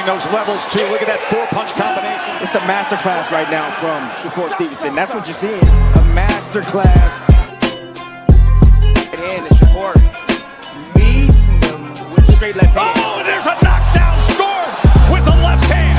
finding those levels too. Look at that four-punch combination. It's a masterclass right now from Shakur Stevenson. That's what you're seeing. A masterclass. And Shakur meets him with a straight left hand. Oh, there's a knockdown scored with the left hand.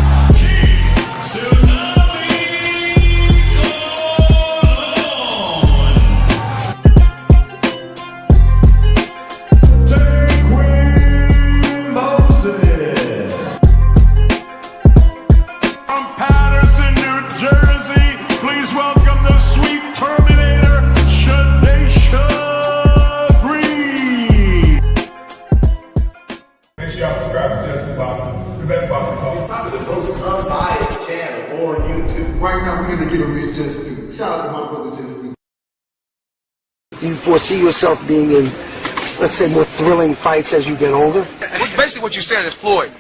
Do you foresee yourself being in, let's say, more thrilling fights as you get older? Basically what you're saying is Floyd.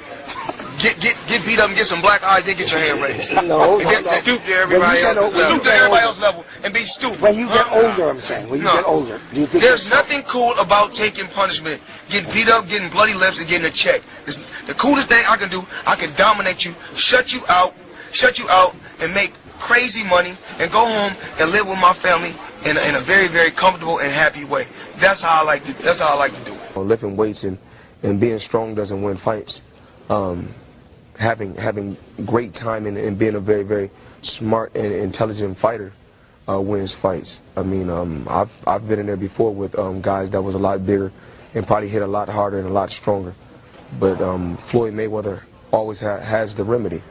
Get beat up and get some black eyes, then get your hand raised. No. Stoop to everybody else's level and be stupid. When you get older, I'm saying. When you get older. Do you think there's nothing cool about taking punishment, getting beat up, getting bloody lips, and getting a check. The coolest thing I can do, I can dominate you, shut you out, and make crazy money, and go home and live with my family in a very, very comfortable and happy way. That's how I like to do it. Lifting weights and being strong doesn't win fights. Having great timing and being a very, very smart and intelligent fighter wins fights. I mean, I've been in there before with guys that was a lot bigger and probably hit a lot harder and a lot stronger. But Floyd Mayweather always has the remedy.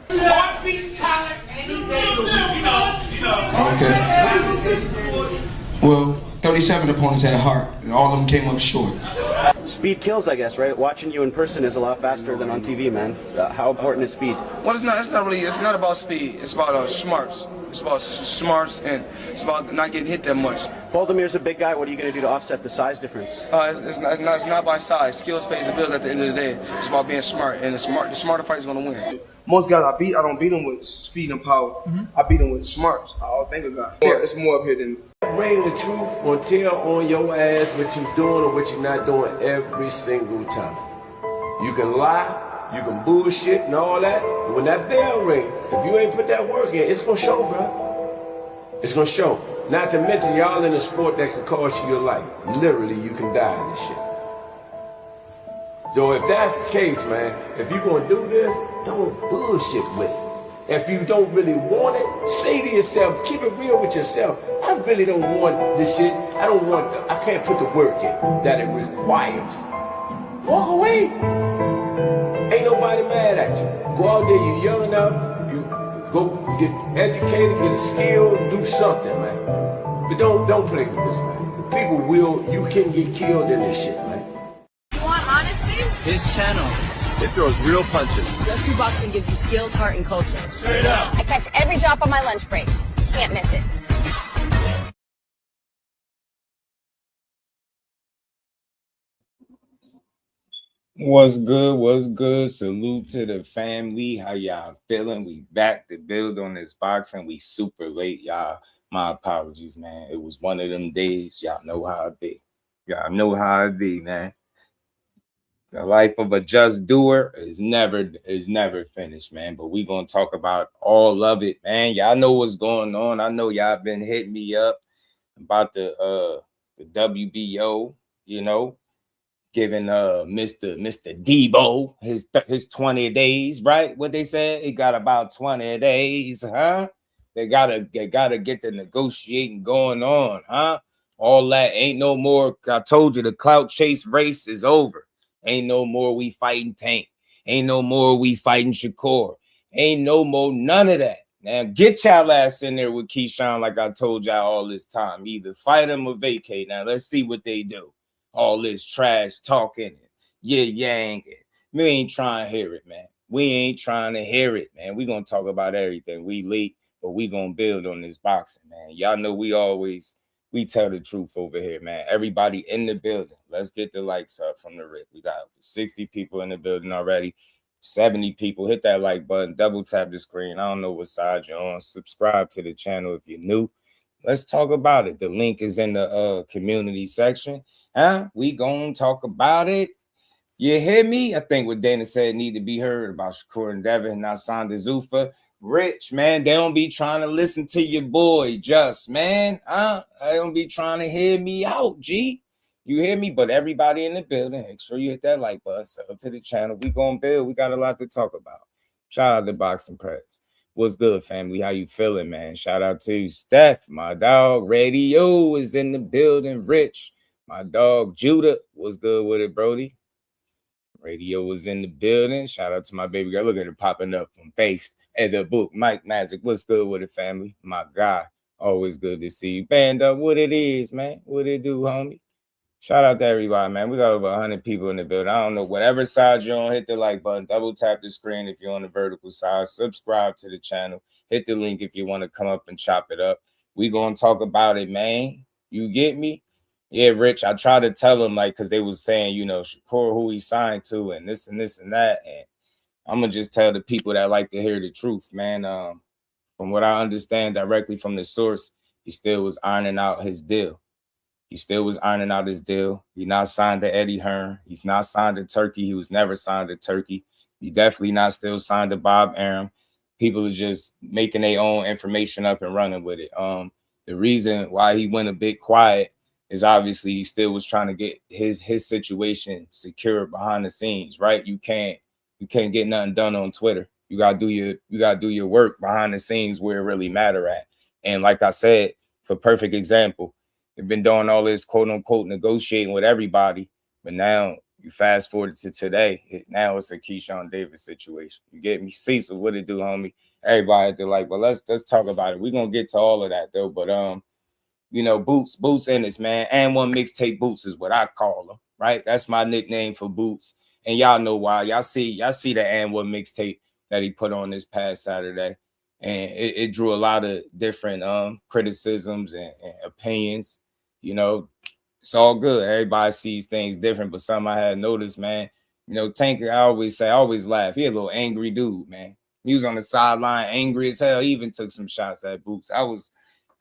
Okay. Well, 37 opponents had heart, and all of them came up short. Speed kills, I guess, right? Watching you in person is a lot faster than on TV, man. How important is speed? Well, it's not about speed. It's about smarts. It's about smarts, and it's about not getting hit that much. Baldamir's a big guy. What are you going to do to offset the size difference? It's not by size. Skills pays the bill at the end of the day. It's about being smart, and the smarter fighter is going to win. Most guys I don't beat them with speed and power. I beat them with smarts. I'll think about it. It's more up here than. Bring the truth or tell on your ass what you're doing or what you're not doing every single time. You can lie, you can bullshit and all that, but when that bell ring, if you ain't put that work in, it's gonna show, bro. It's gonna show. Not to mention y'all in a sport that can cost you your life. Literally, you can die in this shit. So if that's the case, man, if you're gonna do this, don't bullshit with it. If you don't really want it, say to yourself, keep it real with yourself. I really don't want this shit. I can't put the work in that it requires. Walk away. Ain't nobody mad at you. Go out there, you're young enough, you go get educated, get a skill, do something, man. But don't play with this, man. You can get killed in this shit, man. You want honesty? His channel. It throws real punches. Rescue Boxing gives you skills, heart, and culture. Straight up. I catch every drop on my lunch break. Can't miss it. What's good? What's good? Salute to the family. How y'all feeling? We back to build on this boxing. We super late, y'all. My apologies, man. It was one of them days. Y'all know how it be. Y'all know how it be, man. The life of a just doer is never finished, man. But we gonna talk about all of it, man. Y'all know what's going on. I know y'all been hitting me up about the WBO, you know, giving Mr. Debo his 20 days, right? What they said, he got about 20 days, huh? They gotta get the negotiating going on, huh? All that ain't no more. I told you the clout chase race is over. Ain't no more we fighting Tank. Ain't no more we fighting Shakur. Ain't no more none of that. Now get y'all ass in there with Keyshawn like I told y'all all this time. Either fight him or vacate. Now let's see what they do. All this trash talking, yang. We ain't trying to hear it, man. We ain't trying to hear it, man. We gonna talk about everything. We late, but we gonna build on this boxing, man. Y'all know we tell the truth over here, man. Everybody in the building. Let's get the likes up from the rip. We got 60 people in the building already. 70 people. Hit that like button. Double tap the screen. I don't know what side you're on. Subscribe to the channel if you're new. Let's talk about it. The link is in the community section. We gonna talk about it. You hear me? I think what Dana said need to be heard about Shakur and Devin, not signed to Zufa. Rich, man, they don't be trying to listen to your boy, just, man. They don't be trying to hear me out, G. You hear me? But everybody in the building, make sure you hit that like button, sub to the channel. We gonna build. We got a lot to talk about. Shout out to Boxing Press. What's good, family? How you feeling, man? Shout out to Steph, my dog. Radio is in the building. Rich, my dog. Judah, what's good with it, Brody? Radio was in the building. Shout out to my baby girl. Look at her popping up from face at the book. Mike Magic, what's good with it, family? My guy, always good to see you. Band up, what it is, man. What it do, homie? Shout out to everybody, man. We got over 100 people in the building. I don't know, whatever side you're on, hit the like button. Double tap the screen if you're on the vertical side. Subscribe to the channel. Hit the link if you want to come up and chop it up. We gonna talk about it, man. You get me? Yeah, Rich, I tried to tell him, like, because they was saying, you know, Shakur, who he signed to, and this and this and that. And I'm going to just tell the people that like to hear the truth, man. From what I understand directly from the source, he still was ironing out his deal. He's not signed to Eddie Hearn. He's not signed to Turkey. He was never signed to Turkey. He definitely not still signed to Bob Arum. People are just making their own information up and running with it. The reason why he went a bit quiet is obviously he still was trying to get his situation secure behind the scenes, right? You can't get nothing done on Twitter. You gotta do your work behind the scenes where it really matter at. And like I said, for perfect example, they've been doing all this quote unquote negotiating with everybody, but now you fast forward to today. Now it's a Keyshawn Davis situation. You get me? Cecil, what it do, homie? Everybody they're like, well, let's talk about it. We're gonna get to all of that though, but you know, Boots Ennis, man. And one mixtape Boots is what I call him, right? That's my nickname for Boots. And y'all know why. Y'all see the and one mixtape that he put on this past Saturday. And it drew a lot of different criticisms and opinions. You know, it's all good. Everybody sees things different, but something I had noticed, man. You know, Tanker, I always laugh. He a little angry dude, man. He was on the sideline, angry as hell. He even took some shots at Boots. I was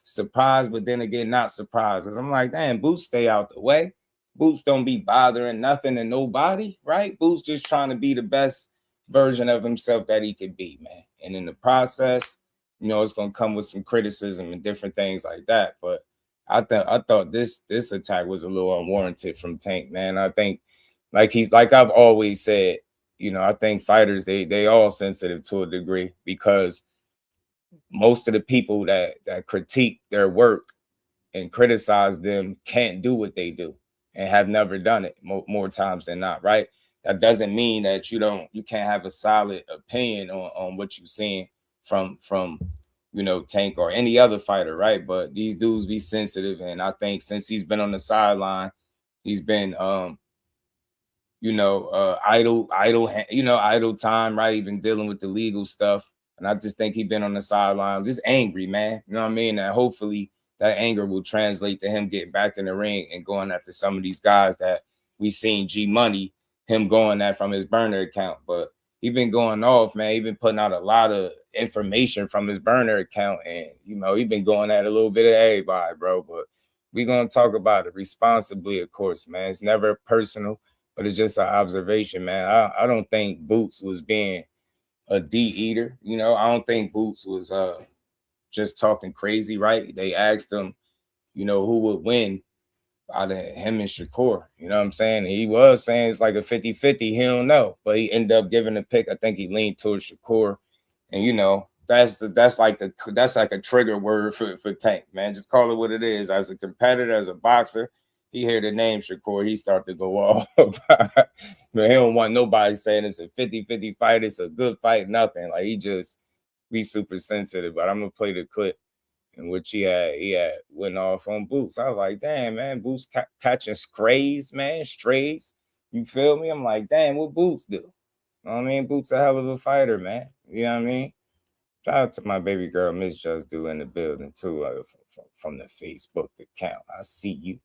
surprised, but then again, not surprised. Because I'm like, damn, Boots stay out the way. Boots don't be bothering nothing and nobody, right? Boots just trying to be the best version of himself that he could be, man. And in the process, you know, it's going to come with some criticism and different things like that. But I thought this attack was a little unwarranted from Tank, man. I think, like I've always said, you know, I think fighters, they all sensitive to a degree, because most of the people that critique their work and criticize them can't do what they do and have never done it more times than not, right? That doesn't mean that you can't have a solid opinion on what you're seeing from you know, Tank or any other fighter, right? But these dudes be sensitive, and I think since he's been on the sideline, he's been idle time, right? He's been dealing with the legal stuff. And I just think he's been on the sidelines, just angry, man. You know what I mean? And hopefully that anger will translate to him getting back in the ring and going after some of these guys that we seen G Money, him going at from his burner account. But he been going off, man. He been putting out a lot of information from his burner account. And, you know, he been going at a little bit of everybody, bro. But we're going to talk about it responsibly, of course, man. It's never personal, but it's just an observation, man. I don't think Boots was being a D-eater. You know, I don't think Boots was just talking crazy, right? They asked him, you know, who would win out of him and Shakur. You know what I'm saying? He was saying it's like a 50-50. He don't know. But he ended up giving a pick. I think he leaned towards Shakur. And, you know, that's like a trigger word for Tank, man. Just call it what it is. As a competitor, as a boxer, he hear the name Shakur, he start to go off. But he don't want nobody saying it's a 50-50 fight, it's a good fight, nothing. Like, he just be super sensitive. But I'm gonna play the clip in which he had went off on Boots. I was like, damn, man, Boots catching strays. You feel me? I'm like, damn, what Boots do? You know what I mean? Boots a hell of a fighter, man. You know what I mean? Shout out to my baby girl, Miss Just Do, in the building too, from the Facebook account. I see you.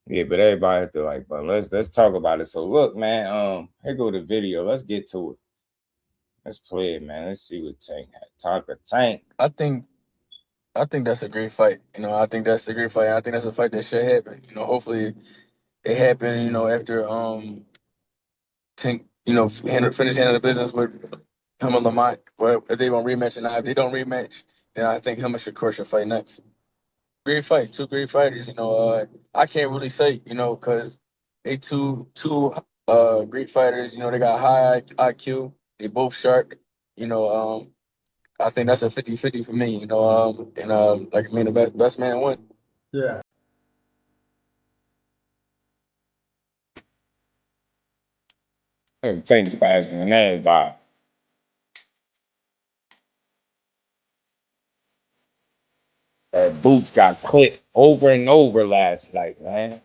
Yeah, but everybody have to like, but let's talk about it. So look, man, here go the video. Let's get to it. Let's play it, man. Let's see what Tank had. Talk of Tank. I think that's a great fight. You know, I think that's a great fight. I think that's a fight that should happen. You know, hopefully it happened, you know, after Tank, finish handling the business with him and Lamont. Well, if they don't rematch or not, if they don't rematch, then I think him and Shakur should fight next. Great fight, two great fighters. I can't really say, because they two great fighters. They got high IQ. They both sharp. I think that's a 50-50 for me. Like the best man won. Yeah. Tank's faster than everybody. Boots got clipped over and over last night, man.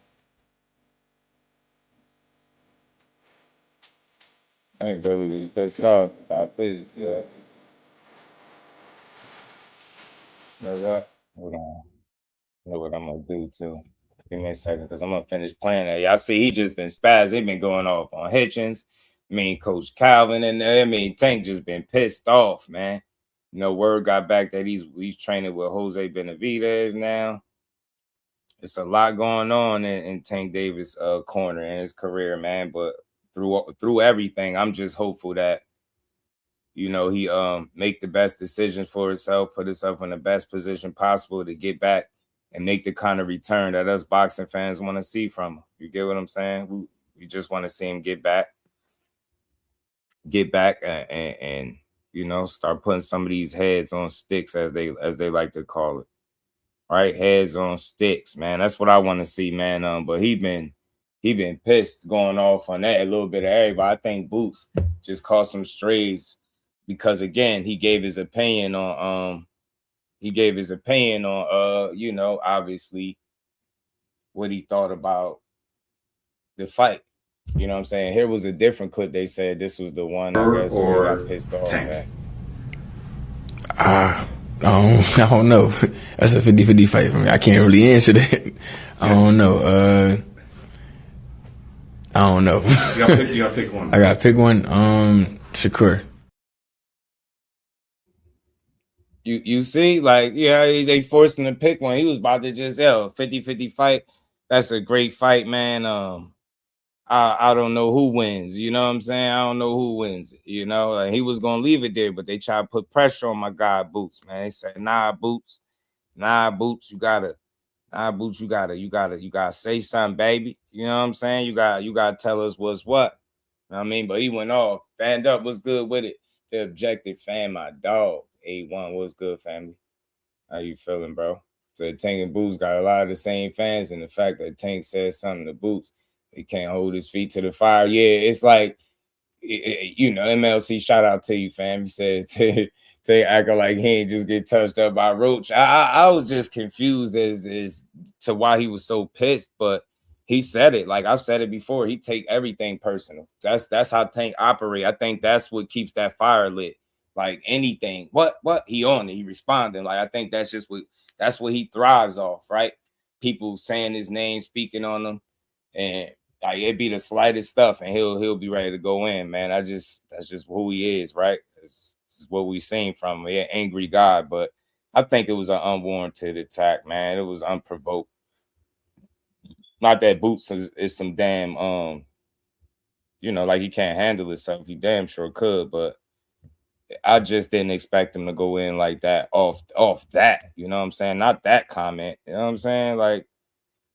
I ain't really pissed off. Hold on. I know what I'm gonna do too. Give me a second, because I'm gonna finish playing that. Y'all see, he just been spazzed. He been going off on Hitchens. Coach Calvin and Tank just been pissed off, man. Word got back that he's training with Jose Benavidez now. It's a lot going on in Tank Davis' corner in his career, man. But through everything, I'm just hopeful that he make the best decisions for himself, put himself in the best position possible to get back and make the kind of return that us boxing fans want to see from him. You get what I'm saying? We just want to see him get back and start putting some of these heads on sticks, as they like to call it. Right? Heads on sticks, man. That's what I want to see, man. But he been pissed going off on that a little bit of everybody. I think Boots just caught some strays because, again, he gave his opinion on obviously what he thought about the fight. You know what I'm saying? Here was a different clip. They said this was the one, I guess, where he got pissed off at. I don't know. That's a 50-50 fight for me. I can't really answer that. I don't know. I don't know. You gotta pick one. I gotta pick one. Shakur. You see, like, yeah, they forced him to pick one. He was about to just 50-50 fight. That's a great fight, man. I don't know who wins. You know what I'm saying? I don't know who wins. Like, he was gonna leave it there, but they tried to put pressure on my guy Boots, man. They said, nah, Boots, you gotta say something, baby. You know what I'm saying? You gotta tell us what's what. You know what I mean? But he went off. Band up was good with it. The objective fan, my dog. A1 was good, family. How you feeling, bro? So Tank and Boots got a lot of the same fans, and the fact that Tank said something to Boots, he can't hold his feet to the fire. Yeah, it's like, MLC, shout out to you, fam. He said to acting like he ain't just get touched up by Roach. I was just confused as to why he was so pissed, but he said it. Like I've said it before, he take everything personal. That's how Tank operate. I think that's what keeps that fire lit. Like anything, what he on it, he responding. Like I think that's what he thrives off, right? People saying his name, speaking on him, and like it be the slightest stuff, and he'll be ready to go in, man. That's just who he is, right? This is what we seen from him. He an angry guy, but I think it was an unwarranted attack, man. It was unprovoked. Not that Boots is some damn like he can't handle himself. He damn sure could, but I just didn't expect him to go in like that off that. You know what I'm saying? Not that comment. You know what I'm saying? Like,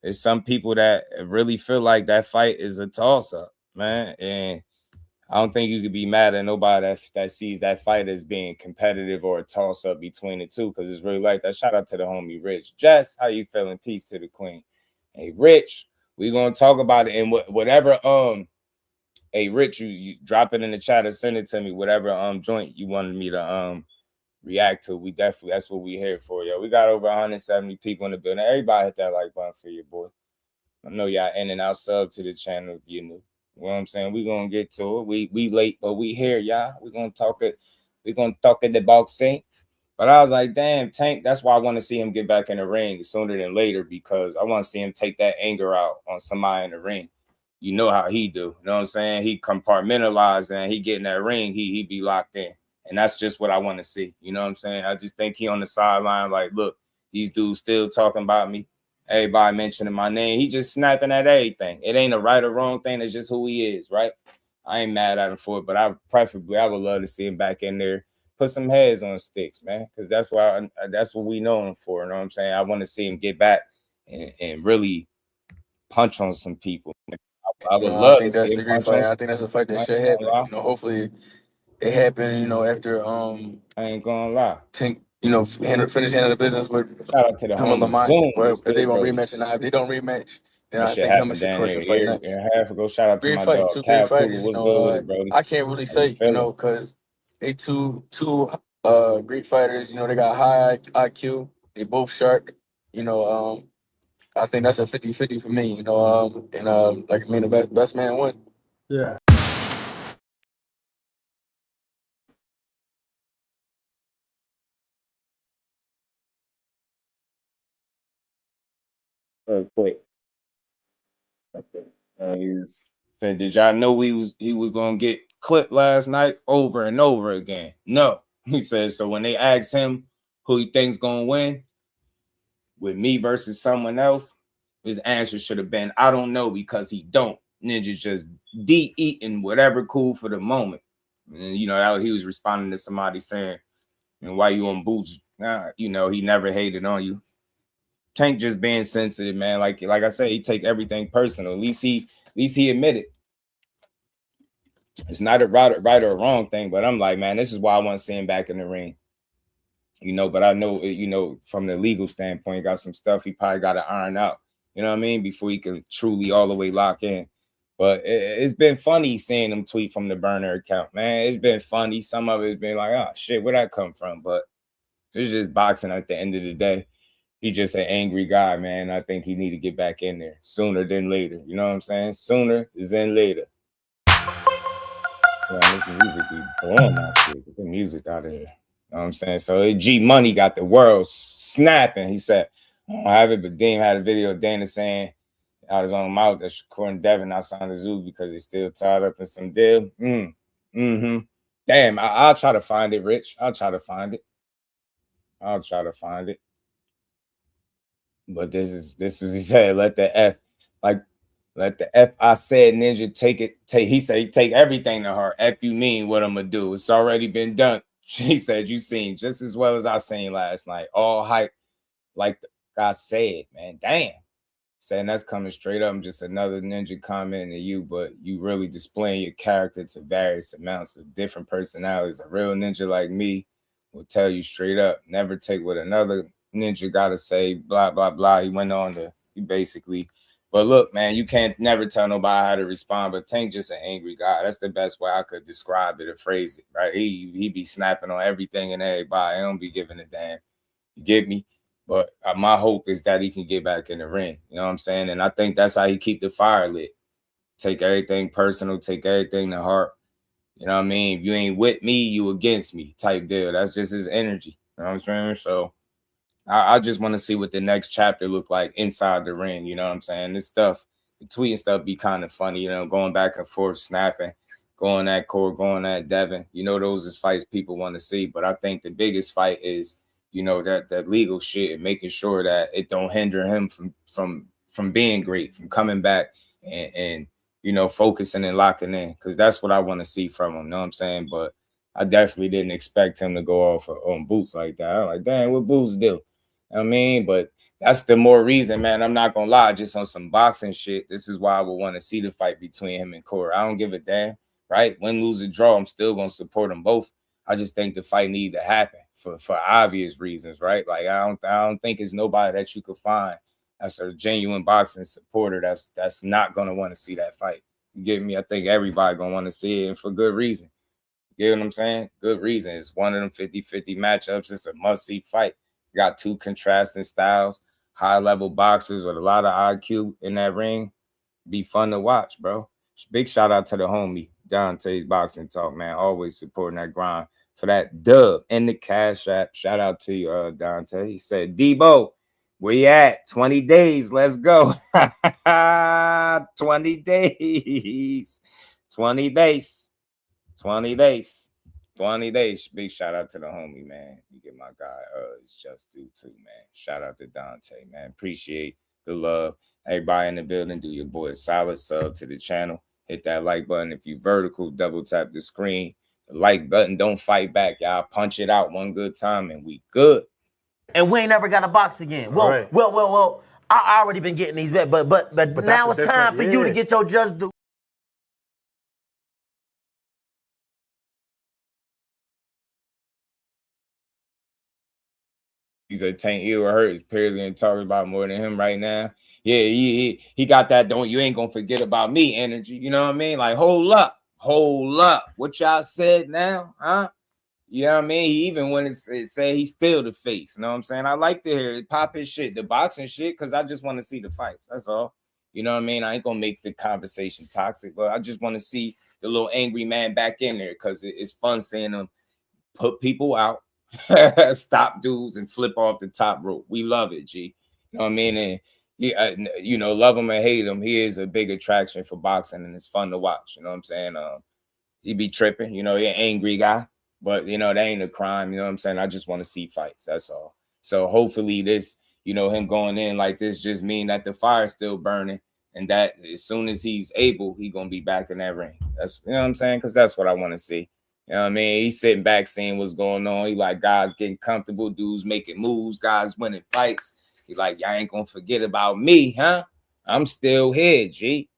there's some people that really feel like that fight is a toss-up, man. And I don't think you could be mad at nobody that sees that fight as being competitive or a toss-up between the two, because it's really like that. Shout out to the homie Rich. Jess, how you feeling? Peace to the queen. Hey, Rich, we're going to talk about it. And whatever hey, Rich, you drop it in the chat or send it to me. Whatever joint you wanted me to react to, we definitely, that's what we here for, yo. We got over 170 people in the building. Everybody hit that like button for your boy. I know y'all in and out, sub to the channel if you new. You know what I'm saying? We gonna get to it. We late, but we here, y'all. We gonna talk it. We gonna talk at the boxing. But I was like, damn, Tank. That's why I want to see him get back in the ring sooner than later, because I want to see him take that anger out on somebody in the ring. You know how he do. You know what I'm saying? He compartmentalize, and he get in that ring, he be locked in. And that's just what I want to see. You know what I'm saying? I just think he on the sideline like, look, these dudes still talking about me. Everybody mentioning my name. He just snapping at everything. It ain't a right or wrong thing. It's just who he is, right? I ain't mad at him for it, but I would love to see him back in there, put some heads on sticks, man, because that's what we know him for. You know what I'm saying? I want to see him get back and really punch on some people. I would I love to think see that's him a great punch on fight. I some think that's a fight that people. should happen. You know, hopefully it happened. You know, after I ain't gonna lie. Tank, you know, finish handling the business with Shout out to the him and homie Lamont. Zoom. Well, What's if they good, gonna bro? rematch or not, if they don't rematch, then That I shit think him and happened down Shakur here should fight a next. year and a half ago. Shout out to Great my fight, dog two great Cal Cooper. fighters. You What's know, good with it, bro? I can't really How you say, you feeling? know, because they two great fighters. You know, they got high IQ. They both sharp. You know, I think that's a 50-50 for me. You know, like I mean, the best man won. Yeah. Quick. Did y'all know he was gonna get clipped last night over and over again? No. He said so when they asked him who he thinks gonna win with me versus someone else, his answer should have been, I don't know because he don't. Ninja just eating whatever cool for the moment. And you know, he was responding to somebody saying, and why you on Boots? You know, he never hated on you. Tank just being sensitive, man. Like I said, he take everything personal. At least he admitted. It's not a right or wrong thing, but I'm like, man, this is why I want to see him back in the ring. You know, but I know, you know, from the legal standpoint, got some stuff he probably got to iron out. You know what I mean? Before he can truly all the way lock in. But it's been funny seeing him tweet from the burner account, man. It's been funny. Some of it's been like, oh shit, where'd that come from? But it's just boxing at the end of the day. He's just an angry guy, man. I think he need to get back in there sooner than later. You know what I'm saying? Sooner than later. Yeah, this music be blowing that shit. Get the music out of here. You know what I'm saying? So G Money got the world snapping. He said, I don't have it, but Dean had a video of Dana saying out his own mouth that Shakur and Devin not signed the zoo because they still tied up in some deal. Damn, I'll try to find it, Rich. I'll try to find it. But this is he said, let the F I said Ninja take it. He said take everything to heart. F you mean what I'm gonna do. It's already been done. He said you seen just as well as I seen last night. All hype, like I said, man. Damn. Saying that's coming straight up. I'm just another Ninja comment to you, but you really displaying your character to various amounts of different personalities. A real ninja like me will tell you straight up, never take what another ninja gotta say, blah, blah, blah. He went on to basically, but look, man, you can't never tell nobody how to respond, but Tank just an angry guy. That's the best way I could describe it or phrase it, right? He be snapping on everything and everybody. I don't be giving a damn. You get me? But my hope is that he can get back in the ring. You know what I'm saying? And I think that's how he keep the fire lit. Take everything personal, take everything to heart. You know what I mean? If you ain't with me, you against me type deal. That's just his energy. You know what I'm saying? So I just want to see what the next chapter look like inside the ring. You know what I'm saying? This stuff, the tweeting stuff be kind of funny, you know, going back and forth, snapping, going at Core, going at Devin. You know, those is fights people want to see. But I think the biggest fight is, you know, that legal shit and making sure that it don't hinder him from being great, from coming back and you know, focusing and locking in, because that's what I want to see from him. You know what I'm saying? But I definitely didn't expect him to go off on Boots like that. I'm like, damn, what Boots do? I mean, but that's the more reason, man. I'm not gonna lie, just on some boxing shit. This is why I would want to see the fight between him and Corey. I don't give a damn, right? Win, lose, or draw, I'm still gonna support them both. I just think the fight need to happen for obvious reasons, right? Like I don't think it's nobody that you could find that's a genuine boxing supporter that's not gonna want to see that fight. You get me? I think everybody gonna want to see it, and for good reason. You get what I'm saying? Good reason. It's one of them 50-50 matchups. It's a must-see fight. You got two contrasting styles, high-level boxers with a lot of IQ in that ring. Be fun to watch, bro. Big shout out to the homie, Dante's Boxing Talk, man. Always supporting that grind for that dub in the Cash App. Shout out to you, Dante. He said, Debo, where you at? 20 days. Let's go. 20 days. 20 days. 20 days. 20 days. Big shout out to the homie, man. You get my guy, it's just due too, man. Shout out to Dante, man. Appreciate the love. Everybody in the building, do your boy a solid sub to the channel. Hit that like button. If you vertical, double tap the screen. The like button, don't fight back, y'all. Punch it out one good time and we good. And we ain't never got a box again. Well, well, I already been getting these back, but now it's time for you to get your just due. He said Tank ill or hurt. His peers gonna talk about more than him right now. Yeah, he got that. Don't you ain't gonna forget about me energy. You know what I mean? Like hold up. What y'all said now, huh? You know what I mean? He even when it say he's still the face. You know what I'm saying? I like to hear it pop his shit, the boxing shit, because I just want to see the fights. That's all. You know what I mean? I ain't gonna make the conversation toxic, but I just want to see the little angry man back in there because it's fun seeing him put people out. Stop dudes and flip off the top rope. We love it, G. You know what I mean? And he, you know, love him or hate him, he is a big attraction for boxing, and it's fun to watch. You know what I'm saying? He be tripping. You know, he an angry guy, but you know that ain't a crime. You know what I'm saying? I just want to see fights. That's all. So hopefully this, you know, him going in like this just mean that the fire's still burning, and that as soon as he's able, he gonna be back in that ring. That's, you know what I'm saying? Because that's what I want to see. You know what I mean? He's sitting back seeing what's going on. He like guys getting comfortable, dudes making moves, guys winning fights. He like, y'all ain't gonna forget about me, huh? I'm still here, G.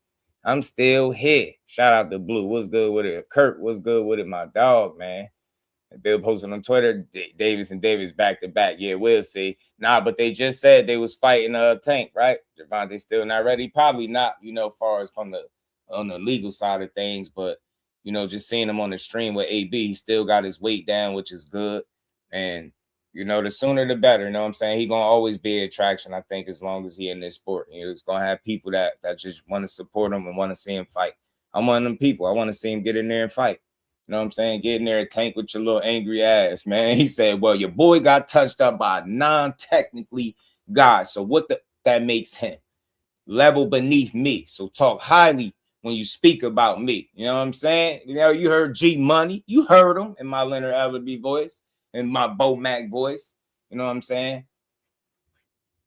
I'm still here. Shout out to Blue. What's good with it? Kurt, what's good with it? My dog, man. Bill posted on Twitter, Davis and Davis back to back. Yeah, we'll see. Nah, but they just said they was fighting Tank, right? Gervonta still not ready. Probably not, you know, far as from on the legal side of things, but you know, just seeing him on the stream with AB, he still got his weight down, which is good. And, you know, the sooner the better. You know what I'm saying? He going to always be an attraction, I think, as long as he in this sport. You know, he's going to have people that just want to support him and want to see him fight. I'm one of them people. I want to see him get in there and fight. You know what I'm saying? Get in there and Tank with your little angry ass, man. He said, well, your boy got touched up by a non-technically guy. So what that makes him? Level beneath me. So talk highly when you speak about me. You know what I'm saying? You know, you heard G Money. You heard him in my Leonard Ellerby voice, in my Bo Mac voice. You know what I'm saying?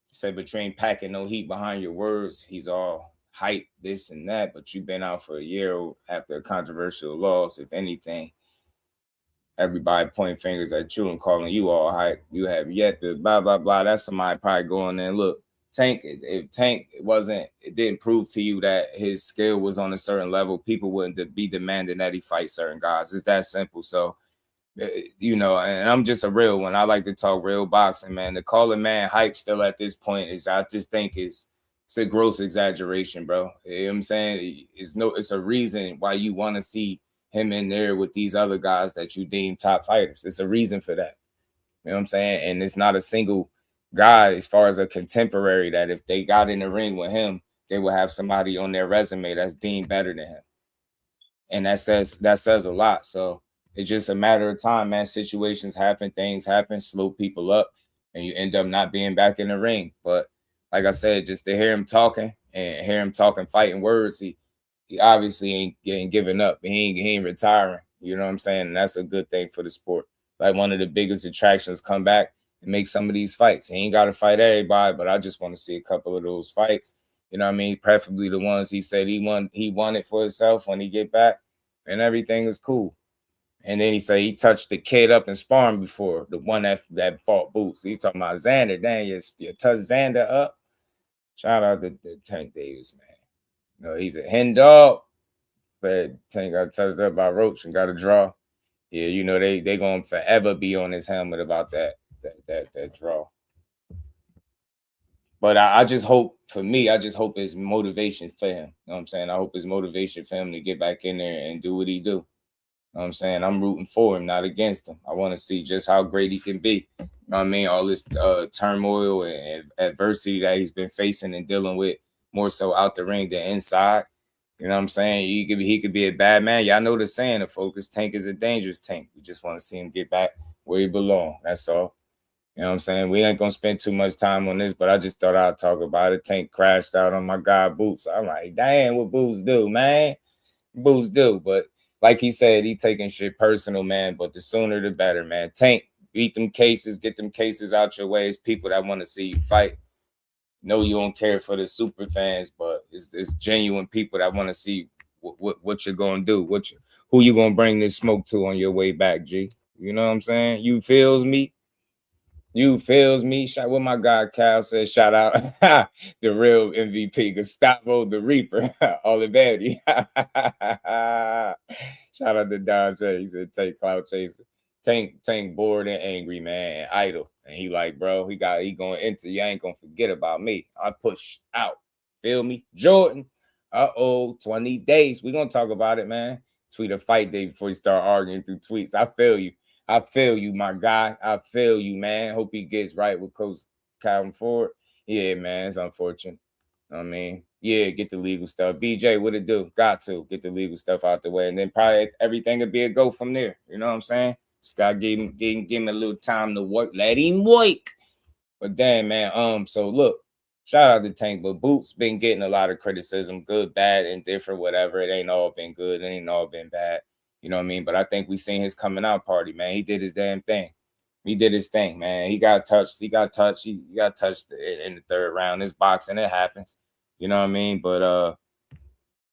He said, but you ain't packing no heat behind your words. He's all hype, this and that, but you've been out for a year after a controversial loss. If anything, everybody pointing fingers at you and calling you all hype. You have yet to blah, blah, blah. That's somebody probably going there and look. Tank, if Tank it didn't prove to you that his skill was on a certain level, people wouldn't be demanding that he fight certain guys. It's that simple. So, you know, and I'm just a real one. I like to talk real boxing, man. To call a man hype still at this point is, I just think it's a gross exaggeration, bro. You know what I'm saying? It's a reason why you want to see him in there with these other guys that you deem top fighters. It's a reason for that. You know what I'm saying? And it's not a single guy as far as a contemporary that if they got in the ring with him, they will have somebody on their resume that's deemed better than him. And that says a lot. So it's just a matter of time, man. Situations happen, things happen, slow people up, and you end up not being back in the ring. But like I said, just to hear him talking and hear him talking fighting words, he obviously ain't giving up. He ain't retiring. You know what I'm saying? And that's a good thing for the sport. Like one of the biggest attractions come back and make some of these fights. He ain't got to fight everybody, but I just want to see a couple of those fights. You know what I mean? Preferably the ones he said he won it for himself when he get back, and everything is cool. And then he said he touched the kid up in sparring before, the one that fought Boots. He's talking about Xander. Dang, you touched Xander up. Shout out to Tank Davis, man. You know, he's a hen dog, but Tank got touched up by Roach and got a draw. Yeah, you know, they gonna forever be on his helmet about that draw. But I just hope, for me, I just hope it's motivation for him. You know what I'm saying? I hope it's motivation for him to get back in there and do what he do. You know what I'm saying? I'm rooting for him, not against him. I want to see just how great he can be. You know what I mean? All this turmoil and adversity that he's been facing and dealing with, more so out the ring than inside. You know what I'm saying? He could be a bad man. Y'all know the saying, the focus tank is a dangerous tank. We just want to see him get back where he belongs. That's all. You know what I'm saying? We ain't going to spend too much time on this, but I just thought I'd talk about it. Tank crashed out on my guy Boots. I'm like, damn, what Boots do, man? Boots do. But like he said, he taking shit personal, man. But the sooner the better, man. Tank, beat them cases, get them cases out your way. It's people that want to see you fight. No, you don't care for the super fans, but it's genuine people that want to see what you're gonna do, who you gonna bring this smoke to on your way back, G. You know what I'm saying? You feels me? You feels me? Shout what my guy Cal said. Shout out the real MVP, Gustavo the Reaper, Olivetti. Shout out to Dante. He said take clout chaser. Tank bored and angry, man, and idle. And he like, bro, he going into you ain't gonna forget about me. I push out. Feel me? Jordan. 20 days. We're gonna talk about it, man. Tweet a fight day before you start arguing through tweets. I feel you. I feel you, my guy. I feel you, man. Hope he gets right with Coach Calvin Ford. Yeah, man, it's unfortunate. I mean, yeah, get the legal stuff. BJ, what it do? Got to get the legal stuff out the way, and then probably everything will be a go from there. You know what I'm saying? Just gotta give him a little time to work. Let him work. But damn, man. So look, shout out to Tank, but Boots been getting a lot of criticism, good, bad, indifferent, whatever. It ain't all been good. It ain't all been bad. You know what I mean? But I think we seen his coming out party, man. He did his damn thing. He did his thing, man. He got touched. He got touched in the third round. This boxing, it happens. You know what I mean? But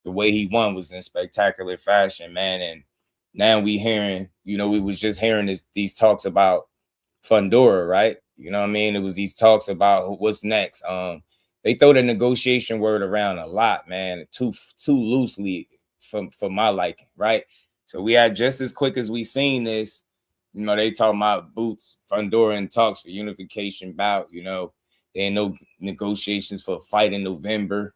the way he won was in spectacular fashion, man. And now we hearing, we was just hearing these talks about Fundora, right? You know what I mean? It was these talks about what's next. They throw the negotiation word around a lot, man, too loosely for my liking, right? So we had just as quick as we seen this, they talking about Boots, Fundora in talks for unification bout, there ain't no negotiations for a fight in November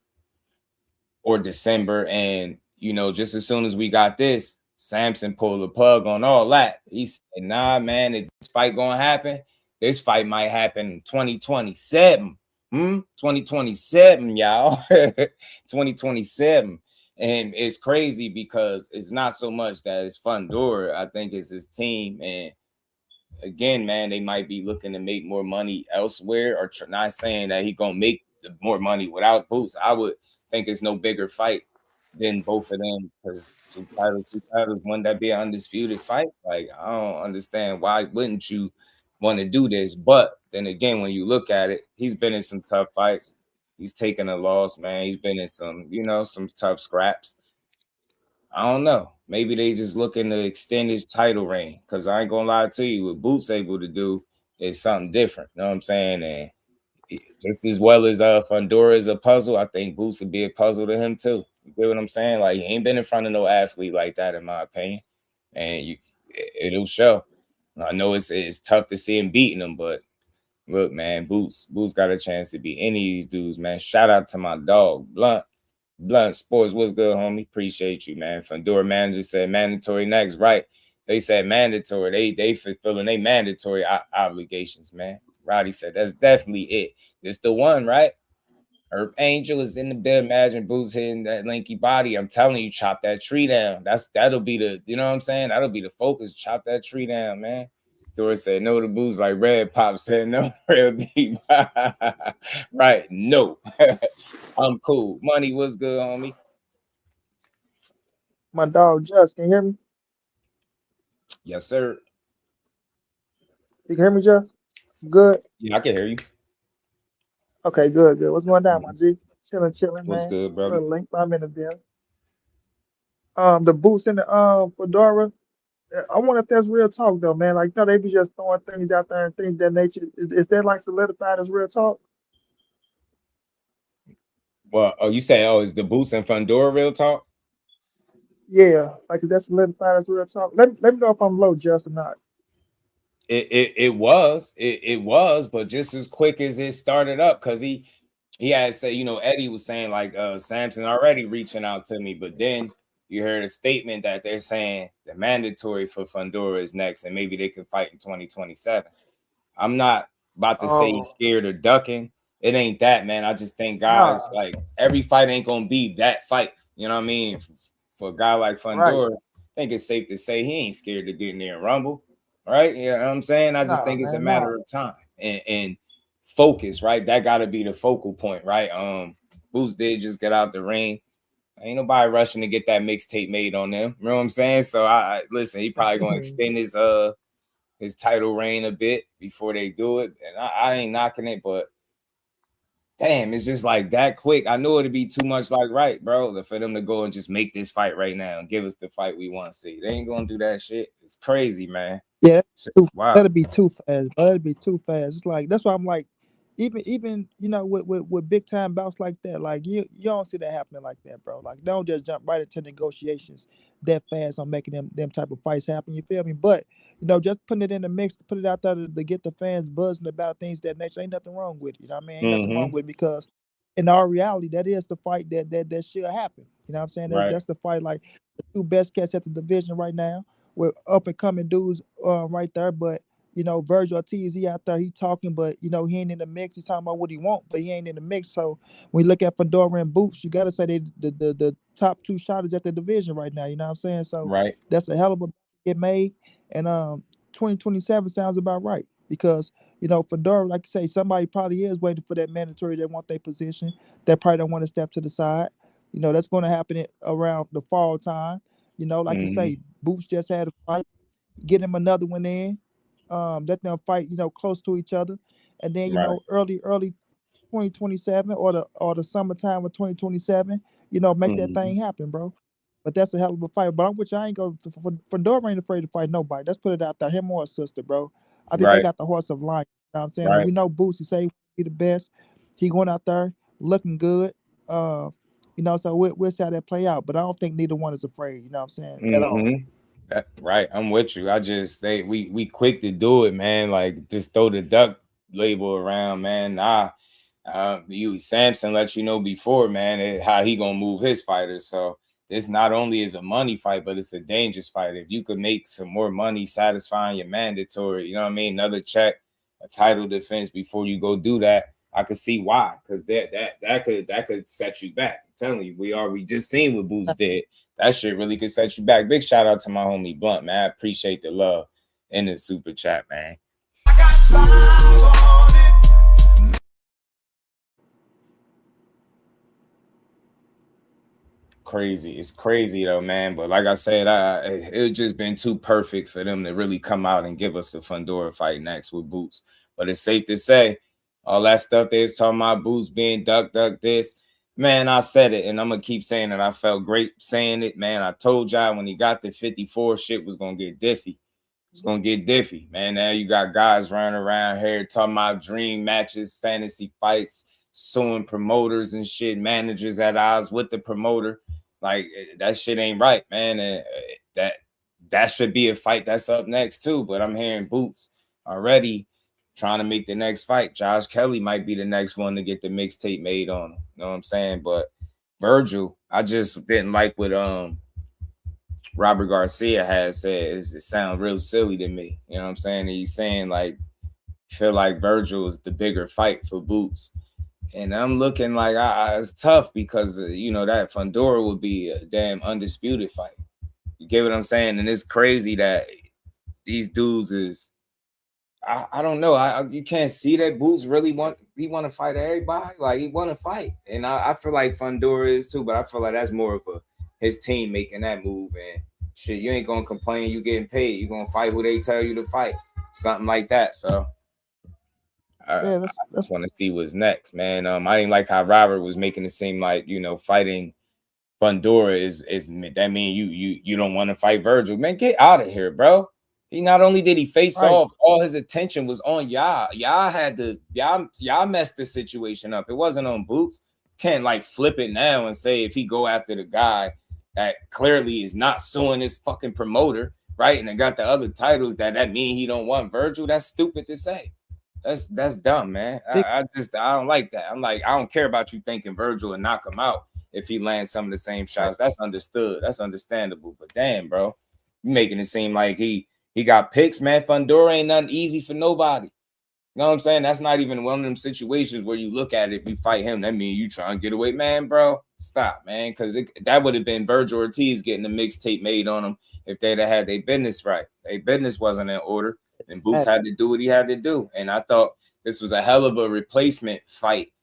or December. And, just as soon as we got this, Sampson pulled the plug on all that. He said, nah, man, if this fight gonna happen, this fight might happen in 2027. 2027, y'all. 2027. And it's crazy because it's not so much that it's Fundora. I think it's his team. And again, man, they might be looking to make more money elsewhere, or not saying that he gonna make more money without Boots. I would think it's no bigger fight than both of them, because two titles, wouldn't that be an undisputed fight? Like, I don't understand why wouldn't you want to do this? But then again, when you look at it, he's been in some tough fights. He's taken a loss, man. He's been in some, some tough scraps. I don't know. Maybe they just looking to extend his title reign, because I ain't gonna lie to you, what Boots able to do is something different. You know what I'm saying? And just as well as Fundora is a puzzle, I think Boots would be a puzzle to him too. You get what I'm saying? Like, he ain't been in front of no athlete like that, in my opinion. And it'll show. I know it's tough to see him beating him, but look, man, Boots got a chance to beat any of these dudes, man. Shout out to my dog, Blunt Sports. What's good, homie? Appreciate you, man. Fundora manager said mandatory next, right? They said mandatory. They fulfilling their mandatory obligations, man. Roddy said that's definitely it. It's the one, right? Herb Angel is in the bed. Imagine Boots hitting that lanky body. I'm telling you, chop that tree down. That'll be the, you know what I'm saying? That'll be the focus. Chop that tree down, man. Dora said no to Boots like Red Pop said no. Real deep. Right. No. I'm cool. Money was good, homie. My dog Just, can you hear me? Yes, sir. You can hear me, Just? Good. Yeah, I can hear you. Okay, good. What's going down, my G? Chilling, What's man. good, brother? Little link 5 minutes there. The Boots in the Fundora. I wonder if that's real talk though, man. Like, they be just throwing things out there and things of that nature. Is that like solidified as real talk? Well, you say, is the Boots and Fundora real talk? Yeah, like, is that solidified as real talk? Let me know if I'm low, Just, or not. It was, but just as quick as it started up, because he had to say, Eddie was saying like Sampson already reaching out to me, but then you heard a statement that they're saying the mandatory for Fundora is next, and maybe they can fight in 2027. I'm not about to say he's scared or ducking. It ain't that, man. I just think guys, like, every fight ain't gonna be that fight. You know what I mean? For a guy like Fundora, right. I think it's safe to say he ain't scared to get in there and rumble, right? You know what I'm saying? I just think it's a matter of time and focus, right? That got to be the focal point, right? Boots did just get out the ring. Ain't nobody rushing to get that mixtape made on them. You know what I'm saying? So I listen, he probably gonna extend his title reign a bit before they do it. And I ain't knocking it, but damn, it's just like that quick. I knew it'd be too much like right, bro, for them to go and just make this fight right now and give us the fight we want to see. They ain't gonna do that shit. It's crazy, man. Yeah, Wow. that'll be too fast. That'll be too fast. It's like that's why I'm like, even with big time bouts like that, like you don't see that happening like that, bro. Like don't just jump right into negotiations that fast on making them type of fights happen. You feel me? But just putting it in the mix, put it out there to get the fans buzzing about things that nature. Ain't nothing wrong with it. You know what I mean? Ain't nothing wrong with it because in our reality, that is the fight that should happen. You know what I'm saying? That's the fight. Like the two best cats at the division right now. With up and coming dudes right there, but Vergil Ortiz, he out there, he talking, but he ain't in the mix. He's talking about what he want, but he ain't in the mix. So when you look at Fundora and Boots, you gotta say they the top two shotters at the division right now. You know what I'm saying? So that's a hell of a get made, and 2027 sounds about right because Fundora, like you say, somebody probably is waiting for that mandatory. They want their position. That probably don't want to step to the side. That's going to happen around the fall time. Like you say, Boots just had a fight. Get him another one in. Let them fight, close to each other. And then, early 2027 or the summertime of 2027, make that thing happen, bro. But that's a hell of a fight. But I'm with you. I ain't going Fundora ain't afraid to fight nobody. Let's put it out there. Him or his sister, bro. I think they got the horse of life. You know what I'm saying? And we know Boots, he say he be the best. He going out there looking good. So we'll see how that play out. But I don't think neither one is afraid, you know what I'm saying, at all. Right, I'm with you. We quick to do it, man. Like just throw the duck label around, man. Samson let you know before, man, how he gonna move his fighters. So this not only is a money fight, but it's a dangerous fight. If you could make some more money satisfying your mandatory, you know what I mean, another check, a title defense before you go do that, I could see why, because that could set you back. I'm telling you, we just seen what Boots did. That shit really could set you back. Big shout out to my homie Blunt, man. I appreciate the love in the super chat, man. I got 5 on it. Crazy. It's crazy though, man. But like I said, it's just been too perfect for them to really come out and give us a Fundora fight next with Boots. But it's safe to say, all that stuff they was talking about, Boots being duck this. Man, I said it, and I'm going to keep saying it. I felt great saying it, man. I told y'all when he got the 54, shit was going to get diffy. It's going to get diffy, man. Now you got guys running around here talking about dream matches, fantasy fights, suing promoters and shit, managers at odds with the promoter. Like, that shit ain't right, man. And that should be a fight that's up next, too. But I'm hearing Boots already trying to make the next fight. Josh Kelly might be the next one to get the mixtape made on him. You know what I'm saying? But Vergil, I just didn't like what Robert Garcia had said. It sounds real silly to me. You know what I'm saying? He's saying like, feel like Vergil is the bigger fight for Boots. And I'm looking like it's tough because that Fundora would be a damn undisputed fight. You get what I'm saying? And it's crazy that these dudes is. I don't know. You can't see that Boots really want to fight everybody. Like he want to fight, and I feel like Fundora is too. But I feel like that's more of his team making that move. And shit, you ain't gonna complain. You getting paid. You gonna fight who they tell you to fight, something like that. So I just want to see what's next, man. I didn't like how Robert was making it seem like fighting Fundora is that mean you don't want to fight Vergil, man. Get out of here, bro. He not only did he face off, all his attention was on y'all. Y'all messed the situation up. It wasn't on Boots. Can't like flip it now and say if he go after the guy that clearly is not suing his fucking promoter, right? And they got the other titles that mean he don't want Vergil. That's stupid to say. That's dumb, man. I don't like that. I'm like, I don't care about you thinking Vergil and knock him out if he lands some of the same shots. That's understood. That's understandable. But damn, bro, you making it seem like he got picks, man. Fundora ain't nothing easy for nobody. You know what I'm saying? That's not even one of them situations where you look at it, if you fight him, that means you trying to get away. Man, bro, stop, man. Because that would have been Vergil Ortiz getting a mixtape made on him if they'd have had their business right. Their business wasn't in order. And Boots had to do what he had to do. And I thought this was a hell of a replacement fight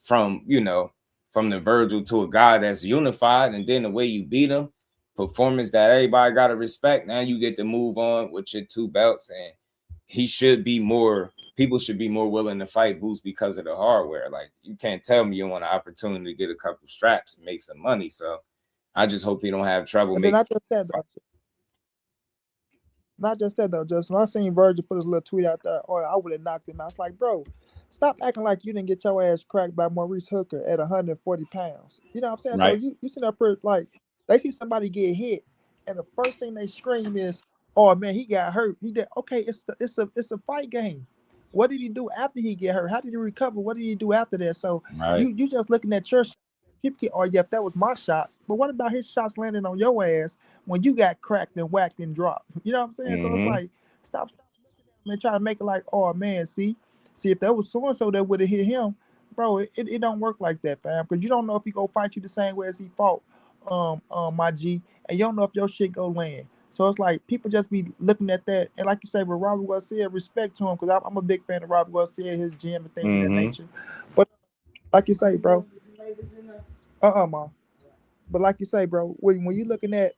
from the Vergil to a guy that's unified. And then the way you beat him, performance that everybody got to respect. Now you get to move on with your 2 belts, and he should be more people should be more willing to fight Boots because of the hardware. Like, you can't tell me you want an opportunity to get a couple straps and make some money. So I just hope he don't have trouble And making. then not just that though, Justin. I seen Vergil put his little tweet out there, or I would have knocked him out. It's like, bro, stop acting like you didn't get your ass cracked by Maurice Hooker at 140 pounds. You know what I'm saying? Right. So you sit up here like they see somebody get hit, and the first thing they scream is, "Oh man, he got hurt. He did." Okay, it's a fight game. What did he do after he get hurt? How did he recover? What did he do after that? So you just looking at your people get, oh yeah, if that was my shots, but what about his shots landing on your ass when you got cracked and whacked and dropped? You know what I'm saying? So it's like stop looking at him and try to make it like, oh man, see if that was so and so that would have hit him, bro. It don't work like that, fam, because you don't know if he go fight you the same way as he fought my G, and you don't know if your shit go land. So it's like people just be looking at that, and like you say, with Robert Garcia, respect to him, because I'm a big fan of Robert Garcia, his gym and things of that nature. But like you say, bro, Mom. But like you say, bro, when you looking at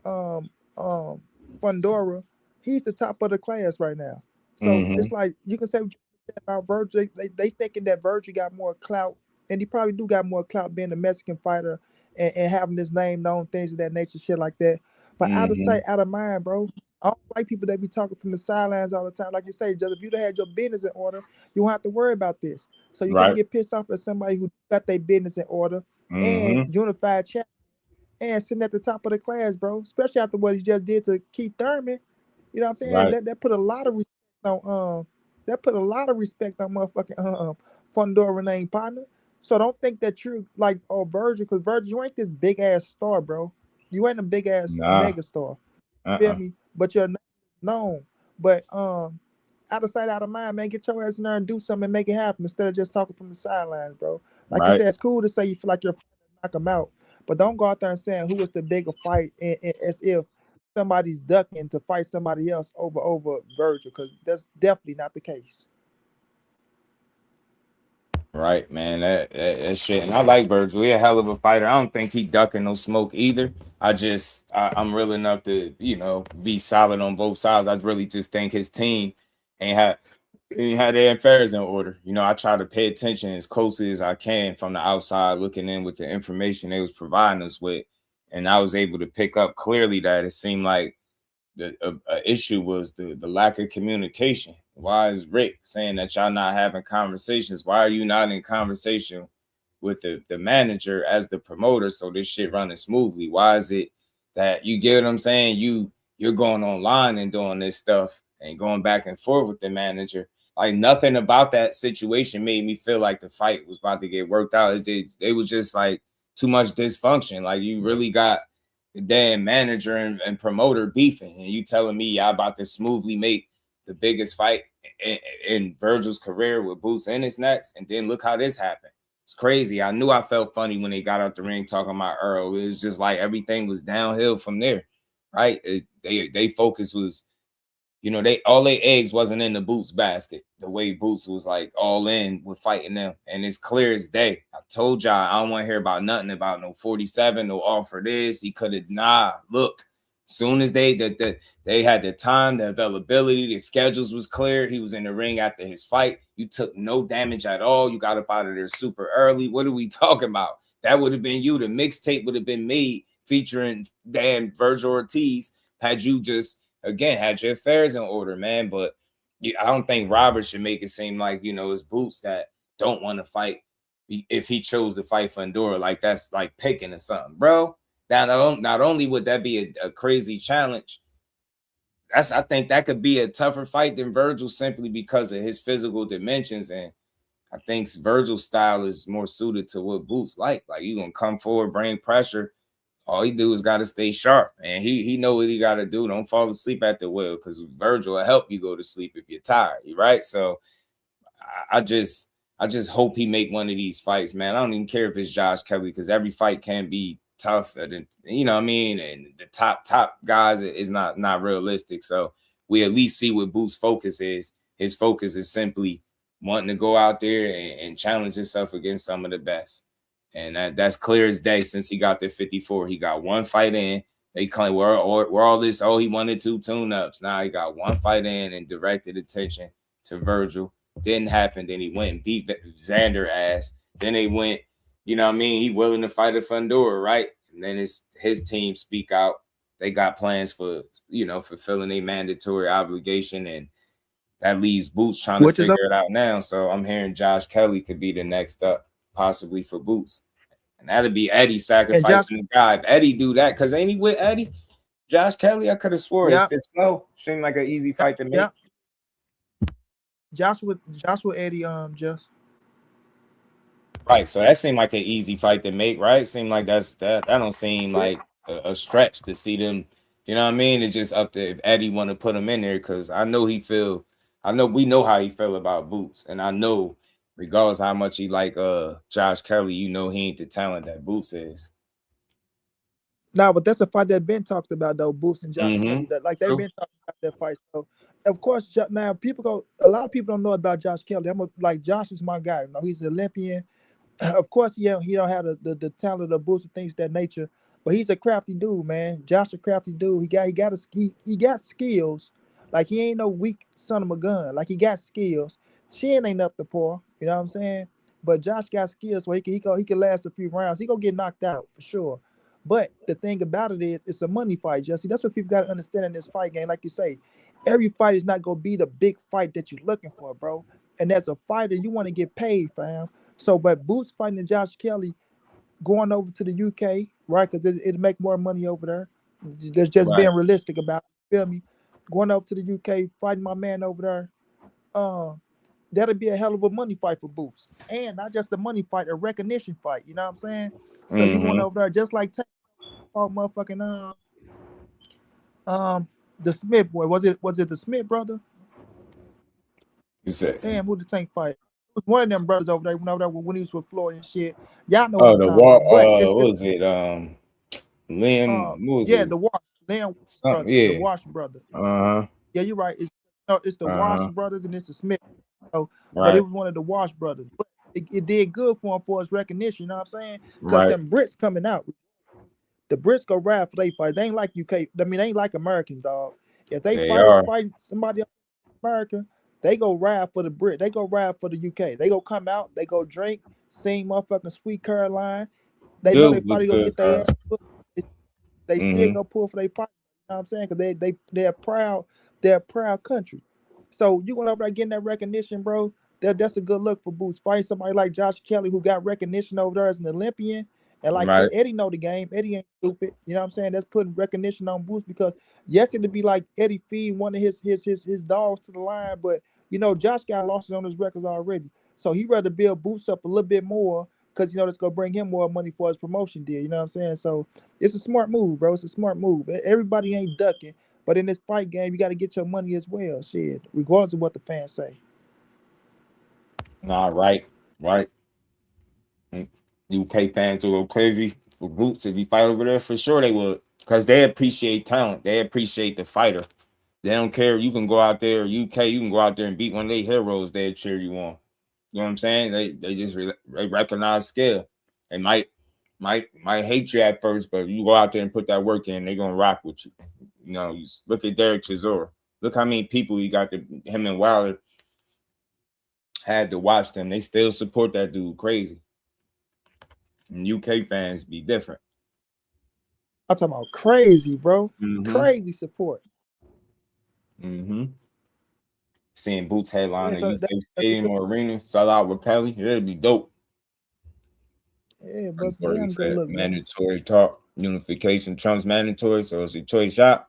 Fundora, he's the top of the class right now. So it's like you can say what you said about Vergil. They thinking that Vergil got more clout, and he probably do got more clout being a Mexican fighter and having his name known, things of that nature, shit like that. But out of sight, out of mind, bro. I don't like people that be talking from the sidelines all the time. Like you say, just if you'd have had your business in order, you won't have to worry about this. So you're gonna get pissed off at somebody who got their business in order and unified chat and sitting at the top of the class, bro. Especially after what he just did to Keith Thurman. You know what I'm saying? That put a lot of respect on motherfucking Fundora name partner. So don't think that you're like Vergil, because Vergil, you ain't this big ass star, bro. You ain't a big ass mega star. Feel me? But you're known. But out of sight, out of mind, man. Get your ass in there and do something and make it happen instead of just talking from the sidelines, bro. Like you said, it's cool to say you feel like you're knock them out, but don't go out there and saying who was the bigger fight as if somebody's ducking to fight somebody else over Vergil, because that's definitely not the case. Right, man. That shit. And I like Vergil. He a hell of a fighter. I don't think he ducking no smoke either. I'm real enough to, be solid on both sides. I really just think his team ain't had their affairs in order. I try to pay attention as closely as I can from the outside, looking in with the information they was providing us with. And I was able to pick up clearly that it seemed like the issue was the lack of communication. Why is Rick saying that y'all not having conversations? Why are you not in conversation with the manager as the promoter so this shit running smoothly? Why is it that, you get what I'm saying, you're going online and doing this stuff and going back and forth with the manager? Like, nothing about that situation made me feel like the fight was about to get worked out. It was just like too much dysfunction. Like, you really got the damn manager and promoter beefing, and you telling me y'all about to smoothly make the biggest fight in Vergil's career with Boots Ennis next, and then look how this happened. It's crazy. I knew I felt funny when they got out the ring talking about Earl. It was just like everything was downhill from there, right? They focus was, all their eggs wasn't in the Boots basket. The way Boots was like all in with fighting them, and it's clear as day. I told y'all I don't want to hear about nothing about no 47, no offer this. He could have look. Soon as they had the time, the availability, the schedules was cleared. He was in the ring after his fight. You took no damage at all. You got up out of there super early. What are we talking about? That would have been you. The mixtape would have been made featuring damn Vergil Ortiz had you just, again, had your affairs in order, man. But I don't think Robert should make it seem like, it's Boots that don't want to fight if he chose to fight Fundora. Like, that's like picking or something, bro. Now, not only would that be a crazy challenge, I think that could be a tougher fight than Vergil simply because of his physical dimensions. And I think Vergil's style is more suited to what Boots like. Like, you going to come forward, bring pressure. All he do is got to stay sharp. And he know what he got to do. Don't fall asleep at the wheel, because Vergil will help you go to sleep if you're tired, right? So I just hope he make one of these fights, man. I don't even care if it's Josh Kelly, because every fight can be tough, and what I mean, and the top guys is not realistic. So we at least see what Boots' focus is. His focus is simply wanting to go out there and challenge himself against some of the best, and that's clear as day. Since he got the 54, he got one fight in. They claim we're all this. Oh, he wanted 2 tune-ups. Now he got one fight in and directed attention to Vergil. Didn't happen. Then he went and beat Xander ass. Then they went, you know what I mean? He willing to fight a Fundora, right? And then his team speak out. They got plans for, fulfilling a mandatory obligation, and that leaves Boots trying to figure it out now. So I'm hearing Josh Kelly could be the next up, possibly for Boots. And that'd be Eddie sacrificing his guy. If Eddie do that, because ain't he with Eddie? Josh Kelly, I could have swore. If it's so, seemed like an easy fight to make. Yeah. Joshua Eddie, just. Right, so that seemed like an easy fight to make, right? Seemed like that don't seem like a stretch to see them, you know what I mean? It's just up to if Eddie want to put him in there, because I know we know how he feel about Boots, and I know regardless how much he like Josh Kelly, he ain't the talent that Boots is. No, but that's a fight that been talked about though, Boots and Josh Kelly. Like they've been talking about that fight. So of course now a lot of people don't know about Josh Kelly. Josh is my guy. He's an Olympian. Of course, he don't have the talent of Boots and things of that nature, but he's a crafty dude, man. Josh a crafty dude. He got skills. Like he ain't no weak son of a gun. Like he got skills. Chin ain't up to par. You know what I'm saying? But Josh got skills where he can last a few rounds. He gonna get knocked out for sure. But the thing about it is, it's a money fight, Jesse. That's what people got to understand in this fight game. Like you say, every fight is not going to be the big fight that you're looking for, bro. And as a fighter, you want to get paid, fam. So, but Boots fighting Josh Kelly, going over to the UK, right? Because it'll make more money over there. Just being realistic about it, feel me? Going over to the UK, fighting my man over there, that'll be a hell of a money fight for Boots. And not just a money fight, a recognition fight. You know what I'm saying? So you going over there just like motherfucking the Smith boy. Was it the Smith brother? Damn, who the Tank fight? It was one of them brothers over there when he was with Floyd and shit. Y'all know what was it? Liam, what was it? The Wash. Liam brother, the Wash brother. Yeah, you're right. It's the Wash brothers and it's the Smith. But it was one of the Wash brothers. But it did good for him for his recognition, you know what I'm saying? Because them Brits coming out. The Brits go ride for they fight. They ain't like UK. I mean, they ain't like Americans, dog. If they fight somebody else America, they go ride for the Brit. They go ride for the UK. They go come out. They go drink, sing motherfucking Sweet Caroline. They know they probably gonna get their ass put. They still go pull for their fight. You know what I'm saying? Because they're proud. They're a proud country. So you going over there getting that recognition, bro. That's a good look for Boots. Fight somebody like Josh Kelly who got recognition over there as an Olympian. And like Eddie know the game. Eddie ain't stupid. You know what I'm saying? That's putting recognition on Boots because yes, it'd be like Eddie feed one of his dogs to the line, but Josh got losses on his records already. So he rather build Boots up a little bit more because that's gonna bring him more money for his promotion deal. You know what I'm saying? So it's a smart move, bro. It's a smart move. Everybody ain't ducking, but in this fight game, you got to get your money as well. Shit, regardless of what the fans say. Nah, right. UK fans will go crazy for Boots if he fight over there. For sure they would, because they appreciate talent. They appreciate the fighter. They don't care. You can go out there, UK, you can go out there and beat one of their heroes. They'll cheer you on. You know what I'm saying? They just recognize skill. They might hate you at first, but you go out there and put that work in, they're gonna rock with you. You look at Derek Chisora. Look how many people he got him and Wilder had to watch them. They still support that dude crazy. And UK fans be different. I'm talking about crazy, bro. Crazy support. Seeing Boots headline a UK stadium or arena fell out with Pelly, it'd be dope. Yeah, but damn good look. Mandatory talk, unification. Trump's mandatory, so it's a choice shot.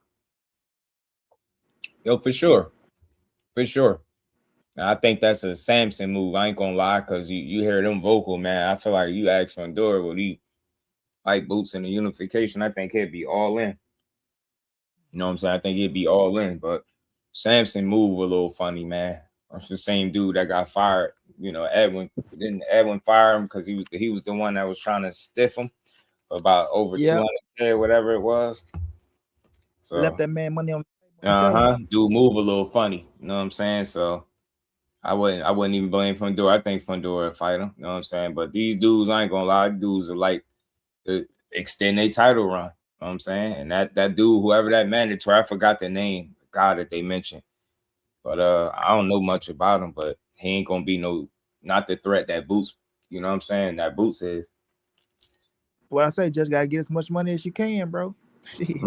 Yo, for sure. Now, I think that's a Samson move. I ain't gonna lie, because you hear them vocal, man. I feel like you ask Fundora, would he like Boots in the unification? I think he'd be all in. You know what I'm saying? I think he'd be all in, but Samson move a little funny, man. That's the same dude that got fired. Edwin fire him because he was the one that was trying to stiff him about over 200K or whatever it was. So left that man money on. Dude move a little funny. You know what I'm saying? So I wouldn't even blame Fundora. I think Fundora would fight him. You know what I'm saying? But these dudes, I ain't gonna lie, dudes are like to extend their title run. You know what I'm saying? And that dude, whoever that mandatory, I forgot the name, God that they mentioned. But I don't know much about him, but he ain't gonna be not the threat that Boots, you know what I'm saying? That Boots is. What I say, just gotta get as much money as you can, bro. Shit. So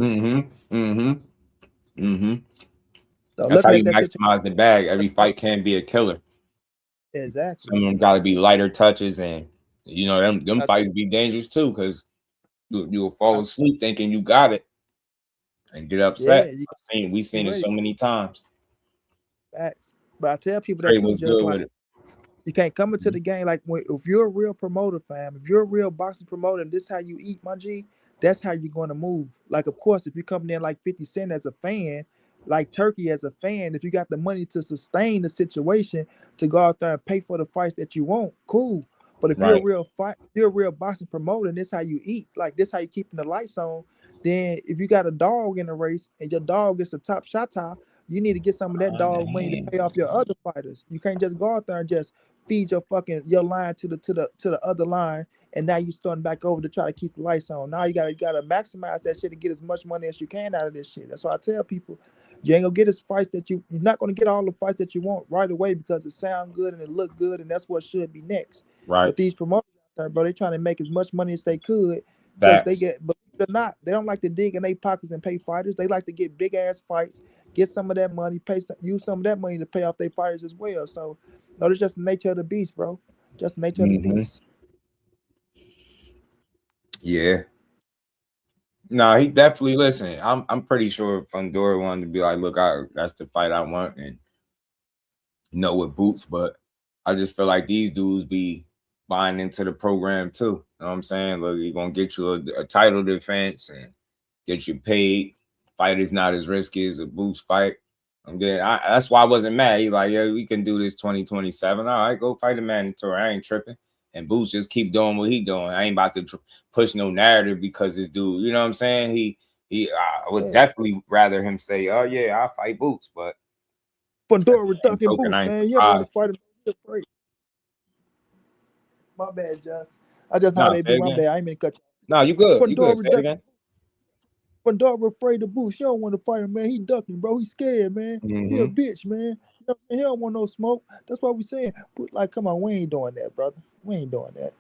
That's how looking at you that situation, maximize the bag. Every fight can be a killer. exactly. Some of them gotta be lighter touches, and you know them fights be dangerous too, because you'll fall asleep thinking you got it and get upset. Yeah, We seen it so many times. facts. But I tell people that Trey too, was just good like with it. you can't come into the game like if you're a real promoter, fam. If you're a real boxing promoter, and this how you eat, my G. That's how you're going to move. Like, of course, if you come in like 50 Cent as a fan, like Turkey as a fan, if you got the money to sustain the situation to go out there and pay for the fights that you want, cool. But if you're a Right. real you're a real boxing promoter, and this how you eat. Like this how you keeping the lights on. Then if you got a dog in the race and your dog gets a top shot, you need to get some of that dog money to pay off your other fighters. You can't just go out there and just feed your line to the other line, and now you starting back over to try to keep the lights on. Now you gotta maximize that shit and get as much money as you can out of this shit. That's why I tell people, you ain't gonna get as fights that you're not gonna get all the fights that you want right away because it sound good and it look good, and that's what should be next. Right. But these promoters out there, bro, they trying to make as much money as they could because they Facts. get, believe it or not, they don't like to dig in their pockets and pay fighters. They like to get big ass fights, get some of that money, use some of that money to pay off their fighters as well. So no, it's just the nature of the beast, bro. Just the nature of the beast. Yeah. No, he definitely listen. I'm pretty sure Fundora wanted to be like, look, that's the fight I want, and with Boots, but I just feel like these dudes be buying into the program too. You know what I'm saying? Look, he's gonna get you a title defense and get you paid. Fight is not as risky as a Boots fight. That's why I wasn't mad. He like, yeah, we can do this 2027. All right, go fight a mandatory. I ain't tripping. And Boots just keep doing what he doing. I ain't about to push no narrative because this dude, you know what I'm saying? I would definitely rather him say, oh yeah, I'll fight Boots, but Fundora was ducking token, Boots, I ain't man. You ever want to surprised. fight him? My bad, Josh. I just know how No, they say be. My again. bad. I ain't mean to cut you. No, you good. You good. Fundora Say it again. Fundora afraid of Boots. She don't want to fight him, man. He ducking, bro. He scared, man. He a bitch, man. You know, he don't want no smoke. That's why we saying, like, come on, we ain't doing that, brother. We ain't doing that.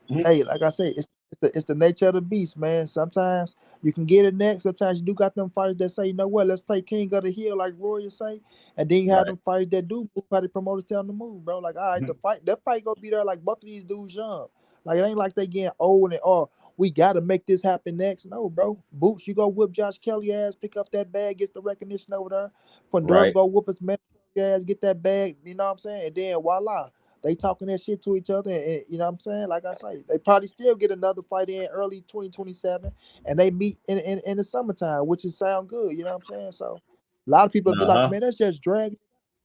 Hey, like I say, it's the nature of the beast, man. Sometimes you can get it next. Sometimes you do got them fighters that say, you know what, let's play King of the Hill, like Roy say. And then you have them fighters that do move how the promoters tell them to move, bro. Like, all right, that fight gonna be there like both of these dudes young. Like it ain't like they getting old and we gotta make this happen next. No, bro. Boots, you go whip Josh Kelly ass, pick up that bag, get the recognition over there. Fundora go whoop his man ass, get that bag, you know what I'm saying? And then voila. They talking that shit to each other, and you know what I'm saying? Like I say, they probably still get another fight in early 2027, and they meet in the summertime, which is sound good. You know what I'm saying? So a lot of people be like, man, that's just dragging.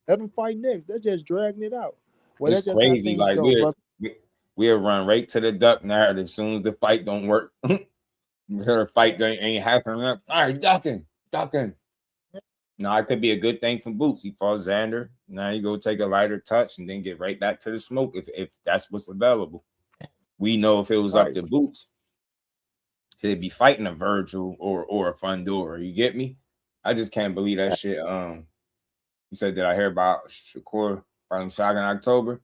Let them fight next. That's just dragging it out. Well, It's that's just how crazy. things Like go, brother. we'll run right to the duck narrative as soon as the fight don't work. Her fight ain't happening. All right, ducking. No, it could be a good thing for Boots. He fought Xander. Now you go take a lighter touch and then get right back to the smoke if that's what's available. We know if it was up to Boots, he'd be fighting a Vergil or a Fundora. You get me? I just can't believe that shit. You said, did I hear about Shakur fighting Shaq in October?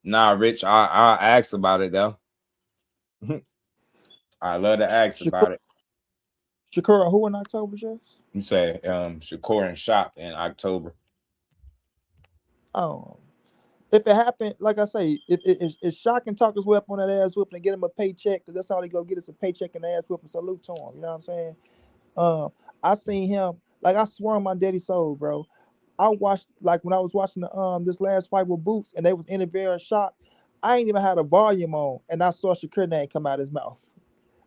Nah, Rich, I asked about it though. I love to ask about it. Shakur, who in October, Jeff? You say Shakur and Shaq in October. If it happened, like I say, if Shaq can talk his way up on that ass whooping and get him a paycheck, because that's all he go get is a paycheck and ass whooping. Salute to him. You know what I'm saying? I seen him, like I swear on my daddy soul, bro. I watched, like when I was watching the this last fight with Boots and they was interviewing Shaq, I ain't even had a volume on, and I saw Shakur name come out his mouth.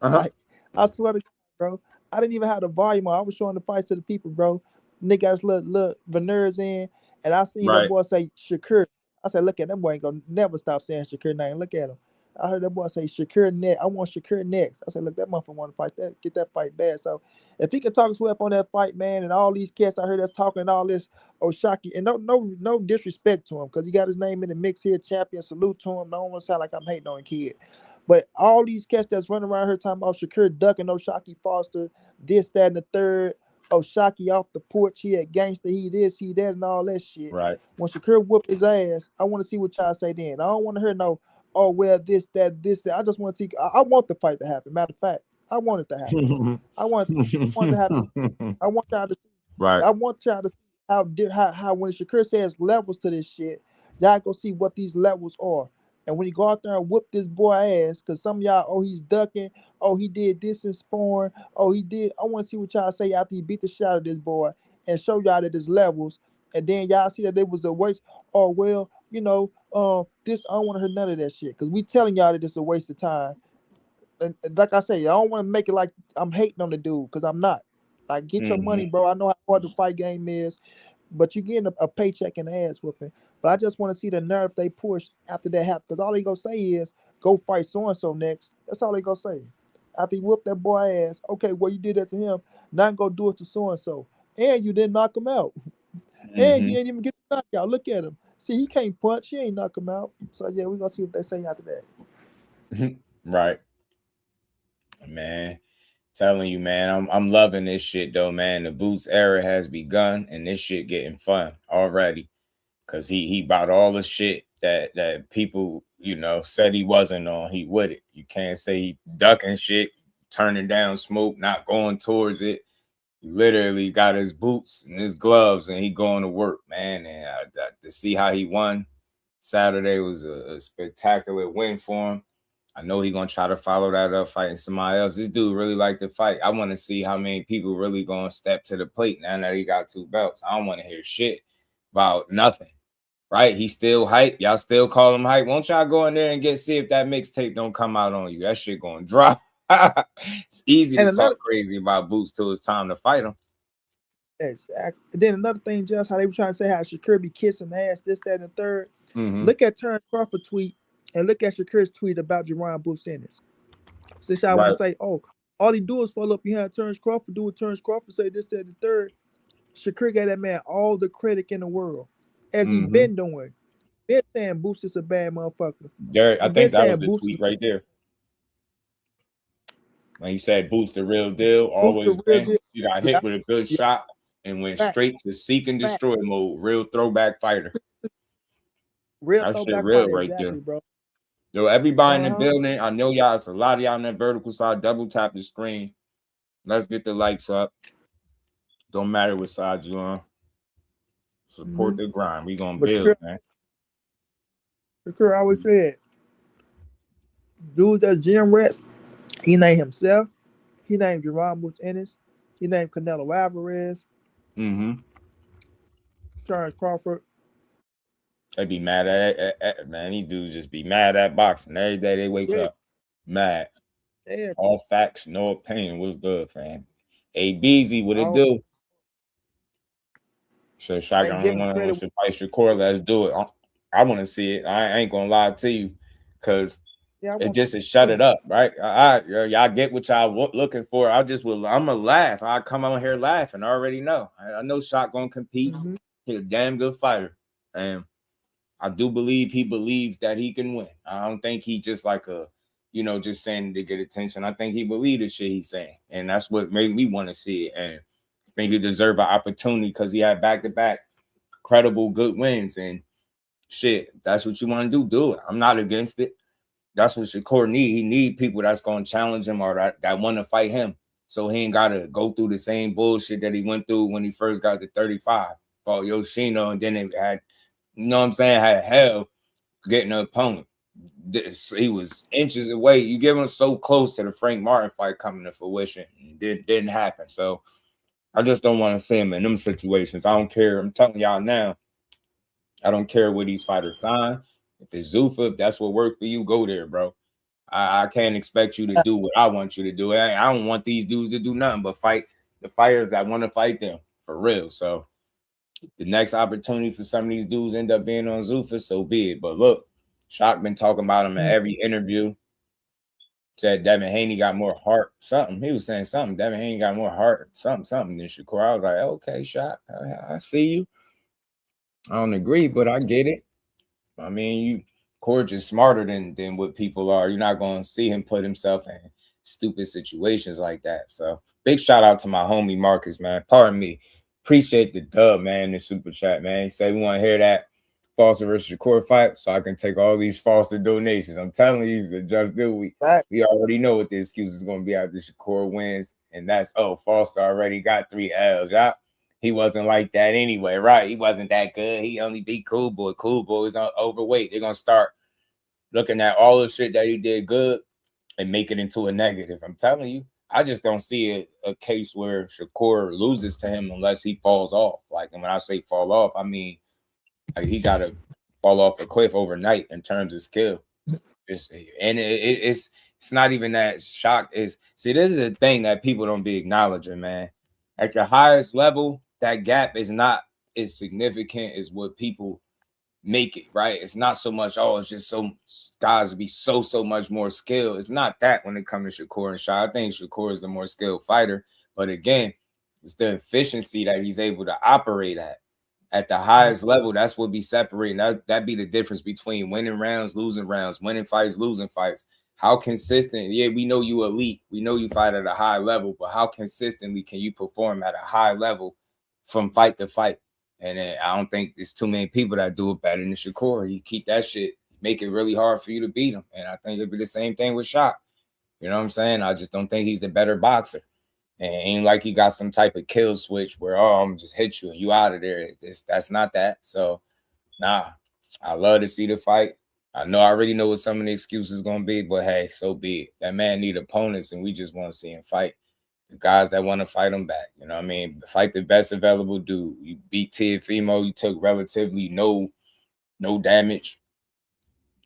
Like, I swear to God, bro, I didn't even have the volume on. I was showing the fights to the people, bro. Nigga got his little veneers in, and I seen that boy say Shakur. I said, look at that boy ain't gonna never stop saying Shakur name. Look at him. I heard that boy say Shakur next. I want Shakur next. I said, look, that motherfucker want to fight that, get that fight bad. So if he can talk his way up on that fight, man, and all these cats I heard that's talking and all this, Shaki, and no disrespect to him, because he got his name in the mix here, champion. Salute to him. I don't want to sound like I'm hating on a kid. But all these cats that's running around here talking about Shakur ducking Shaki Foster, this, that, and the third. oh, Shocky off the porch, he a gangster, he this, he that, and all that shit. Right. When Shakur whoop his ass, I want to see what y'all say then. I don't want to hear no, oh, well, this, that, this, that. I just want to see. I want the fight to happen. Matter of fact, I want it to happen. I want it to happen. I want y'all to see. Right. I want y'all to see how when Shakur says levels to this shit, y'all go see what these levels are. And when you go out there and whoop this boy ass, because some of y'all, oh, he's ducking, oh, he did this in sparring, oh, he did. I want to see what y'all say after he beat the shit out of this boy and show y'all that there's levels. And then y'all see that there was a waste. Oh, well, you know, this, I don't want to hear none of that shit. Because we telling y'all that it's a waste of time. And like I say, I don't want to make it like I'm hating on the dude, because I'm not. Like, get your money, bro. I know how hard the fight game is, but you getting a paycheck and ass whooping. But I just want to see the nerve they push after that happens. Because all they going to say is, go fight so-and-so next. That's all they going to say. After he whooped that boy ass, okay, well, you did that to him. Now go do it to so-and-so. And you didn't knock him out. And you ain't even get the knockout. Look at him. See, he can't punch. He ain't knock him out. So, yeah, we're going to see what they say after that. Right. Man, telling you, man, I'm loving this shit, though, man. The Boots era has begun, and this shit getting fun already. Because he bought all the shit that people, you know, said he wasn't on. He with it. You can't say he ducking shit, turning down smoke, not going towards it. He literally got his boots and his gloves, and he going to work, man. And to see how he won Saturday was a spectacular win for him. I know he's going to try to follow that up fighting somebody else. This dude really like to fight. I want to see how many people really going to step to the plate now that he got 2 belts. I don't want to hear shit about nothing. Right? He's still hype. Y'all still call him hype. Won't y'all go in there and see if that mixtape don't come out on you? That shit going to drop. It's easy to talk crazy about Boots till it's time to fight him. Exactly. And then another thing, just how they were trying to say how Shakur be kissing ass, this, that, and the third. Look at Terrence Crawford tweet and look at Shakur's tweet about Jaron Ennis. Since y'all want to say, oh, all he do is follow up behind Terrence Crawford, do what Terrence Crawford say, this, that, and the third. Shakur got that man all the credit in the world. As he been doing. Been saying Boots is a bad motherfucker. I think that was the tweet right there. When he said Boots the real deal, always been. You got hit with a good shot and went straight to seek and destroy mode. Real throwback fighter. Real throwback fighter, right there. Bro. Yo, everybody in the building, I know y'all, it's a lot of y'all on that vertical side. Double tap the screen. Let's get the likes up. Don't matter what side you're on. Support the grind. We gonna build, man. Shakur always said, dudes that's gym rats, he named himself. He named Jaron Ennis. He named Canelo Alvarez. Terrence Crawford. They be mad at man. These dudes just be mad at boxing. Every day they wake up mad. Yeah. All facts, no opinion. What's good, fam? A-Beezy, what it do? So Shakur, I don't want to fight Shakur. Let's do it. I want to see it. I ain't gonna lie to you, cause it just is shut it up, right? Y'all get what y'all looking for. I'm gonna laugh. I come on here laughing. I already know. I know Shaq gonna compete. He's a damn good fighter, and I do believe he believes that he can win. I don't think he just like just saying to get attention. I think he believes the shit he's saying, and that's what made me want to see it. And I think he deserves an opportunity because he had back-to-back credible good wins. And shit, that's what you want to do it. I'm not against it. That's what Shakur need. He need people that's going to challenge him or that want to fight him. So he ain't got to go through the same bullshit that he went through when he first got to 35. Fought Yoshino, and then it had, had hell getting an opponent. He was inches away. You give him so close to the Frank Martin fight coming to fruition. It didn't happen. So I just don't want to see him in them situations. I don't care. I'm telling y'all now. I don't care what these fighters sign. If it's Zuffa, if that's what worked for you, go there, bro. I can't expect you to do what I want you to do. I don't want these dudes to do nothing but fight the fighters that want to fight them for real. So the next opportunity for some of these dudes end up being on Zuffa, so be it. But look, Shock been talking about him in every interview. Said Devin Haney got more heart. Something. He was saying something. Devin Haney got more heart. Something than Shakur. I was like, okay, Shock. I see you. I don't agree, but I get it. I mean, Corge is smarter than what people are. You're not going to see him put himself in stupid situations like that. So big shout out to my homie Marcus, man. Pardon me. Appreciate the dub, man, in the super chat, man. He said we want to hear that Foster versus Shakur fight so I can take all these Foster donations. I'm telling you, just do we already know what the excuse is going to be after Shakur wins, and that's Foster already got 3 L's. Yeah, he wasn't like that anyway, right? He wasn't that good. He only beat Cool Boy. Cool Boy is overweight. They're gonna start looking at all the shit that he did good and make it into a negative. I'm telling you, I just don't see a case where Shakur loses to him unless he falls off. Like, and when I say fall off, I mean like he got to fall off a cliff overnight in terms of skill. It's not even that shock. See, this is the thing that people don't be acknowledging, man. At the highest level, that gap is not as significant as what people make it, right? It's not so much, it's just so guys to be so much more skilled. It's not that when it comes to Shakur and Shah. I think Shakur is the more skilled fighter, but again, it's the efficiency that he's able to operate at the highest level. That's what be separating. That be the difference between winning rounds, losing rounds, winning fights, losing fights. How consistent? Yeah, we know you elite. We know you fight at a high level, but how consistently can you perform at a high level from fight to fight? And I don't think there's too many people that do it better than Shakur. You keep that shit, make it really hard for you to beat him. And I think it'd be the same thing with Shaq. You know what I'm saying? I just don't think he's the better boxer. And it ain't like he got some type of kill switch where, I'm just hit you and you out of there. That's not that. So, nah, I love to see the fight. I already know what some of the excuses going to be, but hey, so be it. That man need opponents, and we just want to see him fight. The guys that want to fight him back, you know what I mean? Fight the best available dude. You beat Teofimo, you took relatively no damage.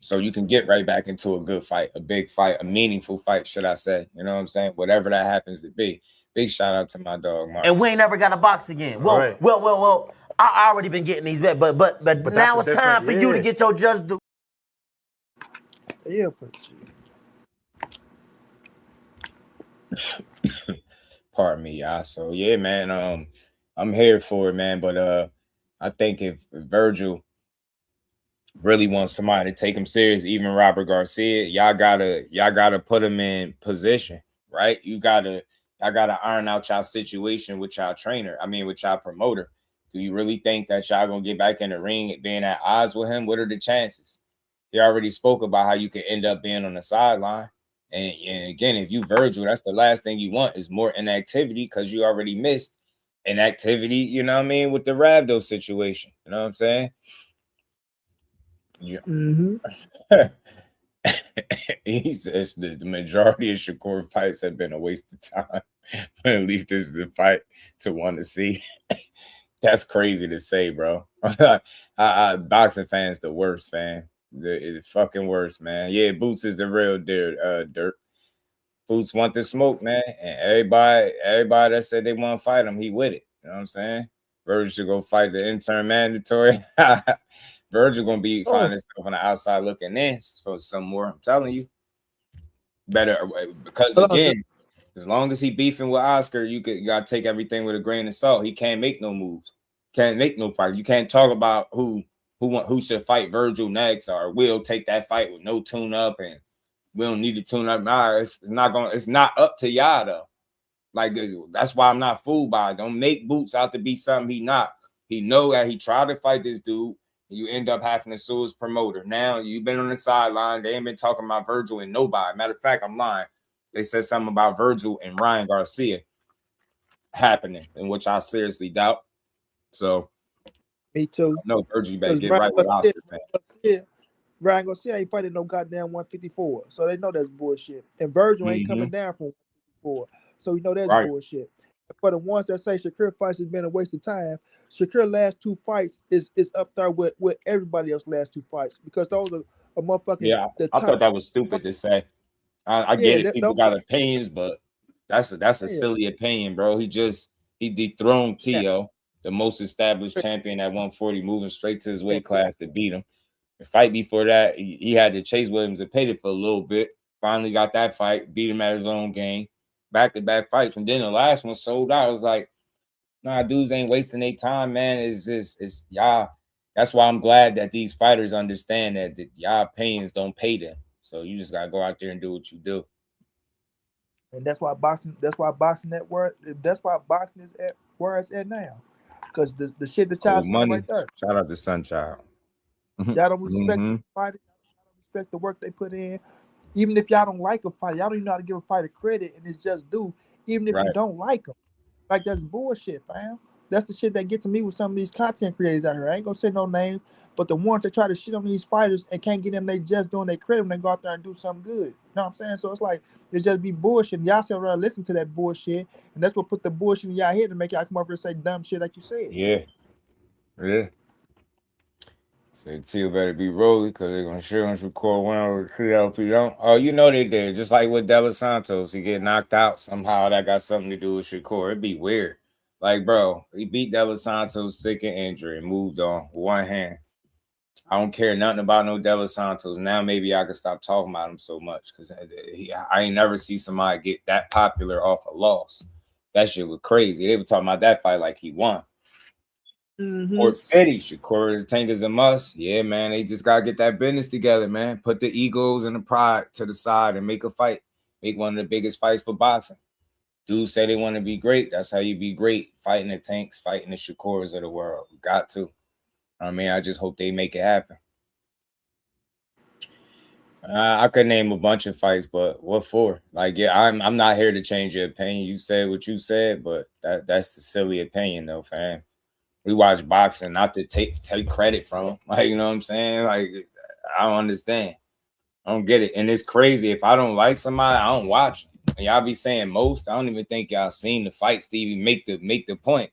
So you can get right back into a good fight, a big fight, a meaningful fight, should I say. You know what I'm saying? Whatever that happens to be. Big shout out to my dog, Mark. And we ain't never got to box again. Well, I already been getting these bets, but now it's time for you to get your just due. Yeah, but Pardon me, y'all. So yeah, man. I'm here for it, man. But I think if Vergil really wants somebody to take him serious, even Robert Garcia, y'all gotta put him in position, right? Y'all gotta iron out y'all situation with y'all trainer. I mean, with y'all promoter. Do you really think that y'all gonna get back in the ring and being at odds with him? What are the chances? He already spoke about how you could end up being on the sideline. And again, if you Vergil, that's the last thing you want is more inactivity because you already missed inactivity, you know what I mean, with the Rabdo situation. You know what I'm saying? Yeah. He says the majority of Shakur fights have been a waste of time. But at least this is a fight to want to see. That's crazy to say, bro. Boxing fans the worst, fan. The fucking worst, man. Yeah, Boots is the real dirt. Boots want the smoke, man. And everybody that said they want to fight him, he with it. You know what I'm saying? Vergil should go fight the intern mandatory. Vergil gonna be finding himself on the outside looking in for some more. I'm telling you. Better because again, as long as he beefing with Oscar, you gotta take everything with a grain of salt. He can't make no moves, can't make no fight. You can't talk about who should fight Vergil next, or we'll take that fight with no tune up and we don't need to tune up. Nah, it's not up to y'all though. Like that's why I'm not fooled by it. Don't make Boots out to be something he not. He know that he tried to fight this dude. And you end up having to sue his promoter. Now you've been on the sideline. They ain't been talking about Vergil and nobody. Matter of fact, I'm lying. They said something about Vergil and Ryan Garcia happening, in which I seriously doubt. So, me too. No, Vergil better get right with Oscar, man. Ryan Garcia ain't fighting no goddamn 154, so they know that's bullshit. And Vergil ain't coming down from 154, so we know that's bullshit. For the ones that say Shakur fights has been a waste of time, Shakur last 2 fights is up there with everybody else last 2 fights because those are a motherfucking. Yeah, I thought that was stupid to say. I get it. People got opinions, but that's a silly opinion, bro. He dethroned Tio, the most established champion at 140, moving straight to his weight class to beat him. The fight before that, he had to Chase Williams and paid it for a little bit. Finally got that fight, beat him at his own game. Back-to-back fights, and then the last one sold out. I was like, nah, dudes ain't wasting their time, man. It's y'all. That's why I'm glad that these fighters understand that y'all opinions don't pay them. So you just gotta go out there and do what you do. and that's why boxing at where it's at now. Because the shit that y'all Oh, saying money. right there, Shout out to Sunchild. y'all don't respect Mm-hmm. the fighters, y'all don't respect the work they put in. Even if y'all don't like a fighter, y'all don't even know how to give a fighter credit, and it's just due. Even if you Right. don't like them, like that's bullshit, fam. That's the shit that get to me with some of these content creators out here. I ain't gonna say no names, but the ones that try to shit on these fighters and can't get them, they just doing their credit when they go out there and do something good. You know what I'm saying? So it's like it just be bullshit. Y'all sit around and listen to that bullshit, and that's what put the bullshit in y'all head to make y'all come up here and say dumb shit like you said. Yeah. Yeah. So Teal better be rolling because they're gonna show us record one with CLP. Don't. Oh, you know they did. Just like with De Los Santos, he get knocked out somehow. That got something to do with Shakur. It'd be weird. Like, bro, he beat De Los Santos sick and injury and moved on with one hand. I don't care nothing about no De Los Santos. Now maybe I can stop talking about him so much because I ain't never see somebody get that popular off a loss. That shit was crazy. They were talking about that fight like he won. Port City, Shakur's tank is a must. Yeah, man. They just gotta get that business together, man. Put the egos and the pride to the side and make a fight. Make one of the biggest fights for boxing. Dudes say they want to be great. That's how you be great. Fighting the tanks, fighting the Shakurs of the world. You got to. I mean, I just hope they make it happen. I could name a bunch of fights, but what for? Like, yeah, I'm not here to change your opinion. You said what you said, but that's the silly opinion, though, fam. We watch boxing not to take credit from them. Like, you know what I'm saying? Like, I don't understand. I don't get it. And it's crazy. If I don't like somebody, I don't watch them. And y'all be saying most. I don't even think y'all seen the fights to even make the point.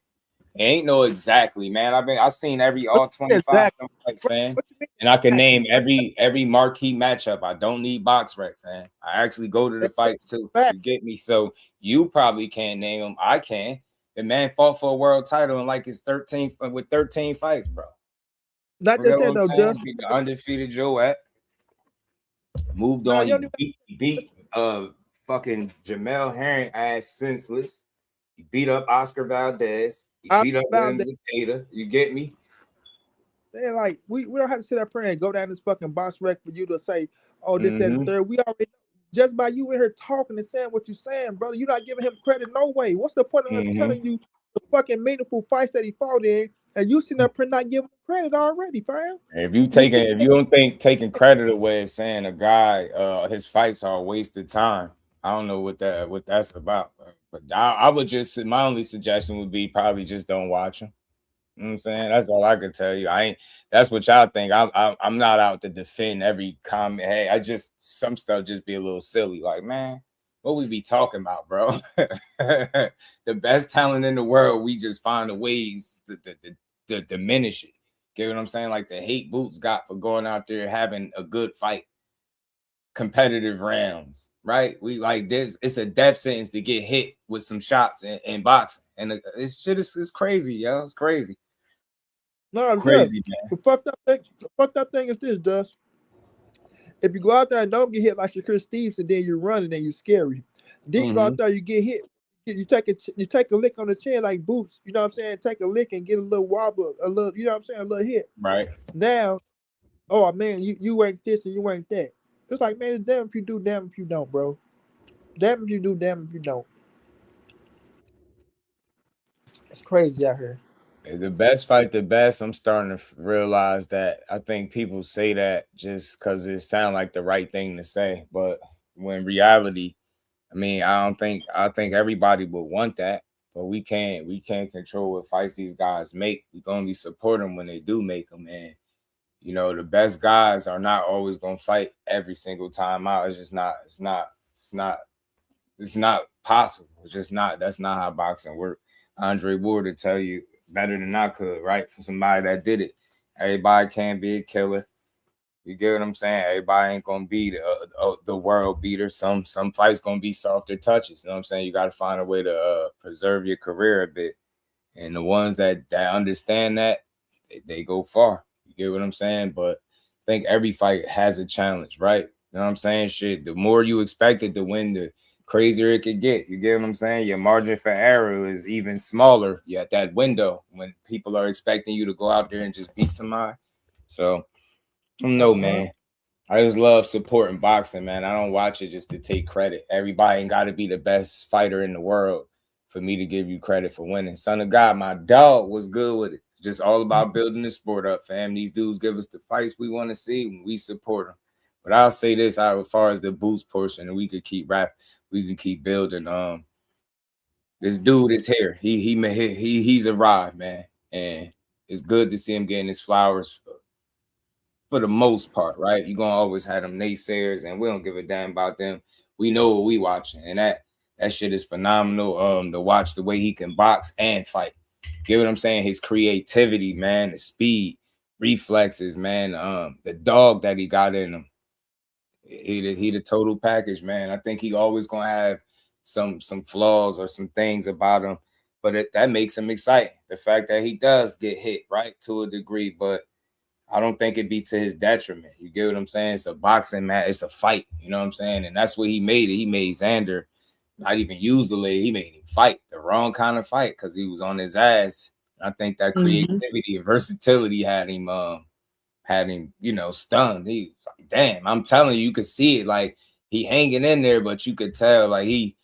It ain't no exactly, man. I've seen all 25 fights, man. And I can name every marquee matchup. I don't need box rec, man. I actually go to the fights too. You get me? So you probably can't name them. I can. The man fought for a world title in like his 13 fights, bro. Not just that though, just beat the undefeated Joe moved on. He beat fucking Jamel Herring ass senseless. He beat up Oscar Valdez. He beat up Williams Zepeda. You get me? They're like, we don't have to sit up here and go down this fucking box wreck for you to say, oh, this, that, and the third. We already just by you in here talking and saying what you're saying, brother, you're not giving him credit no way. What's the point of us telling you the fucking meaningful fights that he fought in, and you sitting up here not giving him credit already, fam? If you don't think taking credit away is saying a guy his fights are a waste of time, I don't know what that's about. But I would just, my only suggestion would be probably just don't watch him. You know what I'm saying? That's all I could tell you. That's what y'all think. I'm not out to defend every comment. Hey, some stuff just be a little silly. Like, man, what we be talking about, bro? The best talent in the world, we just find the ways to diminish it. Get what I'm saying? Like the hate Boots got for going out there having a good fight. Competitive rounds, right? We like this. It's a death sentence to get hit with some shots in boxing, and this shit is crazy, yo. It's crazy. No, crazy, man. The fucked up thing is this, Dust. If you go out there and don't get hit like Shakur Stevenson, then you're running and you're scary. Then you go out there, you get hit. You take a lick on the chin like Boots. You know what I'm saying? Take a lick and get a little wobble, a little. You know what I'm saying? A little hit. Right now, oh man, you ain't this and you ain't that. It's like, man, it's damn if you do, damn if you don't, bro. Damn if you do, damn if you don't. It's crazy out here. The best fight the best. I'm starting to realize that. I think people say that just because it sounds like the right thing to say, but when reality, I mean, I think everybody would want that, but we can't control what fights these guys make. We can only support them when they do make them, and you know, the best guys are not always gonna fight every single time out. It's just not. It's not possible. It's just not. That's not how boxing works. Andre Ward will tell you better than I could, right? For somebody that did it, everybody can't be a killer. You get what I'm saying? Everybody ain't gonna be the world beater. Some fights gonna be softer touches. You know what I'm saying? You got to find a way to preserve your career a bit. And the ones that understand that, they go far. You get what I'm saying? But I think every fight has a challenge, right? You know what I'm saying? Shit, the more you expect it to win, the crazier it could get. You get what I'm saying? Your margin for error is even smaller. You're at that window when people are expecting you to go out there and just beat somebody. So, I don't know, man. I just love supporting boxing, man. I don't watch it just to take credit. Everybody ain't got to be the best fighter in the world for me to give you credit for winning. Son of God, my dog was good with it. Just all about building the sport up, fam. These dudes give us the fights we want to see when we support them. But I'll say this, as far as the boost portion, and we could keep we can keep building. This dude is here. He's arrived, man, and it's good to see him getting his flowers for the most part, right? You're gonna always have them naysayers, and we don't give a damn about them. We know what we watching, and that shit is phenomenal. To watch the way he can box and fight. Get what I'm saying? His creativity, man, the speed, reflexes, man, the dog that he got in him. He the total package, man. I think he always gonna have some flaws or some things about him, but that makes him exciting. The fact that he does get hit, right, to a degree, but I don't think it'd be to his detriment. You get what I'm saying? It's a boxing match. It's a fight. You know what I'm saying? And that's what he made it. He made Xander not even use the leg. He made him fight the wrong kind of fight because he was on his ass. I think that creativity and versatility had him, stunned. He was like, damn, I'm telling you, you could see it. Like, he hanging in there, but you could tell, like, he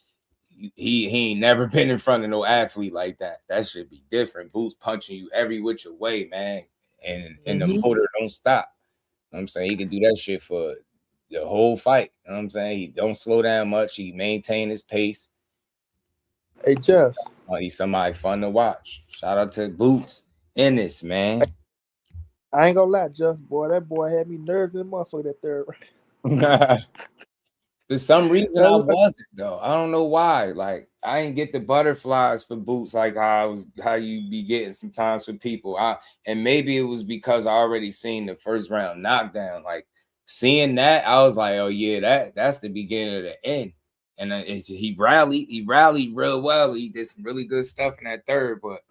ain't never been in front of no athlete like that. That should be different. Boots punching you every which way, man. And the motor don't stop. You know what I'm saying? He can do that shit for the whole fight. You know what I'm saying? He don't slow down much. He maintain his pace. Hey, Jeff. He's somebody fun to watch. Shout out to Boots Ennis, man. I ain't gonna lie, Jeff. Boy, that boy had me nerves in the motherfucker that third round. For some reason, I wasn't, though. I don't know why. Like, I didn't get the butterflies for Boots like how you be getting sometimes for people. And maybe it was because I already seen the first round knockdown. Like, seeing that, I was like, oh yeah, that's the beginning of the end. And he rallied real well. He did some really good stuff in that third, but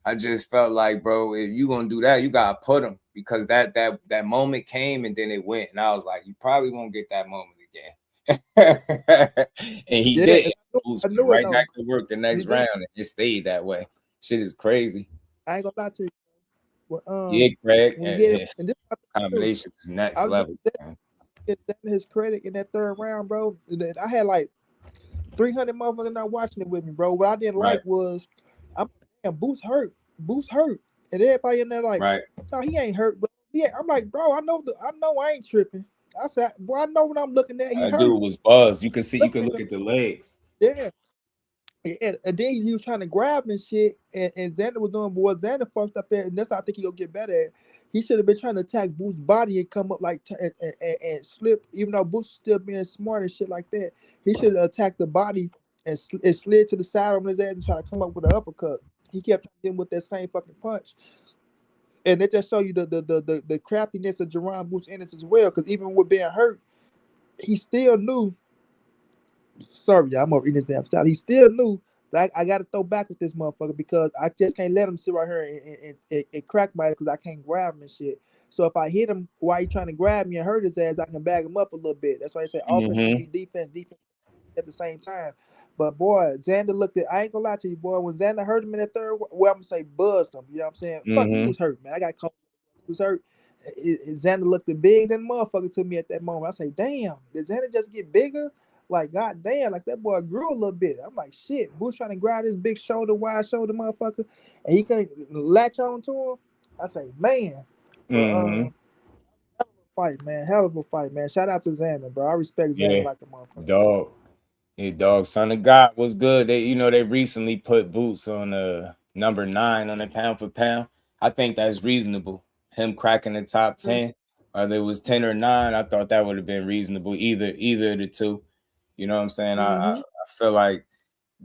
I just felt like, bro, if you gonna do that, you gotta put him, because that moment came and then it went, and I was like, you probably won't get that moment again. And he did. Right back to work the next round, and it stayed that way. Shit is crazy. I ain't gonna lie to you. Yeah, Craig, and this combination is next level. Get his credit in that third round, bro. I had like 300 motherfuckers not watching it with me, bro. What I didn't like was, Boots hurt, and everybody in there like, no, he ain't hurt, but I'm like, bro, I know I ain't tripping. I said, boy, I know what I'm looking at. That dude was buzzed. You can see, you can look at the legs. Yeah. And then he was trying to grab and shit, and Xander was doing what Xander fucked up at, and that's how I think he'll get better at. He should have been trying to attack Boots' body and come up like and slip, even though Boots was still being smart and shit like that. He should have attacked the body and slid to the side on his ass and try to come up with an uppercut. He kept him with that same fucking punch. And it just show you the craftiness of Jaron Boots Ennis as well, because even with being hurt, he still knew. Sorry, y'all, I'm over eating this damn salad. He still knew that I got to throw back with this motherfucker, because I just can't let him sit right here and crack my ass, because I can't grab him and shit. So if I hit him while he trying to grab me and hurt his ass, I can bag him up a little bit. That's why I say offense should be defense at the same time. But boy, Xander looked at, I ain't gonna lie to you, boy, when Xander hurt him in that third, well, I'm gonna say buzzed him. You know what I'm saying? Fuck, he was hurt, man. I got caught. He was hurt. Xander looked big than motherfucker to me at that moment. I say, damn, did Xander just get bigger? Like, god damn, like that boy grew a little bit. I'm like, shit, Bush trying to grab his big shoulder, wide shoulder motherfucker, and he couldn't latch on to him. I say, man, hell of a fight, man. Hell of a fight, man. Shout out to Xander, bro. I respect Xander like a motherfucker. Dog. Yeah, dog, son of God was good. They recently put Boots on number 9 on the pound for pound. I think that's reasonable. Him cracking the top 10, whether it was 10 or 9, I thought that would have been reasonable. Either of the two. You know what I'm saying? I feel like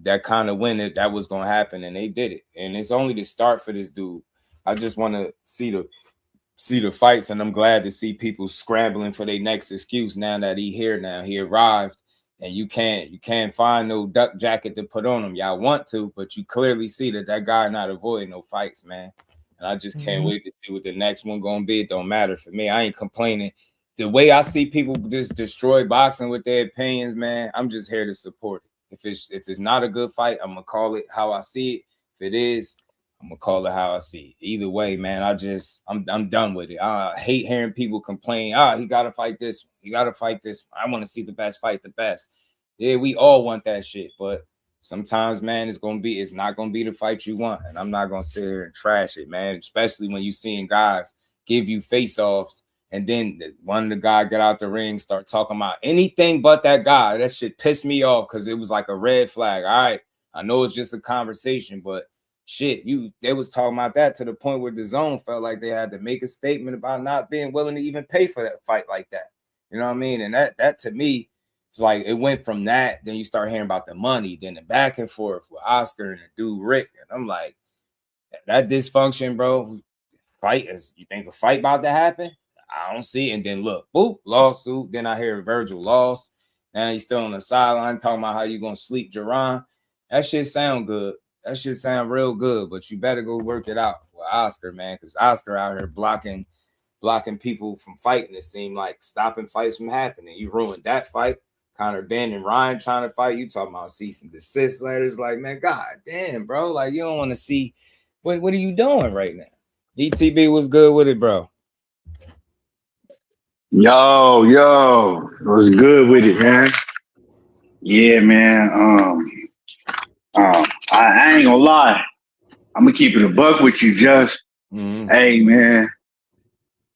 that kind of when that was gonna happen, and they did it. And it's only the start for this dude. I just want to see the fights, and I'm glad to see people scrambling for their next excuse now that he here. Now he arrived, and you can't find no duck jacket to put on him. Y'all want to, but you clearly see that guy not avoiding no fights, man. And I just can't wait to see what the next one gonna be. It don't matter for me. I ain't complaining. The way I see people just destroy boxing with their opinions, man, I'm just here to support it. If it's not a good fight, I'm gonna call it how I see it. If it is, I'm gonna call it how I see it. Either way, man, I'm done with it. I hate hearing people complain. He gotta fight this. He gotta fight this. I want to see the best fight the best. Yeah, we all want that shit, but sometimes, man, it's not gonna be the fight you want, and I'm not gonna sit here and trash it, man. Especially when you seeing guys give you face-offs, and then one of the guys get out the ring, start talking about anything but that guy. That shit pissed me off because it was like a red flag. All right, I know it's just a conversation, but shit, they was talking about that to the point where the zone felt like they had to make a statement about not being willing to even pay for that fight like that. You know what I mean? And that to me, it's like it went from that. Then you start hearing about the money, then the back and forth with Oscar and the dude Rick. And I'm like, that dysfunction, bro. You think a fight about to happen? I don't see it. And then look, boop, lawsuit. Then I hear Vergil lost. Now he's still on the sideline talking about how you gonna sleep Jaron. That shit sound good. That shit sound real good, but you better go work it out with Oscar, man, because Oscar out here blocking people from fighting. It seemed like stopping fights from happening. You ruined that fight. Conor Ben and Ryan trying to fight. You talking about cease and desist letters. Like, man, god damn, bro. Like, you don't want to see what are you doing right now? DTB was good with it, bro. Yo, was good with it, man. Yeah, man. I ain't gonna lie. I'm gonna keep it a buck with you, Just. Hey, man.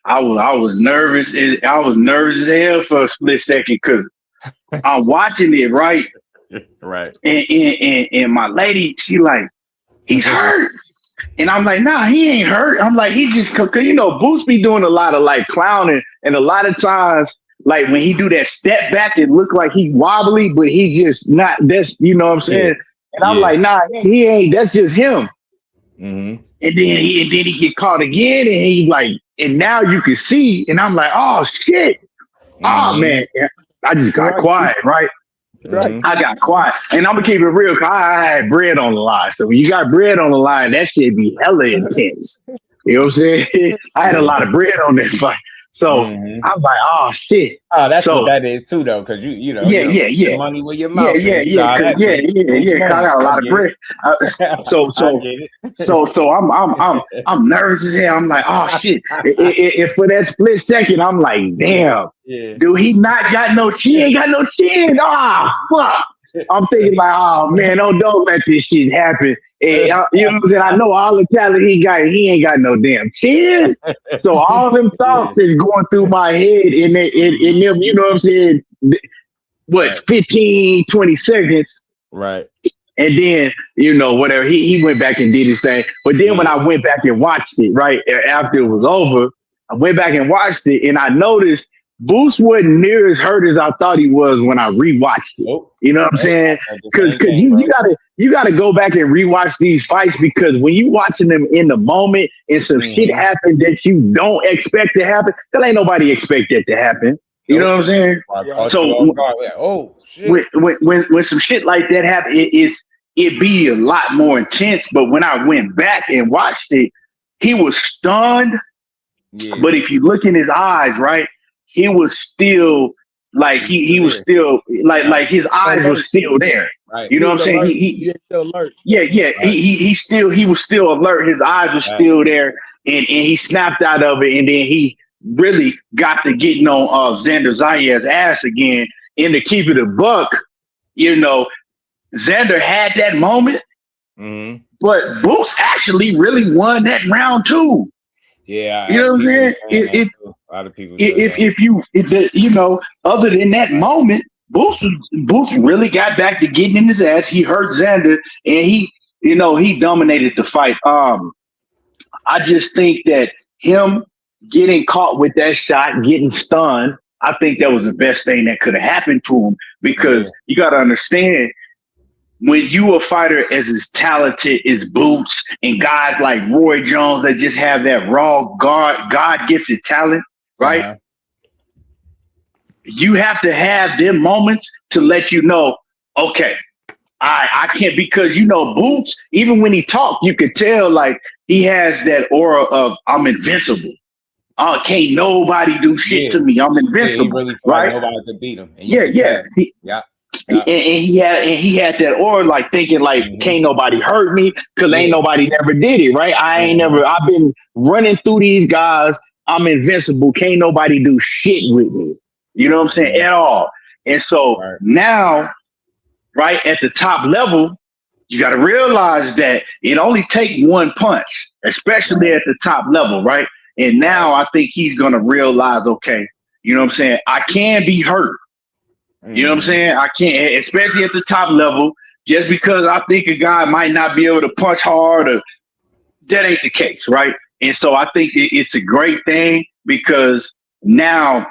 I was nervous. I was nervous as hell for a split second because I'm watching it, right? Right. And my lady, she like, he's hurt. And I'm like, nah, he ain't hurt. I'm like, he just, cause you know, Boots be doing a lot of like clowning, and a lot of times, like when he do that step back, it look like he wobbly, but he just not. That's, you know what I'm saying. Yeah. And I'm like, nah, he ain't. That's just him. Mm-hmm. And then he get caught again, and he like, and now you can see, and I'm like, oh shit, oh man, I just got quiet, right? I got quiet, and I'm gonna keep it real. Cause I had bread on the line, so when you got bread on the line, that shit be hella intense. You know what I'm saying? I had a lot of bread on that fight, so I'm like, oh shit. Oh, that's what that is too, though, because you know, yeah, money with your mouth. Yeah. Cause I got a lot of bread. So I'm nervous as hell. I'm like, oh shit. If for that split second, I'm like, damn, dude, he not got no chin. Ain't got no chin. Fuck. I'm thinking like, oh man, don't let this shit happen. And, you know what I'm saying? I know all the talent he got, he ain't got no damn chin. So all them thoughts is going through my head in them, you know what I'm saying? 15, 20 seconds. Right. And then, you know, whatever, he went back and did his thing. But then when I went back and watched it, right, after it was over, I went back and watched it, and I noticed Boost wasn't near as hurt as I thought he was when I rewatched it. You know what I'm saying? Because you gotta go back and rewatch these fights, because when you watching them in the moment and some shit happen that you don't expect to happen, because ain't nobody expect that to happen. You know what I'm saying? So shit. When some shit like that happen, it be a lot more intense. But when I went back and watched it, he was stunned. Yeah. But if you look in his eyes, right, he was still like he was still like his eyes were still there. Right. You know what I'm saying? He still alert. Yeah. He was still alert. His eyes were still there, and he snapped out of it, and then he really got to getting on Xander Zayas' ass again. And to keep it a buck, you know, Xander had that moment, but Boots actually really won that round too. Yeah, you know what I'm saying? A lot of people. If you know, other than that moment, Boots really got back to getting in his ass. He hurt Xander, and he dominated the fight. I just think that him getting caught with that shot, getting stunned, I think that was the best thing that could have happened to him, because you got to understand, when you a fighter as talented as Boots and guys like Roy Jones that just have that raw God-gifted talent, right? You have to have them moments to let you know, okay, I can't, because, you know, Boots, even when he talked, you could tell like he has that aura of I'm invincible. Can't nobody do shit to me. I'm invincible. He really felt like nobody could beat him. And and he had that aura, like thinking like can't nobody hurt me because ain't nobody never did it, right? I've been running through these guys. I'm invincible. Can't nobody do shit with me. You know what I'm saying? At all. And so now, right at the top level, you got to realize that it only takes one punch, especially at the top level, right? And now I think he's going to realize, okay, you know what I'm saying? I can be hurt. You know what I'm saying? I can't, especially at the top level, just because I think a guy might not be able to punch hard, or that ain't the case, right? And so I think it's a great thing because now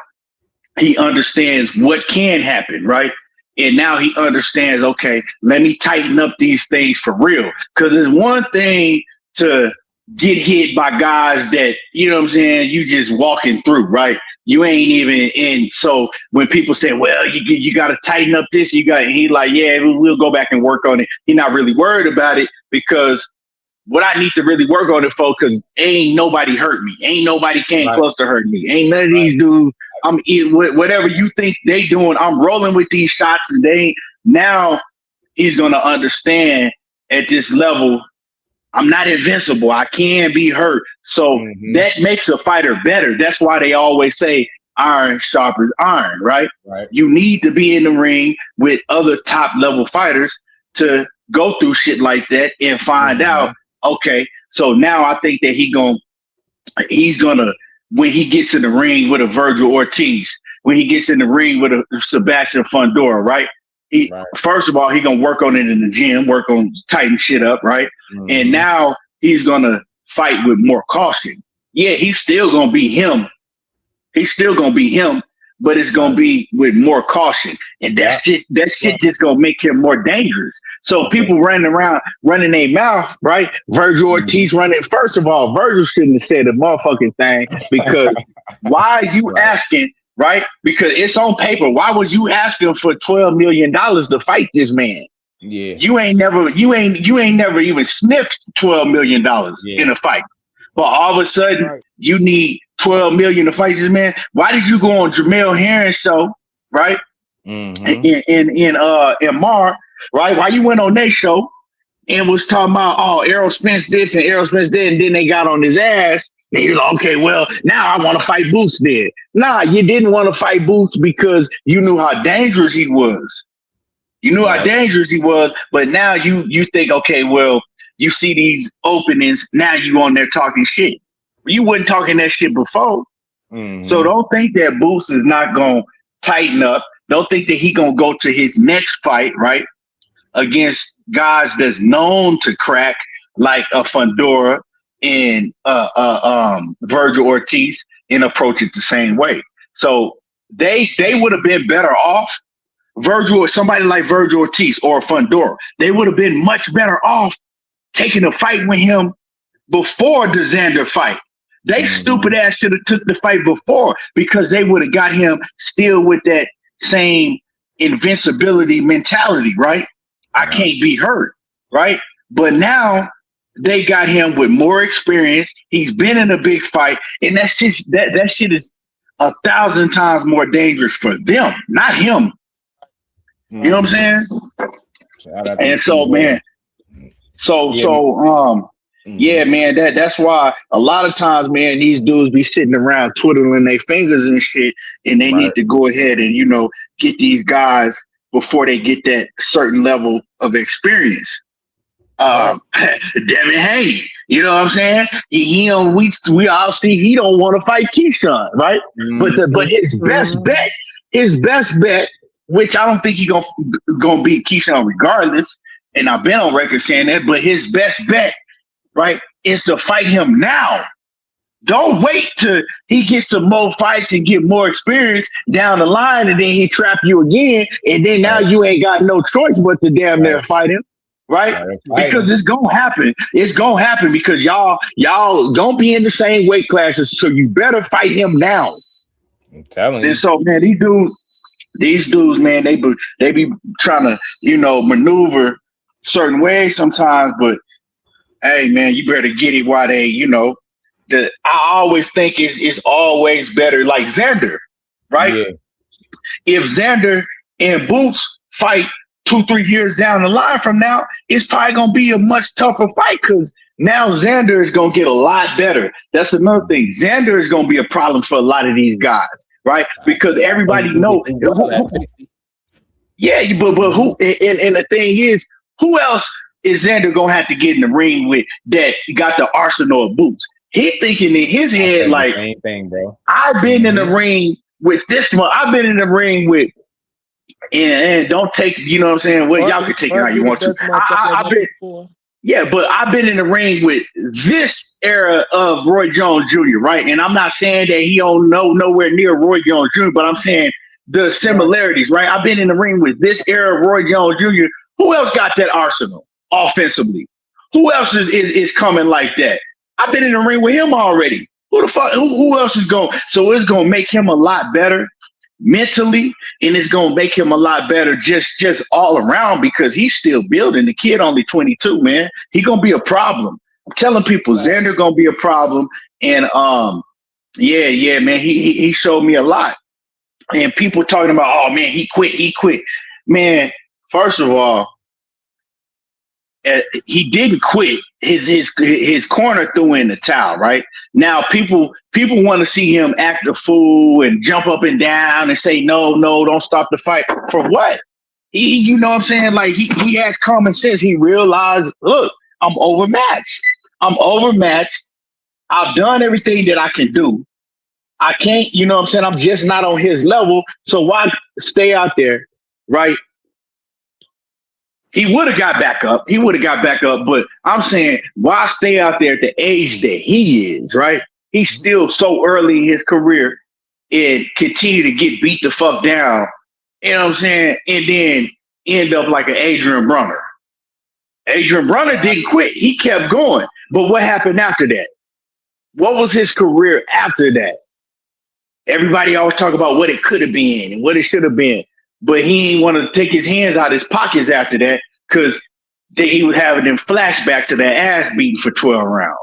he understands what can happen, right? And now he understands, okay, let me tighten up these things for real. Because it's one thing to get hit by guys that, you know what I'm saying, you just walking through, right? You ain't even in. So when people say, well, you got to tighten up this, and he like, yeah, we'll go back and work on it. He's not really worried about it because what I need to really work on it for, because ain't nobody hurt me. Ain't nobody came close to hurt me. Ain't none of these dudes. I'm eating whatever you think they doing. I'm rolling with these shots, and now he's going to understand at this level, I'm not invincible. I can be hurt. So that makes a fighter better. That's why they always say iron sharpens iron, right? You need to be in the ring with other top level fighters to go through shit like that and find out, okay, so now I think that he's gonna, when he gets in the ring with a Vergil Ortiz, when he gets in the ring with a Sebastian Fundora, right? First of all, he's gonna work on it in the gym, work on tighten shit up, right? And now he's gonna fight with more caution. Yeah, he's still gonna be him. But it's gonna be with more caution, and that shit just gonna make him more dangerous. So people running around running their mouth, right? Vergil Ortiz running. First of all, Vergil shouldn't have said a motherfucking thing because why are you asking, right? Because it's on paper. Why was you asking for $12 million to fight this man? Yeah, you ain't never even sniffed $12 million in a fight, but all of a sudden you need $12 million to fight this man. Why did you go on Jamel Herring's show, right? In Mar, right? Why you went on their show and was talking about Errol Spence this and Errol Spence that, and then they got on his ass. And you're like, okay, well, now I want to fight Boots then. Nah, you didn't want to fight Boots because you knew how dangerous he was. But now you think, okay, well, you see these openings, now you on there talking shit. You wasn't talking that shit before. So don't think that Boots is not going to tighten up. Don't think that he going to go to his next fight, right, against guys that's known to crack like a Fundora and Vergil Ortiz and approach it the same way. So they would have been better off. Vergil or somebody like Vergil Ortiz or Fundora, they would have been much better off taking a fight with him before the Xander fight. They stupid ass should have took the fight before because they would have got him still with that same invincibility mentality, right? I can't be hurt, right? But now they got him with more experience. He's been in a big fight, and that's just that shit is 1,000 times more dangerous for them, not him. You know what I'm saying? And so, man, yeah, man, that's why a lot of times, man, these dudes be sitting around twiddling their fingers and shit, and they need to go ahead and, you know, get these guys before they get that certain level of experience. Devin Haney, you know what I'm saying? We all see he don't want to fight Keyshawn, right? But his best bet, which I don't think he gonna beat Keyshawn regardless, and I've been on record saying that, but his best bet, right, is to fight him now. Don't wait till he gets some more fights and get more experience down the line, and then he trap you again, and then now you ain't got no choice but to damn near fight him, right? Because it's gonna happen. It's gonna happen because y'all don't be in the same weight classes, so you better fight him now. I'm telling you. And so, man, these dudes, man, they be trying to, you know, maneuver certain ways sometimes, but hey, man, you better get it while they, you know, I always think it's always better, like Xander, right? Yeah. If Xander and Boots fight 2-3 years down the line from now, it's probably gonna be a much tougher fight because now Xander is gonna get a lot better. That's another thing. Xander is gonna be a problem for a lot of these guys, right? Because everybody know. Yeah, but who? And the thing is, who else is Xander gonna have to get in the ring with that got the arsenal of boots? He thinking in his head like, same thing, bro. I've been in the ring with this one. I've been in the ring with, and don't take, you know what I'm saying? Well, y'all can take it how you want to. I've been, yeah, but I've been in the ring with this era of Roy Jones Jr., right? And I'm not saying that he don't know nowhere near Roy Jones Jr., but I'm saying the similarities, right? I've been in the ring with this era of Roy Jones Jr. Who else got that arsenal offensively? Who else is coming like that? I've been in the ring with him already. Who the fuck? Who else is going? So it's going to make him a lot better mentally, and it's going to make him a lot better just all around because he's still building. The kid only 22, man. He going to be a problem. I'm telling people, Xander going to be a problem. And yeah, man, he showed me a lot. And people talking about, oh man, he quit. Man, first of all, he didn't quit. His corner threw in the towel, right? Now people want to see him act a fool and jump up and down and say, no, don't stop the fight. For what? You know what I'm saying? Like he has common sense. He realized, look, I'm overmatched. I've done everything that I can do. I can't, you know what I'm saying? I'm just not on his level. So why stay out there, right? He would have got back up. But I'm saying, why stay out there at the age that he is, right? He's still so early in his career and continue to get beat the fuck down. You know what I'm saying? And then end up like an Adrian Brunner. Adrian Brunner didn't quit. He kept going. But what happened after that? What was his career after that? Everybody always talk about what it could have been and what it should have been. But he didn't want to take his hands out of his pockets after that because he was having them flashbacks to that ass beating for 12 rounds.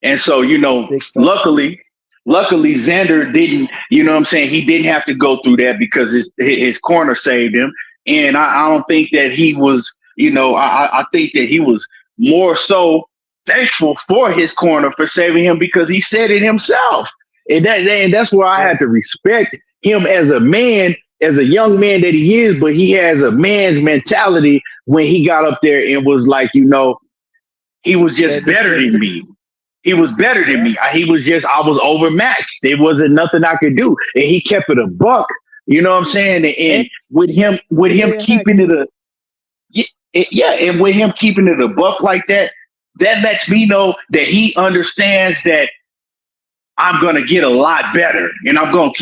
And so, you know, luckily Xander didn't, you know what I'm saying? He didn't have to go through that because his corner saved him. And I don't think that he was, you know, I think that he was more so thankful for his corner for saving him because he said it himself. And that's where I had to respect him as a man, as a young man that he is, but he has a man's mentality when he got up there and was like, you know, he was just better than me. He was better than me. I was overmatched. There wasn't nothing I could do. And he kept it a buck. You know what I'm saying? And with him keeping it and with him keeping it a buck like that, that lets me know that he understands that I'm gonna get a lot better, and I'm gonna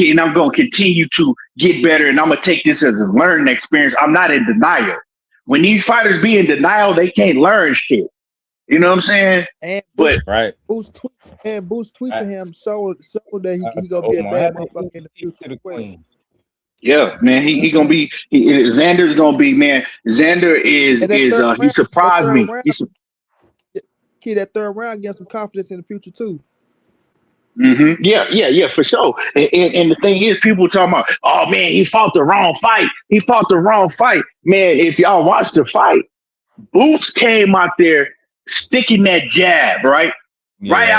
continue to get better, and I'm gonna take this as a learning experience. I'm not in denial. When these fighters be in denial, they can't learn shit. You know what I'm saying? And right. Boost tweeting him so that he gonna be a bad motherfucker in the future. Yeah, man, he gonna be. Xander's gonna be, man. Xander is he surprised me. Kid, that third round gets some confidence in the future too. Mm-hmm. Yeah, for sure. And the thing is, people talking about, oh man, he fought the wrong fight. Man, if y'all watch the fight, Boots came out there sticking that jab, right? Yeah. Right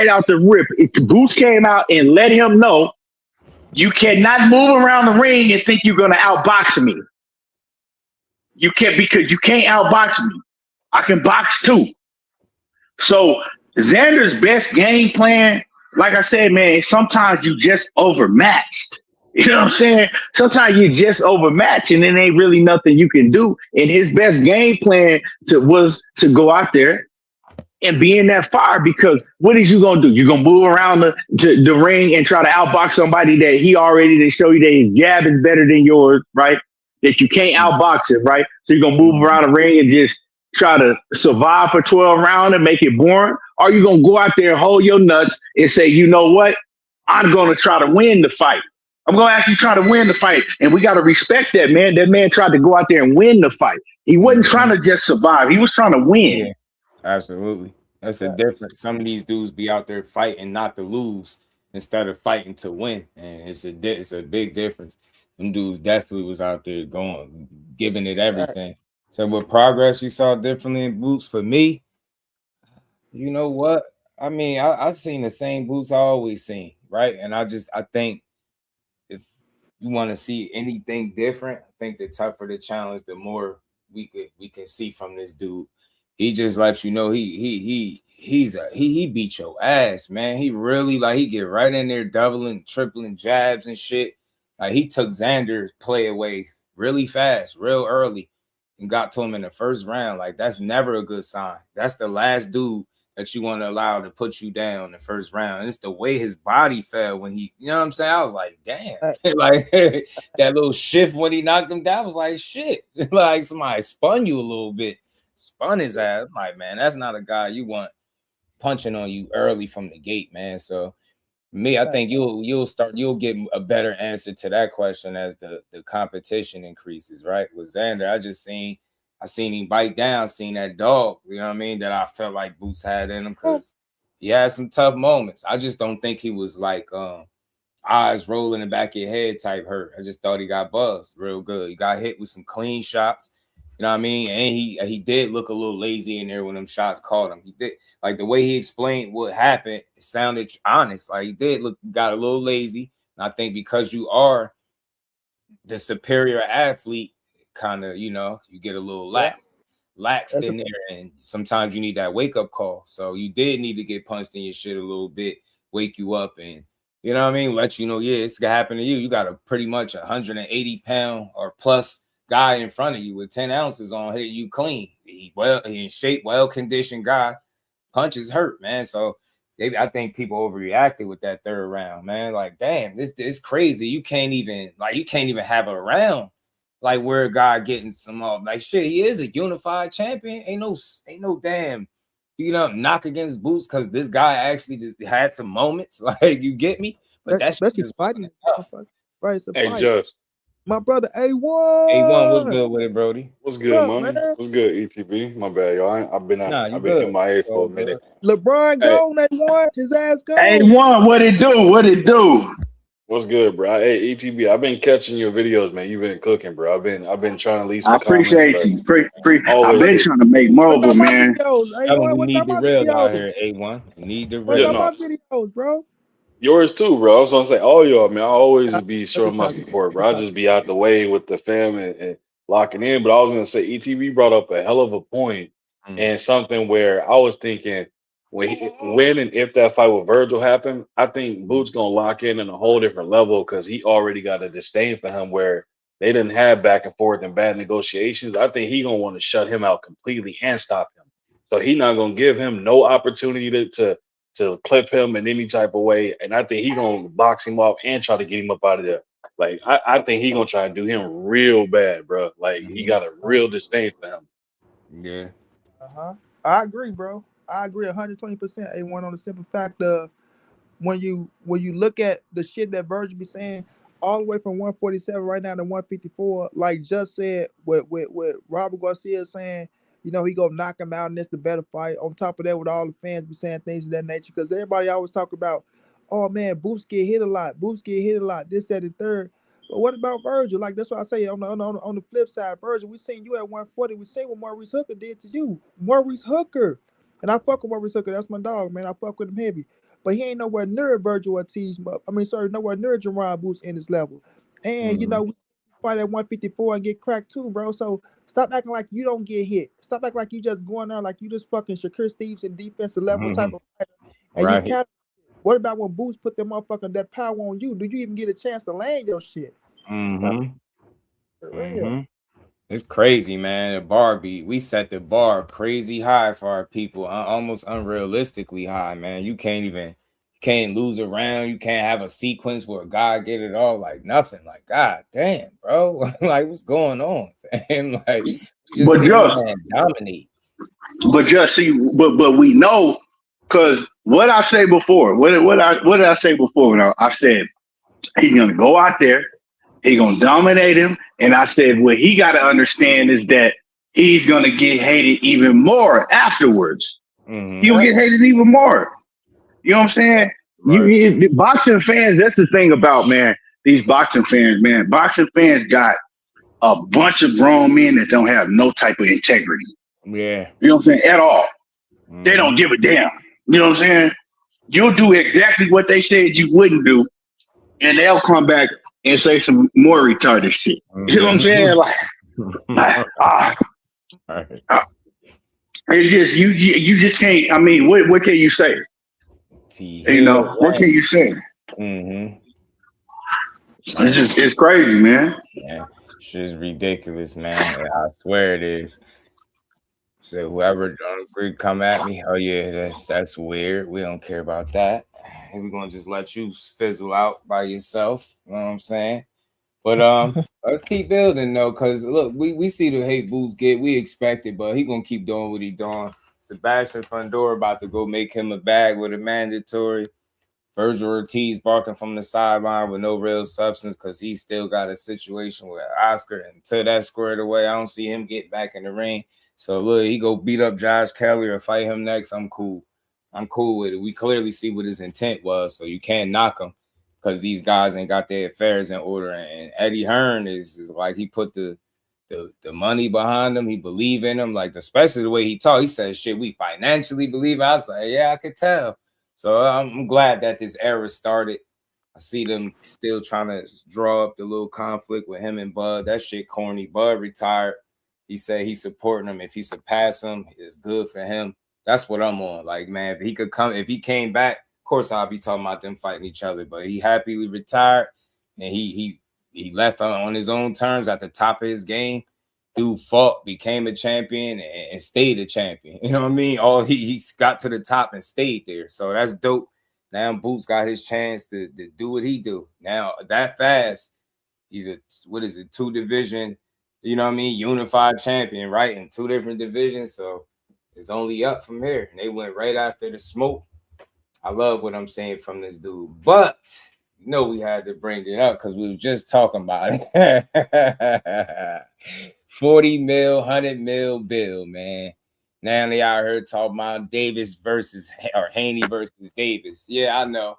out the rip. Boots came out and let him know you cannot move around the ring and think you're gonna outbox me. You can't, because you can't outbox me. I can box too. So Xander's best game plan, like I said, man, sometimes you just overmatched. You know what I'm saying? Sometimes you just overmatched and then ain't really nothing you can do. And his best game plan was to go out there and be in that fire, because what is you going to do? You're going to move around the ring and try to outbox somebody that he already to show you that his jab is better than yours, right? That you can't outbox it, right? So you're going to move around the ring and just try to survive for 12 rounds and make it boring? Or are you going to go out there and hold your nuts and say, you know what? I'm going to try to win the fight. I'm going to actually try to win the fight. And we got to respect that, man. That man tried to go out there and win the fight. He wasn't trying to just survive. He was trying to win. Yeah, absolutely. That's the difference. Some of these dudes be out there fighting not to lose instead of fighting to win. And it's a big difference. them dudes definitely was out there giving it everything. So what progress you saw differently in Boots? For me, you know what? I mean, I seen the same Boots I always seen, right? And I think if you want to see anything different, I think the tougher the challenge, the more we can see from this dude. He just lets you know he beat your ass, man. He really he get right in there doubling, tripling jabs and shit. Like he took Xander's play away really fast, real early, and got to him in the first round. Like that's never a good sign. That's the last dude that you want to allow to put you down in the first round. And it's the way his body fell when he, you know what I'm saying? I was like, damn, like that little shift when he knocked him down, I was like, shit, like somebody spun you a little bit, spun his ass. I'm like, man, that's not a guy you want punching on you early from the gate, man. So me, I think you'll get a better answer to that question as the competition increases, right? With Xander, I seen him bite down, seen that dog, you know what I mean, that I felt like Boots had in him because he had some tough moments. I just don't think he was like eyes rolling in the back of your head type hurt. I just thought he got buzzed real good. He got hit with some clean shots, you know what I mean? And he did look a little lazy in there when them shots caught him. He did, like the way he explained what happened, it sounded honest. Like he did got a little lazy. And I think because you are the superior athlete, kind of, you know, you get a little laxed in there, and sometimes you need that wake-up call. So you did need to get punched in your shit a little bit, wake you up, and you know what I mean, let you know, yeah, it's gonna happen to you. You got a pretty much 180-pound or plus guy in front of you with 10 ounces on, hitting you clean. He in shape, well-conditioned guy. Punches hurt, man. So I think people overreacted with that third round, man. Like, damn, this crazy. You can't even have a round like where a guy getting some like shit. He is a unified champion. Ain't no damn, you know, knock against Boots because this guy actually just had some moments. Like, you get me? But that's just fighting tough. Right, hey, Judge. My brother A1. A1, what's good with it, Brody? What's good, man? What's good, ETB? My bad, y'all. I've been MIA for a minute. LeBron gone, A1. His ass gone. A1, what it do? What's good, bro? Hey, ETB, I've been catching your videos, man. You've been cooking, bro. I've been trying to leave some I appreciate comments, you. I've been trying to make mobile, man. We need the real out here, A1. We need the real. What about my videos, bro? Yours too, bro. I was gonna say all y'all, man. I always be showing my support, bro. I just be out the way with the fam and locking in. But I was gonna say ETB brought up a hell of a point and something where I was thinking when and if that fight with Vergil happened, I think Boots gonna lock in a whole different level because he already got a disdain for him where they didn't have back and forth and bad negotiations. I think he gonna want to shut him out completely and stop him. So he not gonna give him no opportunity to clip him in any type of way. And I think he's going to box him off and try to get him up out of there. Like, I think he's going to try to do him real bad, bro. Like, he got a real disdain for him. Yeah. I agree, bro. I agree 120%. A1 on the simple fact of when you look at the shit that Vergil be saying, all the way from 147 right now to 154, like just said, with Robert Garcia saying, you know, he gonna knock him out and it's the better fight. On top of that, with all the fans be saying things of that nature, because everybody always talk about, oh man, Boots get hit a lot, this, that, and third. But what about Vergil? Like that's what I say on the flip side, Vergil, we seen you at 140. We seen what Maurice Hooker did to you, Maurice Hooker, and I fuck with Maurice Hooker. That's my dog, man. I fuck with him heavy, but he ain't nowhere near Vergil Ortiz. Nowhere near Jaron Boots in his level. And you know, we fight at 154 and get cracked too, bro. So stop acting like you don't get hit. Stop acting like you just going there like you just fucking Shakur Stevenson defensive level type of fighter. And you can't. What about when Boots put that motherfucking that power on you? Do you even get a chance to land your shit? It's crazy, man. We set the bar crazy high for our people, almost unrealistically high, man. You can't lose a round. You can't have a sequence where a guy get it all, like nothing. Like, god damn, bro. Like, what's going on, fam? Like, dominate. But just see, but we know, because what I say before, what did I say before? When I said he's gonna go out there, he's gonna dominate him, and I said what he got to understand is that he's gonna get hated even more afterwards. He'll get hated even more. You know what I'm saying? Boxing fans, that's the thing about, man. these boxing fans, man. Boxing fans got a bunch of grown men that don't have no type of integrity. Yeah. You know what I'm saying? At all. They don't give a damn. You know what I'm saying? You'll do exactly what they said you wouldn't do, and they'll come back and say some more retarded shit. You know what I'm saying? It's just you just can't. I mean, what can you say? You know, what can you say? It's crazy, man. Yeah, shit's ridiculous, man. I swear it is. So whoever don't agree, come at me. Oh yeah, that's weird. We don't care about that. We're gonna just let you fizzle out by yourself. You know what I'm saying? But let's keep building though, because look, we see the hate Boots get. We expect it, but he gonna keep doing what he doing. Sebastian Fundora about to go make him a bag with a mandatory. Vergil Ortiz barking from the sideline with no real substance because he still got a situation with Oscar. And until that's squared away, I don't see him get back in the ring. So look, he go beat up Josh Kelly or fight him next. I'm cool. I'm cool with it. We clearly see what his intent was, so you can't knock him because these guys ain't got their affairs in order. And Eddie Hearn is like he put the money behind him. He believe in him, like especially the way he talked. He said, "Shit, we financially believe." I was like, "Yeah, I could tell." So I'm glad that this era started. I see them still trying to draw up the little conflict with him and Bud. That shit corny. Bud retired. He said he's supporting him. If he surpass him, it's good for him. That's what I'm on. Like, man, if he could come, if he came back, of course I'll be talking about them fighting each other. But he happily retired, and he left on his own terms at the top of his game. Dude fought, became a champion, and stayed a champion. You know what I mean? He got to the top and stayed there. So that's dope. Now Boots got his chance to do what he do. Now that fast, he's a 2-division, you know what I mean, unified champion, right? In 2 different divisions. So it's only up from here. And they went right after the smoke. I love what I'm saying from this dude. But we had to bring it up because we were just talking about it. 40 mil, 100 mil bill, man. Now they out here talking about Davis versus or Haney versus Davis. Yeah, I know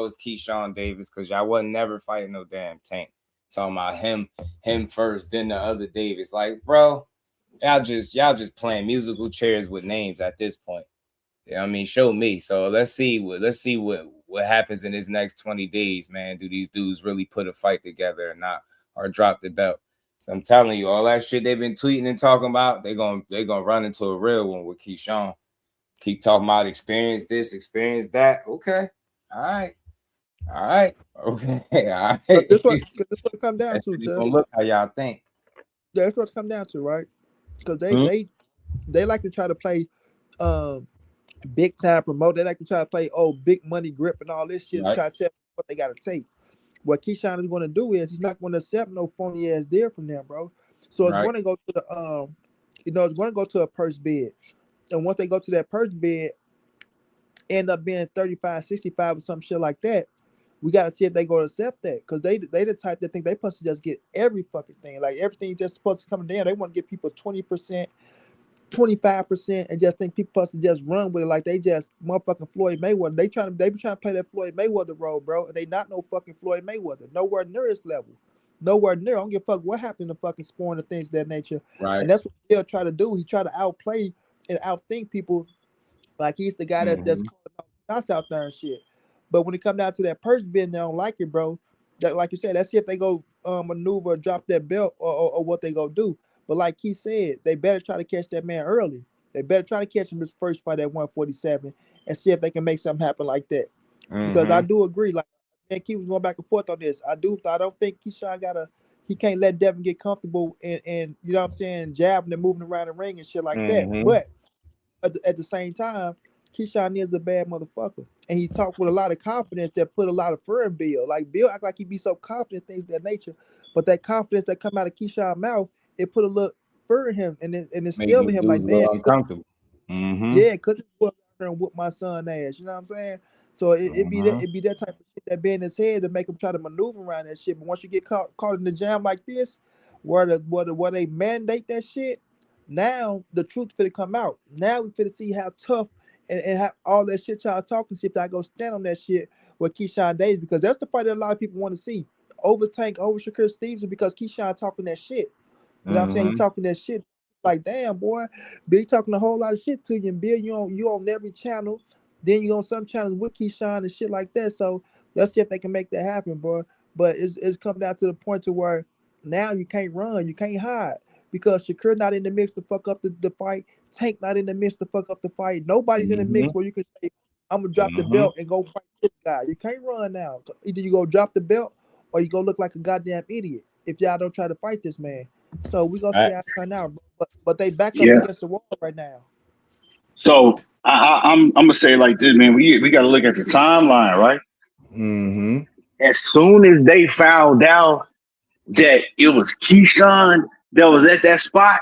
it's Keyshawn Davis because y'all wasn't never fighting no damn tank. Talking about him first, then the other Davis. Like, bro, y'all just playing musical chairs with names at this point. You know what I mean? Show me. So let's see what happens in this next 20 days, man. Do these dudes really put a fight together or not, or drop the belt? So I'm telling you, all that shit they've been tweeting and talking about, they're gonna run into a real one with Keyshawn. Keep talking about experience this, experience that. Okay. All right. Okay. All right. This what it come down to. Look how y'all think. That's what it come down to, right? Because they like to try to play big time promote. They like to try to play big money grip and all this shit. Right. Try to tell what they gotta take. What Keyshawn is going to do is he's not going to accept no phony ass deal from them, bro. So it's going to go to the it's going to go to a purse bid, and once they go to that purse bid, end up being 35, 65 or some shit like that. We got to see if they go to accept that because they the type that think they supposed to just get every fucking thing, like everything just supposed to come down. They want to give people 20%. 25% and just think people supposed to just run with it like they just motherfucking Floyd Mayweather. They be trying to play that Floyd Mayweather role, bro. And they not no fucking Floyd Mayweather. Nowhere near his level. Nowhere near. I don't give a fuck what happened to fucking Spawn and things of that nature. Right. And that's what he'll try to do. He try to outplay and outthink people like he's the guy that's calling shots out there and shit. But when it come down to that purse bid, they don't like it, bro. That, like you said, let's see if they go maneuver or drop that belt or what they go do. But like he said, they better try to catch that man early. They better try to catch him his first fight at 147 and see if they can make something happen like that. Because I do agree, like man, Key was going back and forth on this. I don't think Keyshawn he can't let Devin get comfortable and you know what I'm saying, jabbing and moving around the ring and shit like that. But at the same time, Keyshawn is a bad motherfucker. And he talked with a lot of confidence that put a lot of fear in Bill. Like Bill act like he be so confident, things of that nature. But that confidence that come out of Keyshawn's mouth, it put a little fear in him and it's scaling him like, man, uncomfortable. Yeah, couldn't go out there and whoop my son ass. You know what I'm saying? So it'd be that type of shit that be in his head to make him try to maneuver around that shit. But once you get caught in the jam like this, where they mandate that shit, now the truth finna come out. Now we finna see how tough and how all that shit y'all talking, see if I go stand on that shit with Keyshawn Davis, because that's the part that a lot of people want to see. over Shakur Stevenson because Keyshawn talking that shit. You know what I'm saying? He talking that shit. Like, damn, boy, Bill talking a whole lot of shit to you, and Bill, you on every channel. Then you on some channels with Keyshawn and shit like that. So let's see if they can make that happen, bro. But it's come down to the point to where now you can't run, you can't hide because Shakur not in the mix to fuck up the fight. Tank not in the mix to fuck up the fight. Nobody's in the mix where you can say, I'm gonna drop the belt and go fight this guy. You can't run now. Either you go drop the belt or you go look like a goddamn idiot if y'all don't try to fight this man. So we gonna see how it turn out. But they back up against the wall right now. So I'm gonna say it like this, man. We got to look at the timeline, right? As soon as they found out that it was Keyshawn that was at that spot,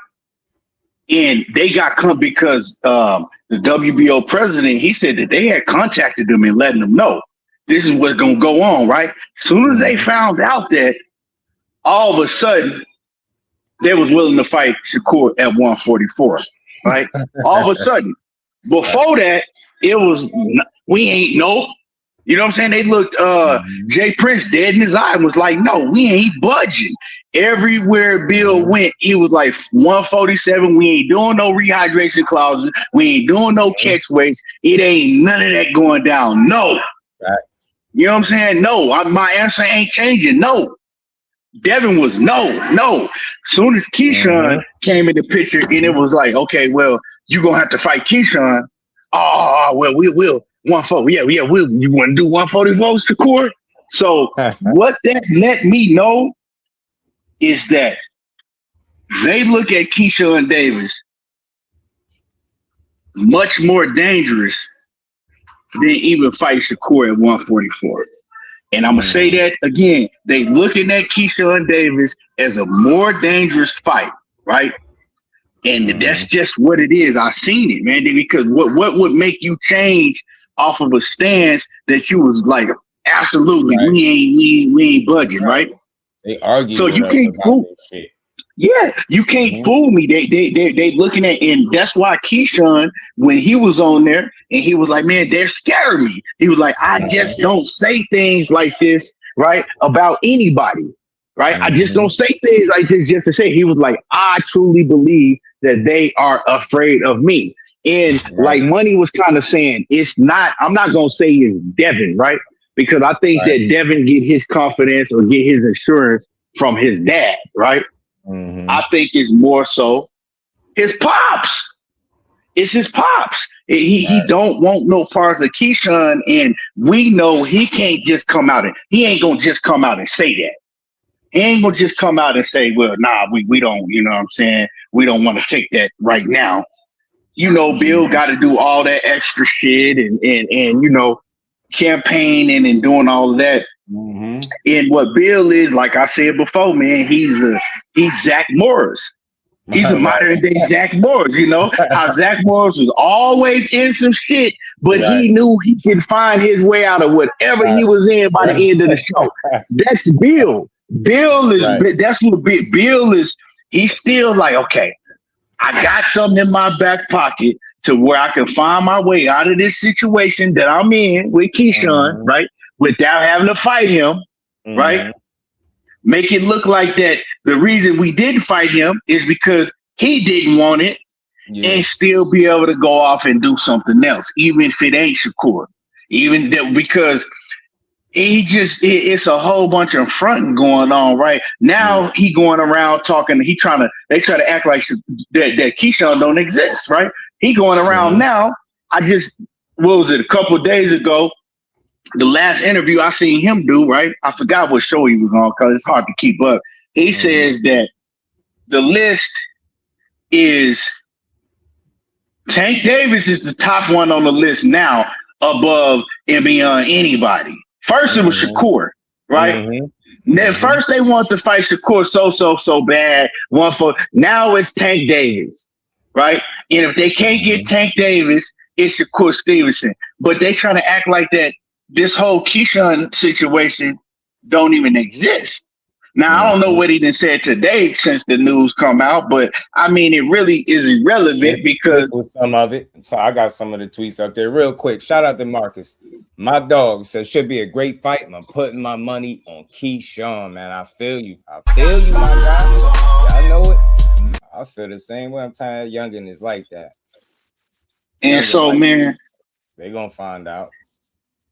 and they got come because the WBO president, he said that they had contacted them and letting them know this is what's gonna go on, right? As soon as they found out that, all of a sudden they was willing to fight Shakur at 144, right? All of a sudden. Before that, it was we ain't no. You know what I'm saying? They looked Jay Prince dead in his eye and was like, no, we ain't budging. Everywhere Bill went, he was like 147. We ain't doing no rehydration clauses. We ain't doing no catch weights. It ain't none of that going down. No. You know what I'm saying? No. My answer ain't changing. No. Devin was no. Soon as Keyshawn came in the picture, and it was like, okay, well, you're gonna have to fight Keyshawn. Oh, well, we will 140. Yeah, you want to do 144, Shakur? So what that let me know is that they look at Keyshawn Davis much more dangerous than even fight Shakur at 144. And I'm going to say that again. They looking at Keyshawn Davis as a more dangerous fight, right? And that's just what it is. I've seen it, man. Because what would make you change off of a stance that you was like, absolutely, we ain't budging, right? They argue. So you can't fool. Yeah, you can't fool me. They looking at, and that's why Keyshawn, when he was on there, and he was like, man, they're scaring me. He was like, I just don't say things like this, right, about anybody, right? I just don't say things like this just to say. He was like, I truly believe that they are afraid of me. And like Money was kind of saying, it's not, I'm not going to say it's Devin, right? Because I think that Devin get his confidence or get his assurance from his dad, right? I think it's more so his pops. It's his pops. He don't want no parts of Keyshawn, and we know he can't just come out and he ain't gonna just come out and say that. He ain't gonna just come out and say, well, nah, we don't, you know what I'm saying? We don't want to take that right now. You know, Bill got to do all that extra shit and you know, campaigning and doing all of that. And what Bill is, like I said before, man, he's Zach Morris. He's a modern day Zach Morris, you know, how Zach Morris was always in some shit, but he knew he could find his way out of whatever he was in by the end of the show. That's Bill. Bill is, that's what Bill is. He's still like, okay, I got something in my back pocket to where I can find my way out of this situation that I'm in with Keyshawn, right? Without having to fight him, right? Make it look like that the reason we didn't fight him is because he didn't want it and still be able to go off and do something else, even if it ain't Shakur. Even that, because it's a whole bunch of fronting going on right now. He going around talking, they try to act like that Keyshawn don't exist, right? He going around now. What was it, a couple of days ago, the last interview I seen him do, right? I forgot what show he was on because it's hard to keep up. He says that the list is Tank Davis is the top one on the list now, above and beyond anybody. First, it was Shakur, right? Then first, they wanted to fight Shakur so bad. Now it's Tank Davis, right? And if they can't get Tank Davis, it's Shakur Stevenson. But they trying to act like that this whole Keyshawn situation don't even exist. Now, I don't know what he done said today since the news come out, but I mean, it really is irrelevant because with some of it. So I got some of the tweets up there real quick. Shout out to Marcus. My dog says should be a great fight. I'm putting my money on Keyshawn, man. I feel you. I feel you, my guy. Y'all know it. I feel the same way. I'm tired. Youngin is like that. And so, like man, they gonna find out.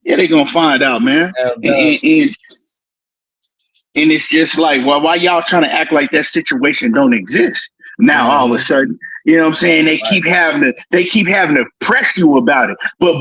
Yeah, they gonna find out, man. And it's just like, well, why y'all trying to act like that situation don't exist? Now all of a sudden, you know what I'm saying? They keep having to press you about it. But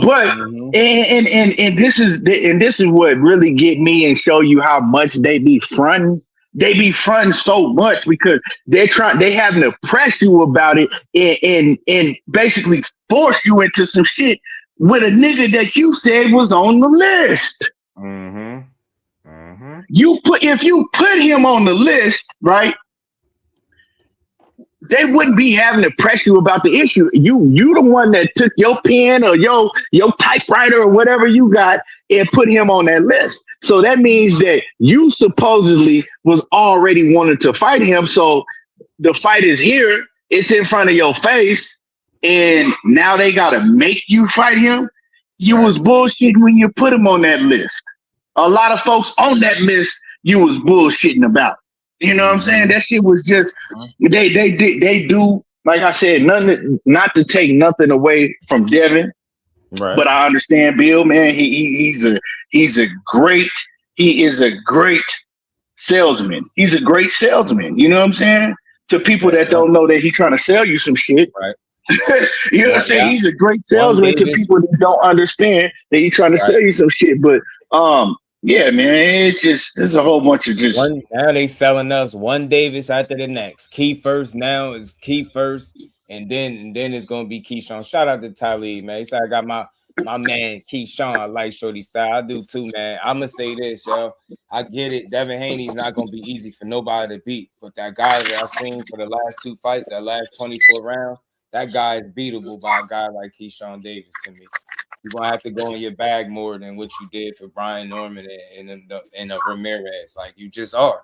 and this is what really get me and show you how much they be fronting. They be fronting so much because they having to press you about it and basically force you into some shit with a nigga that you said was on the list. If you put him on the list, right? They wouldn't be having to press you about the issue. You the one that took your pen or your typewriter or whatever you got and put him on that list. So that means that you supposedly was already wanting to fight him. So the fight is here. It's in front of your face. And now they got to make you fight him. You was bullshitting when you put him on that list. A lot of folks on that list you was bullshitting about. You know what I'm saying? That shit was just they do, like I said, not to take nothing away from Devin. Right. But I understand Bill, man. He is a great salesman. He's a great salesman. You know what I'm saying? To people that don't know that he's trying to sell you some shit. Right. You know what I'm saying? He's a great salesman to people that don't understand that he's trying to sell you some shit. But yeah, man, it's just there's a whole bunch of just now they selling us one Davis after the next. Key first now is Key first, and then it's gonna be Keyshawn. Shout out to Talib, man. He said I got my man Keyshawn. I like Shorty style. I do too, man. I'm gonna say this, yo. I get it. Devin Haney's not gonna be easy for nobody to beat, but that guy that I've seen for the last 2 fights, that last 24 rounds, that guy is beatable by a guy like Keyshawn Davis to me. You're gonna have to go in your bag more than what you did for Brian Norman and Ramirez. Like you just are.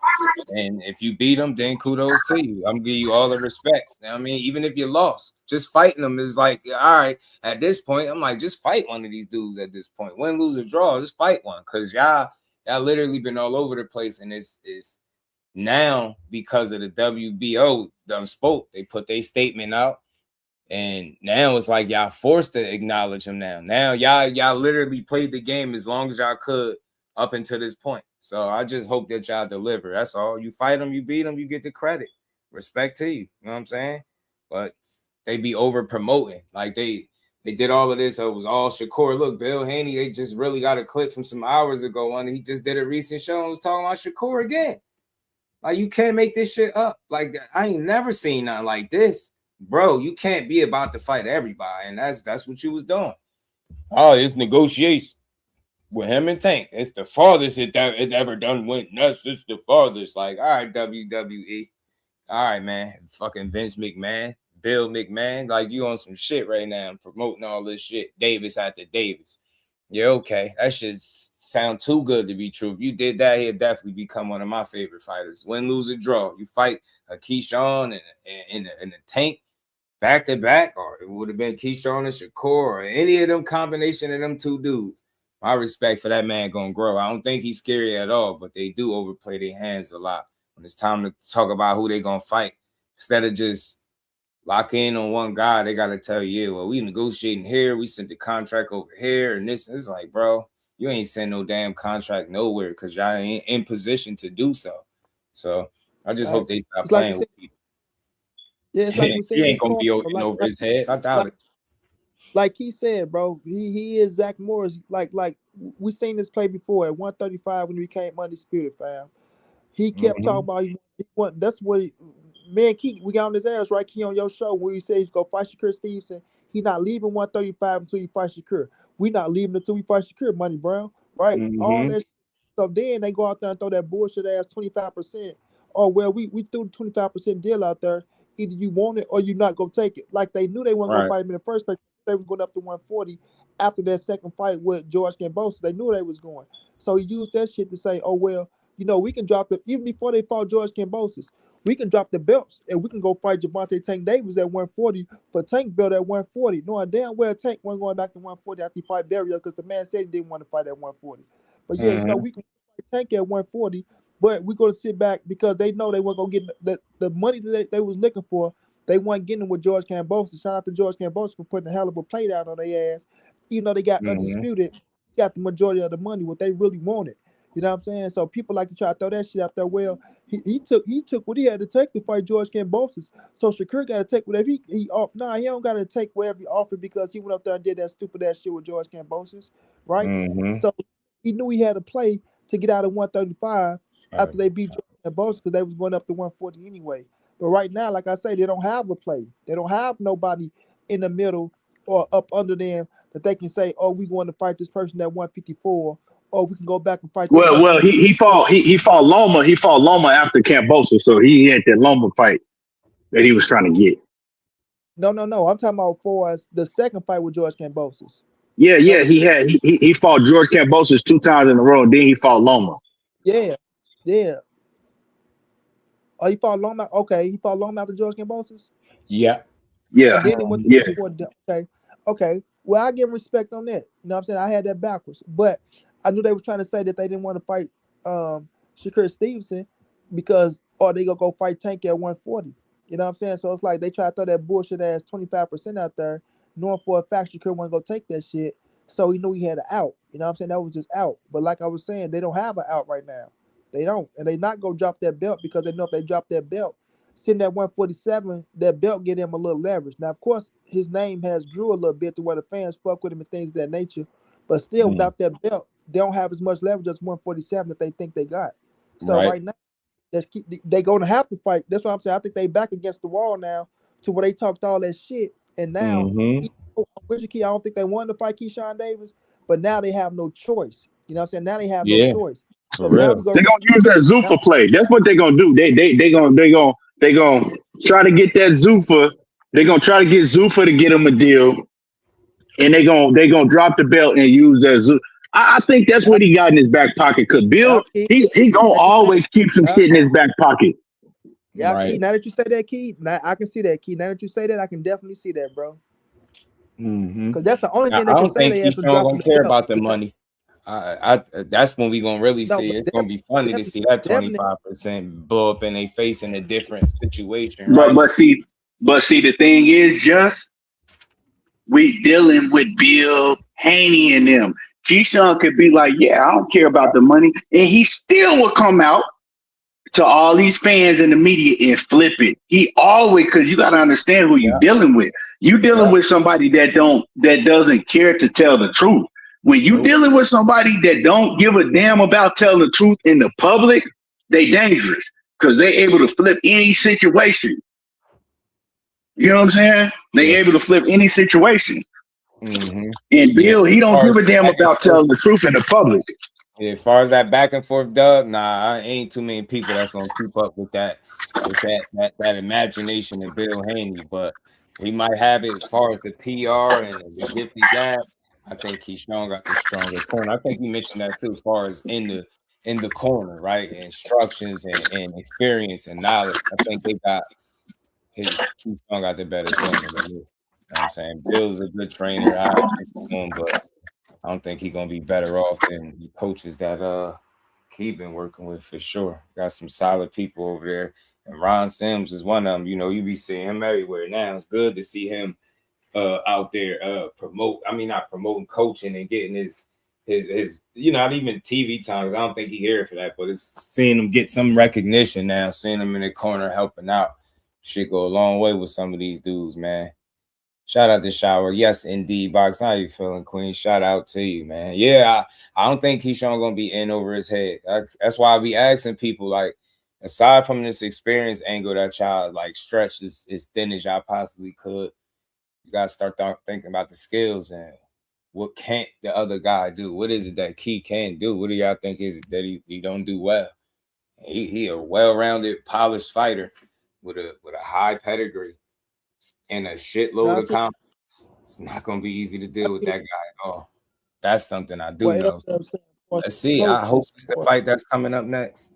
And if you beat them, then kudos to you. I'm giving you all the respect. You know what I mean, even if you lost, just fighting them is like, all right, at this point, I'm like, just fight one of these dudes at this point. Win, lose, or draw, just fight one. Cause y'all literally been all over the place. And it's now because of the WBO done spoke, they put their statement out. And now it's like y'all forced to acknowledge him now. Now y'all literally played the game as long as y'all could up until this point. So I just hope that y'all deliver. That's all. You fight them, you beat them, you get the credit. Respect to you. You know what I'm saying? But they be over promoting. Like they did all of this. So it was all Shakur. Look, Bill Haney, they just really got a clip from some hours ago on. He just did a recent show and was talking about Shakur again. Like you can't make this shit up. Like I ain't never seen nothing like this. Bro, you can't be about to fight everybody, and that's what you was doing. Oh, it's negotiation with him and Tank. It's the farthest it ever done went. It's the farthest. Like, all right, WWE. All right, man. Fucking Vince McMahon, Bill McMahon. Like, you on some shit right now, promoting all this shit. Davis after Davis. Yeah, okay. That should sound too good to be true. If you did that, he'd definitely become one of my favorite fighters. Win, lose, or draw. You fight a Keyshawn and a Tank back to back, or it would have been Keyshawn and Shakur, or any of them combination of them two dudes. My respect for that man gonna grow. I don't think he's scary at all, but they do overplay their hands a lot when it's time to talk about who they gonna fight. Instead of just lock in on one guy, they gotta tell you, yeah, well, we negotiating here, we sent the contract over here, and this is like, bro, you ain't send no damn contract nowhere because y'all ain't in position to do so. So I just hope they stop playing with people. Yeah, it's like we he ain't gonna be over his head. I doubt it. Like he said, bro, he is Zach Morris. Like we seen this play before at 135 when he became undisputed, fam. He kept talking about he want. That's what me and Key, we got on his ass, right? Key on your show where he said he's gonna fight Shakur Stevenson. He not leaving 135 until he fights Shakur. We not leaving until we fight Shakur, Money Brown, right? All that stuff. Then they go out there and throw that bullshit ass 25%. Oh well, we threw the 25% deal out there. Either you want it or you're not gonna take it. Like they knew they weren't gonna fight him in the first place. They was going up to 140 after that second fight with George Kambosos. They knew they was going. So he used that shit to say, oh well, you know, we can drop them even before they fought George Kambosos. we can drop the belts and we can go fight Gervonta Tank Davis at 140 for Tank belt at 140. Knowing damn well Tank wasn't going back to 140 after he fight Barrier because the man said he didn't want to fight at 140. But yeah, we can fight Tank at 140, but we're going to sit back because they know they weren't going to get the money that they was looking for. They weren't getting it with George Kambosos. Shout out to George Kambosos for putting a hell of a plate out on their ass. Even though they got undisputed, got the majority of the money, what they really wanted. You know what I'm saying? So people like to try to throw that shit out there. Well, he took what he had to take to fight George Kambosos. So Shakur got to take whatever he don't got to take whatever he offered because he went up there and did that stupid ass shit with George Kambosos, right? So he knew he had to play to get out of 135 after they beat George Kambosos because they was going up to 140 anyway. But right now, like I say, they don't have a play. They don't have nobody in the middle or up under them that they can say, "Oh, we want to fight this person at 154." Oh, we can go back and fight. Well, he fought Loma. He fought Loma after Kambosos, so he had that Loma fight that he was trying to get. No. I'm talking about for us the second fight with George Kambosos. Yeah. He fought George Kambosos 2 times in a row. And then he fought Loma. Yeah. Oh, he fought Loma. Okay, he fought Loma after George Kambosos. Yeah. And then he went to Okay. Well, I give respect on that. You know what I'm saying? I had that backwards, but I knew they were trying to say that they didn't want to fight Shakur Stevenson because they gonna go fight Tank at 140. You know what I'm saying? So it's like they try to throw that bullshit ass 25% out there, knowing for a fact Shakur wasn't gonna take that shit. So he knew he had an out. You know what I'm saying? That was just out. But like I was saying, they don't have an out right now. They don't, and they not gonna drop that belt because they know if they drop that belt, sitting at 147, that belt get him a little leverage. Now, of course, his name has grew a little bit to where the fans fuck with him and things of that nature. But still, without that belt, they don't have as much leverage as 147 that they think they got. So right now, they're going to have to fight. That's what I'm saying. I think they back against the wall now to where they talked all that shit. And now, Richard Key, I don't think they wanted to fight Keyshawn Davis, but now they have no choice. You know what I'm saying? Now they have no choice. So they're gonna use that Zuffa play. That's what they're gonna do. They gonna try to get that Zuffa. They're gonna try to get Zuffa to get him a deal, and they gonna drop the belt and use that Zuffa. I think that's what he got in his back pocket. Cause Bill, he gonna always keep some shit in his back pocket. Yeah, right. Key, now that you say that, Key, now I can see that, Key. Now that you say that, I can definitely see that, bro. Because that's the only thing they can say. They don't care about the money. That's when we gonna really see it. It's gonna be funny to see that 25% blow up in their face in a different situation. Right? But see, the thing is, just we dealing with Bill, Haney, and them. Keyshawn could be like, "Yeah, I don't care about the money," and he still will come out to all these fans in the media and flip it. He always, because you got to understand who you're dealing with. You're dealing with somebody that doesn't care to tell the truth. When you dealing with somebody that don't give a damn about telling the truth in the public, they dangerous because they able to flip any situation. You know what I'm saying? They able to flip any situation. And Bill, he don't give a damn about telling the truth in the public. Yeah, as far as that back and forth, Doug, I ain't too many people that's gonna keep up with that imagination of Bill Haney, but he might have it as far as the PR and the gift he got. I think Keyshawn got the stronger corner. I think you mentioned that too, as far as in the corner, right? Instructions and experience and knowledge. I think Keyshawn got the better corner than you. You know what I'm saying? Bill's a good trainer, but I don't think he's gonna be better off than the coaches that he's been working with for sure. Got some solid people over there. And Ron Sims is one of them. You know, you be seeing him everywhere now. It's good to see him out there not promoting coaching and getting his not even TV time, because I don't think he here for that, but it's seeing him get some recognition now, seeing him in the corner helping out. Shit go a long way with some of these dudes, man. Shout out to Shower. Yes, indeed, Box. How you feeling, Queen? Shout out to you, man. Yeah, I don't think Keyshawn gonna be in over his head. That's why I be asking people, like, aside from this experience angle that y'all like stretched as thin as y'all possibly could, you gotta start thinking about the skills and what can't the other guy do. What is it that Key can't do? What do y'all think is it that he don't do well? He a well-rounded, polished fighter with a high pedigree and a shitload of confidence. It's not gonna be easy to deal with that guy at all. That's something I do know. Let's see. I hope it's the fight that's coming up next.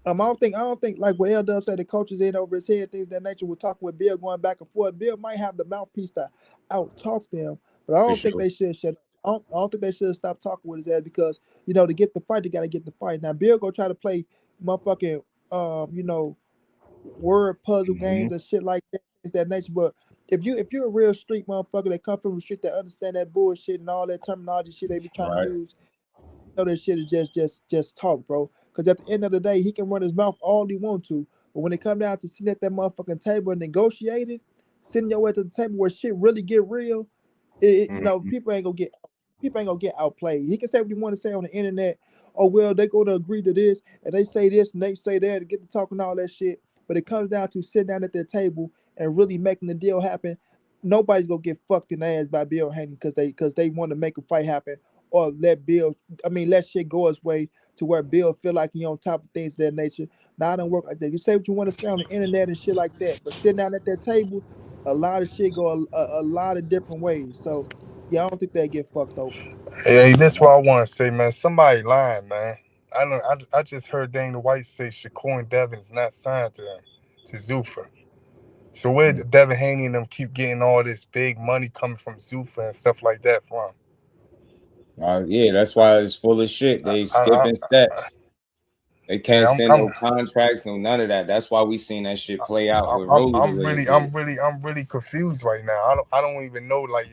I don't think like what L Dub said, the coaches in over his head, things of that nature. We're talking with Bill going back and forth. Bill might have the mouthpiece to out talk them, but I don't think they should shut. I don't think they should stop talking with his ass because to get the fight, they gotta get the fight. Now Bill go try to play motherfucking word puzzle games and shit like that, things of that nature. But if you're a real street motherfucker that come from the street that understand that bullshit and all that terminology shit they be trying to use, that shit is just talk, bro. Because at the end of the day, he can run his mouth all he wants to, but when it come down to sitting at that motherfucking table and negotiating, sitting your way to the table where shit really get real, people ain't gonna get outplayed. He can say what he want to say on the internet. Oh well, they go to agree to this and they say this and they say that to get to talking all that shit. But it comes down to sitting down at their table and really making the deal happen. Nobody's gonna get fucked in the ass by Bill Haney because they want to make a fight happen or let shit go his way to where Bill feel like he on top of things of that nature. Now, I don't work like that. You say what you want to say on the internet and shit like that, but sitting down at that table, a lot of shit go a lot of different ways. So, yeah, I don't think they get fucked over. Hey, this what I want to say, man. Somebody lying, man. I just heard Dana White say Shakur and Devin is not signed to Zuffa. So where did Devin Haney and them keep getting all this big money coming from Zuffa and stuff like that from? Yeah, that's why it's full of shit. They skipping steps. They can't send no contracts, no none of that. That's why we seen that shit play out with Rolly. I'm really confused right now. I don't even know, like,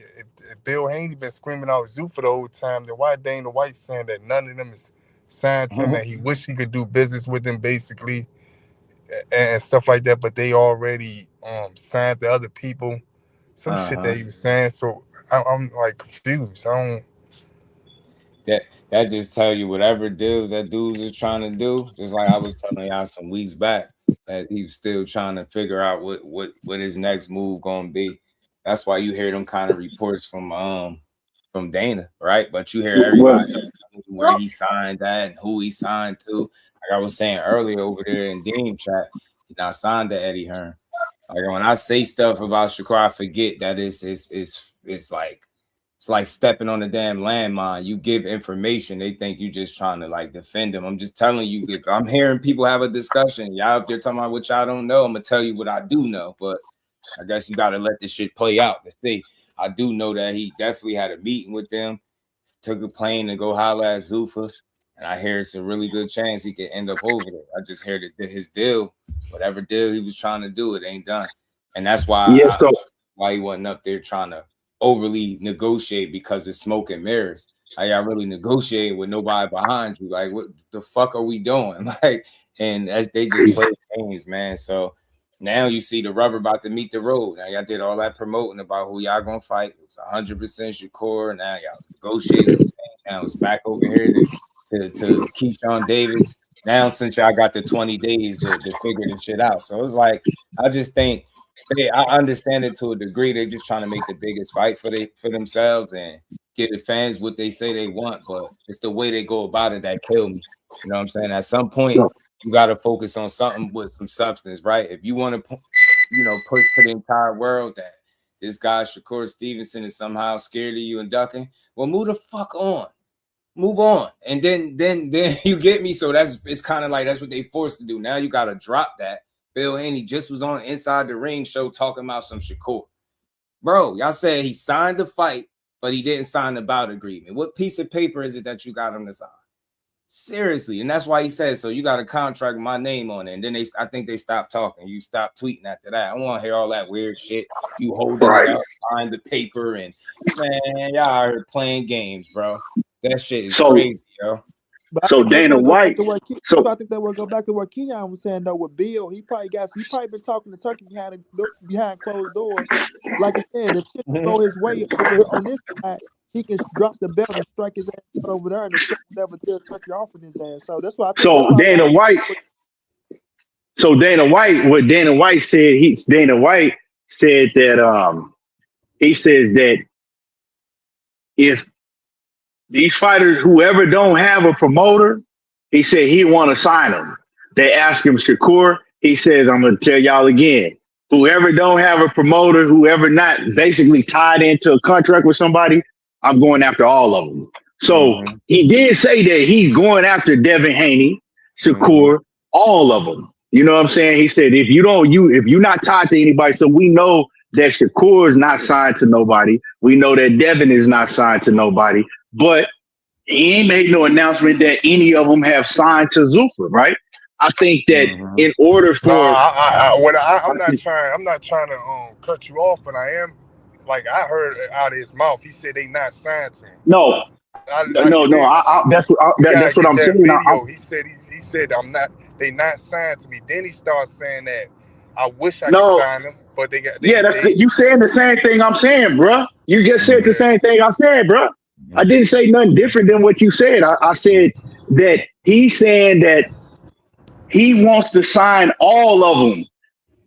if Bill Haney been screaming out Zuffa the whole time, then why Dana White saying that none of them is signed to him, that he wish he could do business with them basically and stuff like that, but they already signed to other people. Some shit that he was saying. So I'm like confused. That just tell you whatever deals that dudes is trying to do. Just like I was telling y'all some weeks back, that he's still trying to figure out what his next move gonna be. That's why you hear them kind of reports from Dana, right? But you hear everybody else where he signed at and who he signed to. Like I was saying earlier over there in Dean chat, he not signed to Eddie Hearn. Like when I say stuff about Shakur, I forget that it's like stepping on a damn landmine. You give information, they think you just trying to like defend them. I'm just telling you, if I'm hearing people have a discussion, y'all up there talking about what y'all don't know, I'm gonna tell you what I do know. But I guess you gotta let this shit play out to see. I do know that he definitely had a meeting with them, took a plane to go holler at Zuffa, and I hear it's a really good chance he could end up over there. I just heard that his deal, whatever deal he was trying to do, it ain't done. And that's why why he wasn't up there trying to overly negotiate, because it's smoke and mirrors. How y'all really negotiate with nobody behind you? Like, what the fuck are we doing? Like, and as they just play games, man. So now you see the rubber about to meet the road. Now y'all did all that promoting about who y'all gonna fight. It was 100% Shakur. Now y'all was negotiating. Now it's back over here to Keyshawn Davis. Now since y'all got the 20 days to figure this shit out. So it's like, I just think I understand it to a degree. They're just trying to make the biggest fight for themselves and give the fans what they say they want, but it's the way they go about it that kill me. You know what I'm saying? At some point, you got to focus on something with some substance, right? If you want to, push to the entire world that this guy Shakur Stevenson is somehow scared of you and ducking, well, move the fuck on, move on, and then you get me. So it's kind of like that's what they forced to do. Now you got to drop that. Bill Haney just was on Inside the Ring show talking about some Shakur. Bro, y'all said he signed the fight, but he didn't sign the bout agreement. What piece of paper is it that you got him to sign? Seriously. And that's why he said, so you got a contract with my name on it. And then I think they stopped talking. You stopped tweeting after that. I don't want to hear all that weird shit. You holding it up, sign the paper, and man, y'all are playing games, bro. That shit is crazy, yo. But so Dana White. I think that will go back to what Keon was saying though with Bill. He probably been talking to Turkey behind closed doors. Like I said, if shit go his way on this side, he can drop the belt and strike his ass over there, and the never did Turkey off in his ass. So that's why. Dana White. What Dana White said, Dana White said that he says that if these fighters, whoever don't have a promoter, he said he want to sign them. They asked him, Shakur, he says, I'm going to tell y'all again, whoever don't have a promoter, whoever not basically tied into a contract with somebody, I'm going after all of them. So he did say that he's going after Devin Haney, Shakur, all of them. You know what I'm saying? He said, if you're not tied to anybody, so we know that Shakur is not signed to nobody. We know that Devin is not signed to nobody, but he ain't made no announcement that any of them have signed to Zuffa, right? I think that in order for I'm not trying to cut you off, but I am, like, I heard out of his mouth, he said they not signed to him. No, that's what I'm saying. Video, he said they not signed to me. Then he starts saying that I wish I could sign them, but they got. You saying the same thing I'm saying, bro. You just said the same thing I said, bro. I didn't say nothing different than what you said. I said that he's saying that he wants to sign all of them.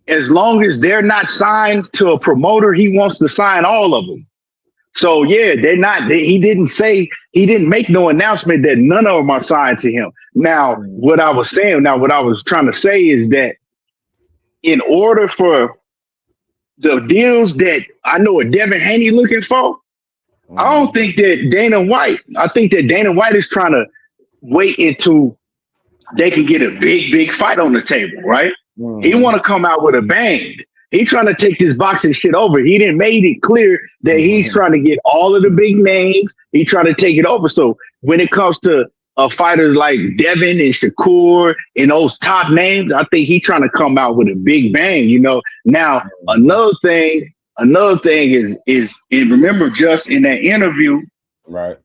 As long as they're not signed to a promoter, he wants to sign all of them. So yeah, they're not. He didn't make no announcement that none of them are signed to him. Now, what I was trying to say is that in order for the deals that I know Devin Haney looking for, I don't think that Dana White. I think that Dana White is trying to wait until they can get a big fight on the table, right? He want to come out with a bang. He's trying to take this boxing shit over. He didn't made it clear that he's trying to get all of the big names. He's trying to take it over. So when it comes to fighters like Devin and Shakur and those top names, I think he's trying to come out with a big bang. You know. Now another thing is and remember just in that interview, right?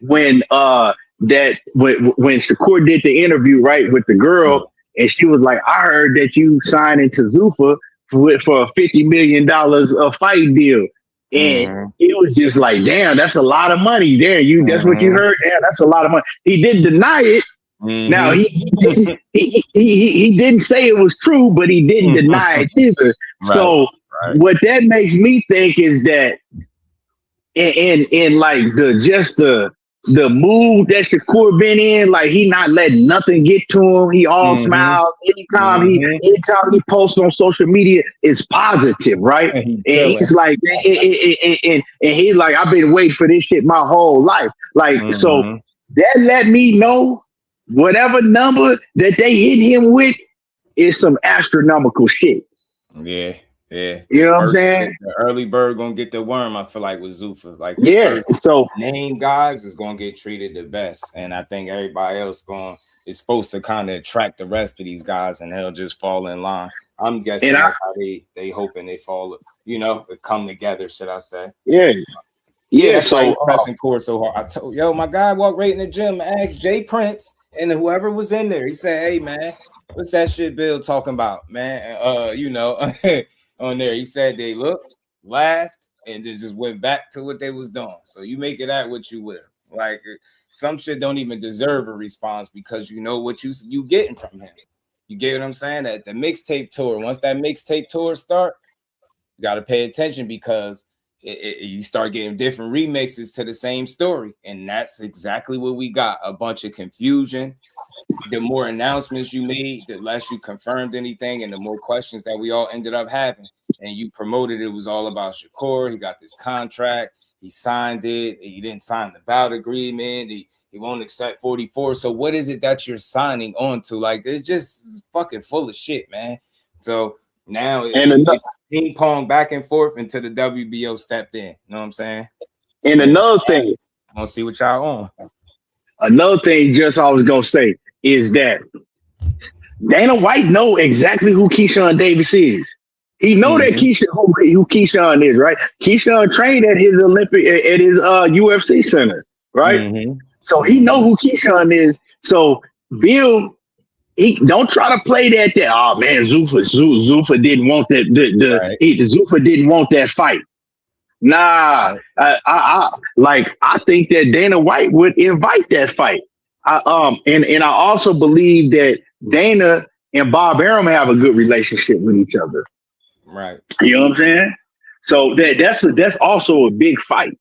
When when Shakur did the interview, right, with the girl, and she was like, I heard that you signed into Zuffa for a $50 million a fight deal. And it was just like, damn, that's a lot of money there. That's what you heard? Damn, that's a lot of money. He didn't deny it. Now he didn't say it was true, but he didn't deny it either. Right. So what that makes me think is that in like the mood that Shakur been in, like he not letting nothing get to him. He all smiles. Anytime he posts on social media, it's positive, right? And he's like, and he's like, I've been waiting for this shit my whole life. Like, so that let me know whatever number that they hit him with is some astronomical shit. Yeah. Yeah, you know what I'm saying? The early bird gonna get the worm. I feel like with Zuffa, like so name guys is gonna get treated the best, and I think everybody else is supposed to kind of attract the rest of these guys, and they'll just fall in line. I'm guessing that's how they hoping they fall, you know, to come together. Should I say? Yeah. So pressing court so hard. I told my guy walked right in the gym and asked Jay Prince and whoever was in there. He said, "Hey man, what's that shit Bill talking about, man? You know." On there, he said they looked, laughed, and then just went back to what they was doing. So you make it at what you will. Like some shit don't even deserve a response because you know what you getting from him. You get what I'm saying? That the mixtape tour. Once that mixtape tour start, you got to pay attention because you start getting different remixes to the same story, and that's exactly what we got. A bunch of confusion. The more announcements you made, the less you confirmed anything, and the more questions that we all ended up having. And you promoted it was all about Shakur. He got this contract. He signed it. He didn't sign the bout agreement. He won't accept 44. So what is it that you're signing on to? Like, it's just fucking full of shit, man. So now it's ping pong back and forth until the WBO stepped in. You know what I'm saying? And another thing, I'm gonna see what y'all on. Another thing, just I was gonna say is that Dana White know exactly who Keyshawn Davis is. He know that who Keyshawn is, right? Keyshawn trained at his UFC center, right? So he know who Keyshawn is. So Bill, he don't try to play that. Oh man, Zuffa didn't want that. Zuffa didn't want that fight. Nah, I think that Dana White would invite that fight. And I also believe that Dana and Bob Arum have a good relationship with each other. Right. You know what I'm saying? So that's also a big fight.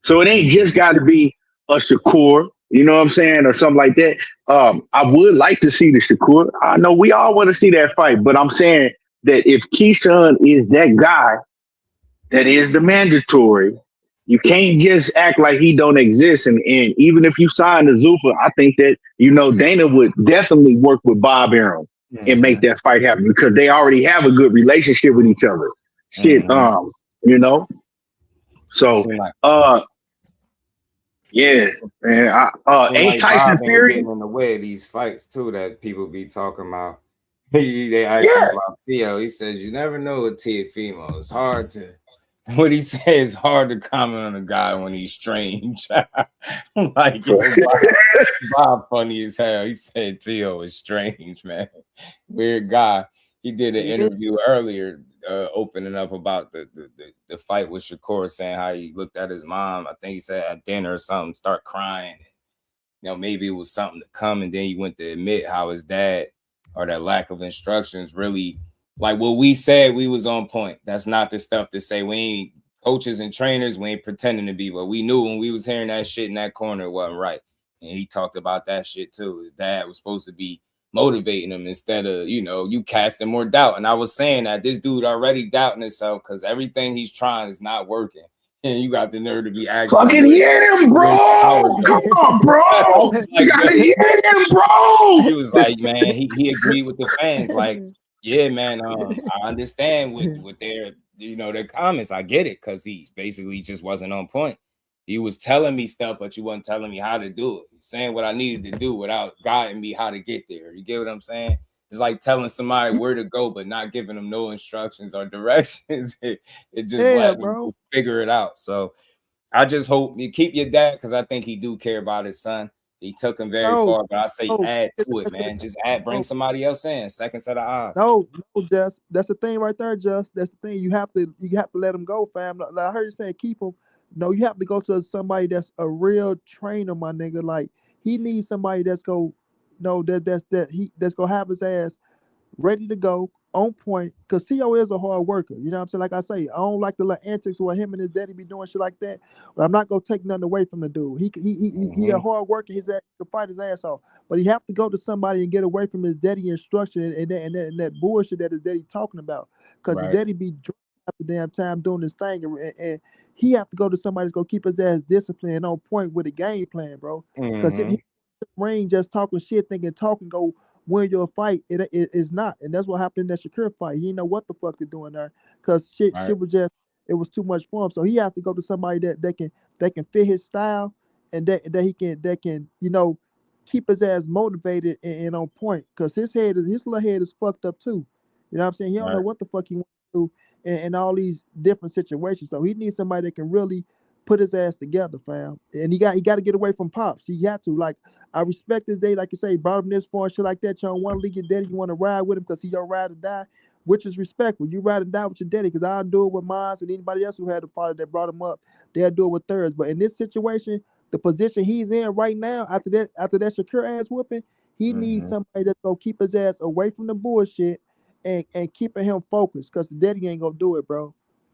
So it ain't just got to be a Shakur, you know what I'm saying, or something like that. I would like to see the Shakur. I know we all want to see that fight, but I'm saying that if Keyshawn is that guy, that is the mandatory, You can't just act like he don't exist. And even if you sign the Zuffa, I think that, Dana would definitely work with Bob Arum and make that fight happen because they already have a good relationship with each other. Shit, you know. So yeah, man. Ain't Like Tyson Bob ain't Fury? getting in the way of these fights too that people be talking about. They asked him about Tio. He says you never know with Teofimo. It's hard to what he says. It's hard to comment on a guy when he's strange. Like Bob funny as hell. He said Tio is strange, man. Weird guy. He did an interview earlier, opening up about the fight with Shakur, saying how he looked at his mom. I think he said at dinner or something, start crying. Maybe it was something to come, and then he went to admit how his dad or that lack of instructions really, like what we said, we was on point. That's not the stuff to say. We ain't coaches and trainers. We ain't pretending to be, but we knew when we was hearing that shit in that corner, it wasn't right. And he talked about that shit too. His dad was supposed to be motivating him instead of, you casting more doubt. And I was saying that this dude already doubting himself because everything he's trying is not working. And you got the nerve to be asking. Fucking hear him, bro. Come on, bro. You gotta hear him, bro. He was like, man, he agreed with the fans. Like, yeah, man, I understand with their, their comments. I get it because he basically just wasn't on point. He was telling me stuff, but you wasn't telling me how to do it. Saying what I needed to do without guiding me how to get there. You get what I'm saying? It's like telling somebody where to go, but not giving them no instructions or directions. It just let them figure it out. So I just hope you keep your dad because I think he do care about his son. He took him very far, but I say add to it, man. Just bring somebody else in. Second set of odds. No, Jess. That's the thing right there, Jess. That's the thing. You have to let him go, fam. Like I heard you saying keep him. No, you have to go to somebody that's a real trainer, my nigga. Like he needs somebody that's gonna have his ass ready to go, on point. Cause CO is a hard worker. You know what I'm saying? Like I say, I don't like the little antics where him and his daddy be doing shit like that. But I'm not gonna take nothing away from the dude. He a hard worker. His ass can fight his ass off. But he have to go to somebody and get away from his daddy instruction and that bullshit that his daddy talking about. Cause his daddy be drunk half the damn time doing this thing, and he have to go to somebody that's gonna keep his ass disciplined and on point with a game plan, bro. Because if he ring just talking shit, thinking talking go win your fight, it is not. And that's what happened in that Shakur fight. He didn't know what the fuck they're doing there. Because shit was just, it was too much for him. So he has to go to somebody that can fit his style and that can keep his ass motivated and on point. Because his little head is fucked up too. You know what I'm saying? He don't know what the fuck he wants to do in all these different situations. So he needs somebody that can really put his ass together, fam. And he got to get away from Pops. He got to. Like, I respect his day, like you say, brought him this far and shit like that. You don't want to leave your daddy. You want to ride with him because he your ride or die, which is respectful. You ride or die with your daddy because I'll do it with mine and anybody else who had a father that brought him up, they'll do it with theirs. But in this situation, the position he's in right now, after that Shakur ass whooping, he needs somebody that's going to keep his ass away from the bullshit and keeping him focused because the daddy ain't going to do it, bro.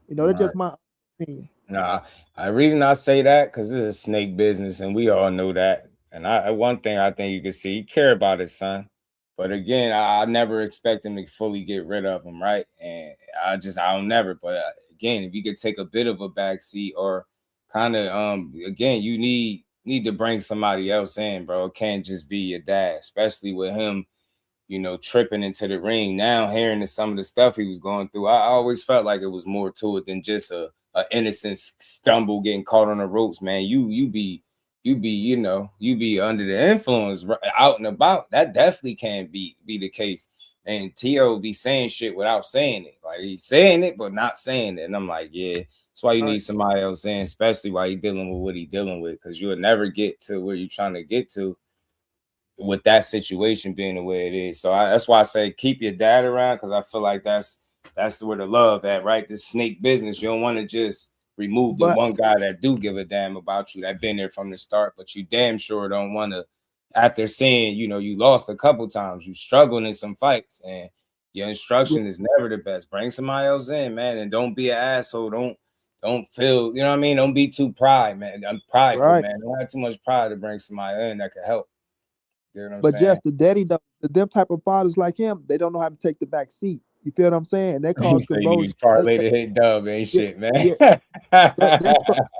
That's just my opinion. Nah, the reason I say that because this is snake business, and we all know that. And one thing I think you can see, he care about his son, but again, I never expect him to fully get rid of him, right? And I don't never. But again, if you could take a bit of a backseat or kind of again, you need to bring somebody else in, bro. It can't just be your dad, especially with him, tripping into the ring. Now, hearing some of the stuff he was going through, I always felt like it was more to it than just a innocent stumble getting caught on the ropes, man. You be under the influence out and about. That definitely can be the case. And T.O. be saying shit without saying it. Like he's saying it, but not saying it. And I'm like, yeah, that's why you need somebody else in, especially while you're dealing with what he's dealing with, because you'll never get to where you're trying to get to with that situation being the way it is. So that's why I say keep your dad around, because I feel like that's where the love at, right? This snake business. You don't want to just remove the one guy that do give a damn about you, that been there from the start, but you damn sure don't want to, after seeing, you lost a couple times, you struggled in some fights, and your instruction is never the best. Bring somebody else in, man, and don't be an asshole. Don't feel, you know what I mean? Don't be too prideful, man. Don't have too much pride to bring somebody in that can help. You know what I'm saying? Jeff, the daddy, them type of fathers like him, they don't know how to take the back seat. You feel what I'm saying? And that He caused said you corrosion. use parlay to hit dub and Yeah, shit, man. yeah.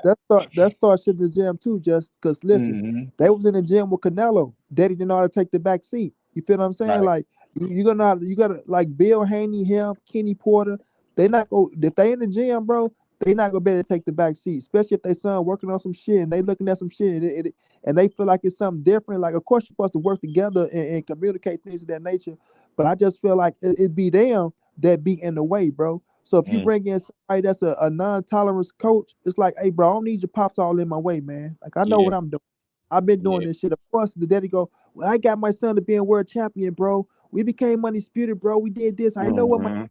That starts in the gym too. Just because, listen, they was in the gym with Canelo. Daddy didn't know how to take the back seat. You feel what I'm saying? Right. Like you gotta like Bill Haney, him, Kenny Porter. They not go if they in the gym, bro. They not gonna be able to take the back seat, especially if they son working on some shit and they looking at some shit and they feel like it's something different. Like, of course, you're supposed to work together and communicate things of that nature. But I just feel like it be them that be in the way, bro. So if you bring in somebody that's a non-tolerance coach, it's like, hey, bro, I don't need your pops all in my way, man. Like, I know what I'm doing. I've been doing this shit. Of course, the daddy go, well, I got my son to be a world champion, bro. We became undisputed, bro. We did this. I know what my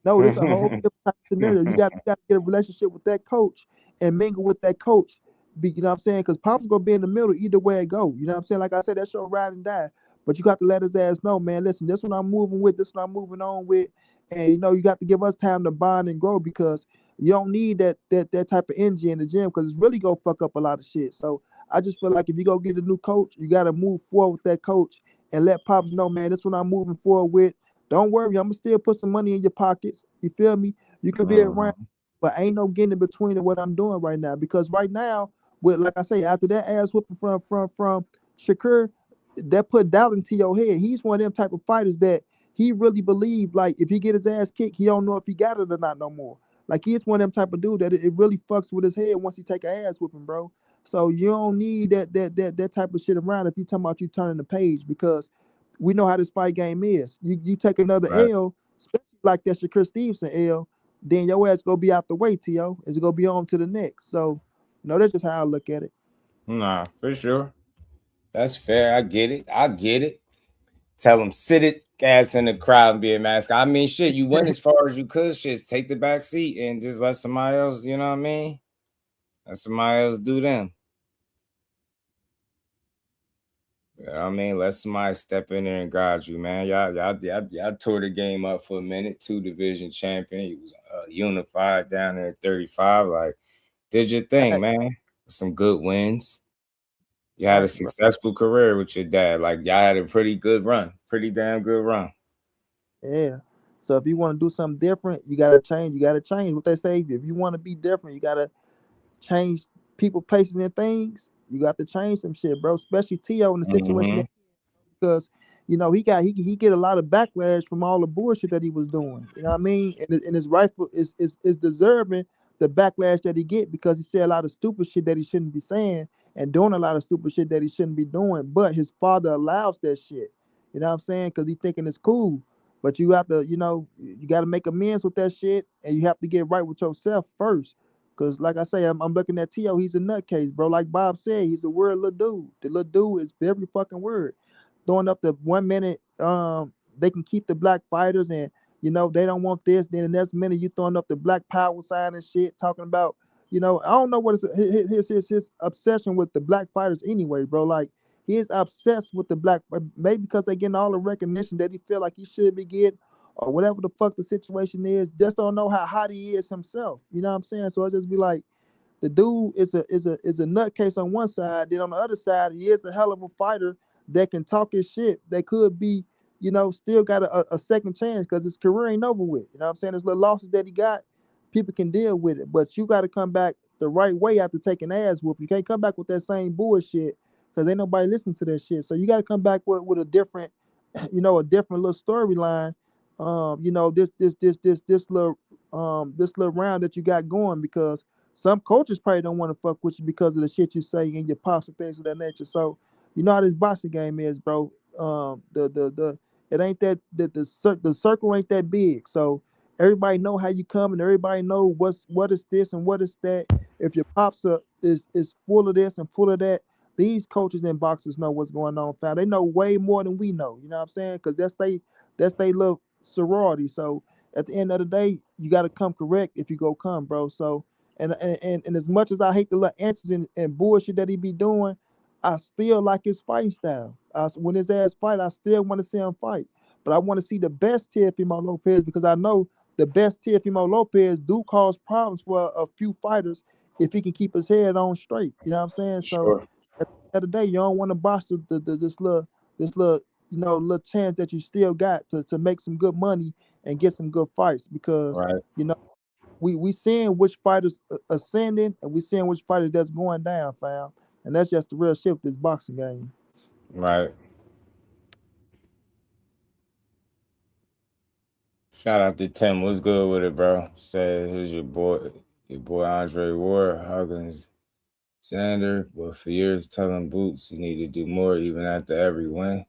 no, this a whole different type of scenario. You got to get a relationship with that coach and mingle with that coach. You know what I'm saying? Because Pop's gonna be in the middle either way it go. You know what I'm saying? Like I said, that's your ride and die. But you got to let his ass know, man. Listen, this one I'm moving with. This one I'm moving on with. And you got to give us time to bond and grow because you don't need that type of energy in the gym because it's really gonna fuck up a lot of shit. So I just feel like if you go get a new coach, you got to move forward with that coach and let Pops know, man. This one I'm moving forward with. Don't worry, I'm gonna still put some money in your pockets. You feel me? You can be around, but ain't no getting in between of what I'm doing right now. Because right now, with like I say, after that ass whooping from Shakur, that put doubt into your head. He's one of them type of fighters that he really believed, like if he get his ass kicked, he don't know if he got it or not no more. Like he's one of them type of dude that it really fucks with his head once he take a ass whooping, bro. So you don't need that type of shit around if you talking about you turning the page because we know how this fight game is. You take another L, especially like that Shakur Stevenson L, then your ass gonna be out the way, T.O. It's gonna be on to the next. So, that's just how I look at it. Nah, for sure. That's fair. I get it. Tell them sit it ass in the crowd and be a mascot. I mean, shit, you went as far as you could. Shit, take the back seat and just let somebody else, you know what I mean? Let somebody else do them. You know what I mean? Let somebody step in there and guide you, man. Y'all tore the game up for a minute. 2 division champion. He was unified down there at 35. Like, did your thing, man. Some good wins. You had a successful career with your dad. Like, y'all had a pretty good run. Pretty damn good run. Yeah. So if you want to do something different, you gotta change. You gotta change what they say. If you want to be different, you gotta change people, places, and things. You got to change some shit, bro. Especially T.O. in the situation because he get a lot of backlash from all the bullshit that he was doing. You know what I mean? And his rightful is deserving the backlash that he get because he said a lot of stupid shit that he shouldn't be saying and doing a lot of stupid shit that he shouldn't be doing. But his father allows that shit. You know what I'm saying? Because he thinking it's cool. But you have to, you got to make amends with that shit, and you have to get right with yourself first. Because, like I say, I'm looking at T.O. He's a nutcase, bro. Like Bob said, he's a weird little dude. The little dude is very fucking weird. Throwing up the 1 minute, they can keep the black fighters, and they don't want this. Then the next minute, you throwing up the black power sign and shit, talking about, I don't know what his obsession with the black fighters anyway, bro. Like he is obsessed with the black, maybe because they getting all the recognition that he feel like he should be getting, or whatever the fuck the situation is. Just don't know how hot he is himself. You know what I'm saying? So I just be like, the dude is a nutcase on one side. Then on the other side, he is a hell of a fighter that can talk his shit. That could be, still got a second chance because his career ain't over with. You know what I'm saying? There's little losses that he got, people can deal with it. But you got to come back the right way after taking ass whoop. You can't come back with that same bullshit because ain't nobody listening to that shit. So you got to come back with a different, a different little storyline. This little round that you got going because some coaches probably don't want to fuck with you because of the shit you say in your pops and things of that nature. So you know how this boxing game is, bro. It ain't that the circle ain't that big. So everybody know how you come and everybody know what is this and what is that. If your pops is full of this and full of that, these coaches and boxers know what's going on, fam. They know way more than we know. You know what I'm saying? Because that's they little sorority. So at the end of the day, you got to come correct if you go come, bro. So and as much as I hate the little answers and bullshit that he be doing, I still like his fighting style. When his ass fight, I still want to see him fight. But I want to see the best Teofimo Lopez because I know the best Teofimo Lopez do cause problems for a few fighters if he can keep his head on straight. You know what I'm saying? So at the end of the day, you don't want to botch this little little chance that you still got to make some good money and get some good fights because Right. you know we seeing which fighters ascending and we seeing which fighters that's going down, fam. And that's just the real shit with this boxing game. Right. Shout out to Tim. What's good with it, bro? Said, who's your boy Andre Ward, Huggins, Sander. But for years telling Boots he need to do more even after every win.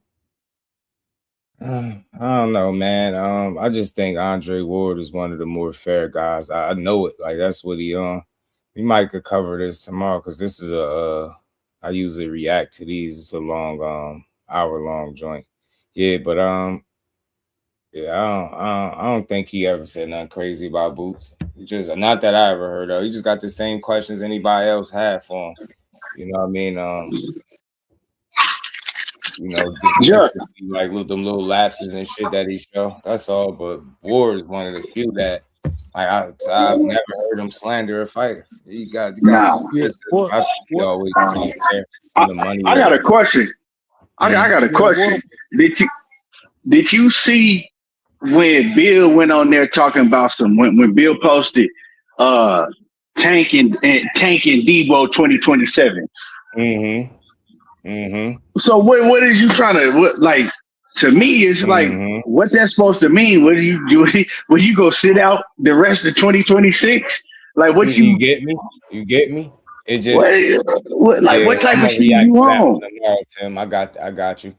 I don't know, man. I just think Andre Ward is one of the more fair guys. I know it. Like that's what he on. We might could cover this tomorrow because this is I usually react to these. It's a long hour-long joint. Yeah, but yeah, I don't think he ever said nothing crazy about Boots. Just not that I ever heard of. He just got the same questions anybody else had for him. You know what I mean? You know, like with them little lapses and shit that he show. That's all. But Ward is one of the few that like I've never heard him slander a fighter. He got Nah. I think he always there for the money. I got a question. I got a question. Did you see when Bill went on there talking about when Bill posted Tank and Debo 2027? So what is you trying to like? To me, it's like what that's supposed to mean. What do you do? Will you go sit out the rest of 2026? Like what you get me? You get me? It just what type of shit you on? Tomorrow, Tim, I got you.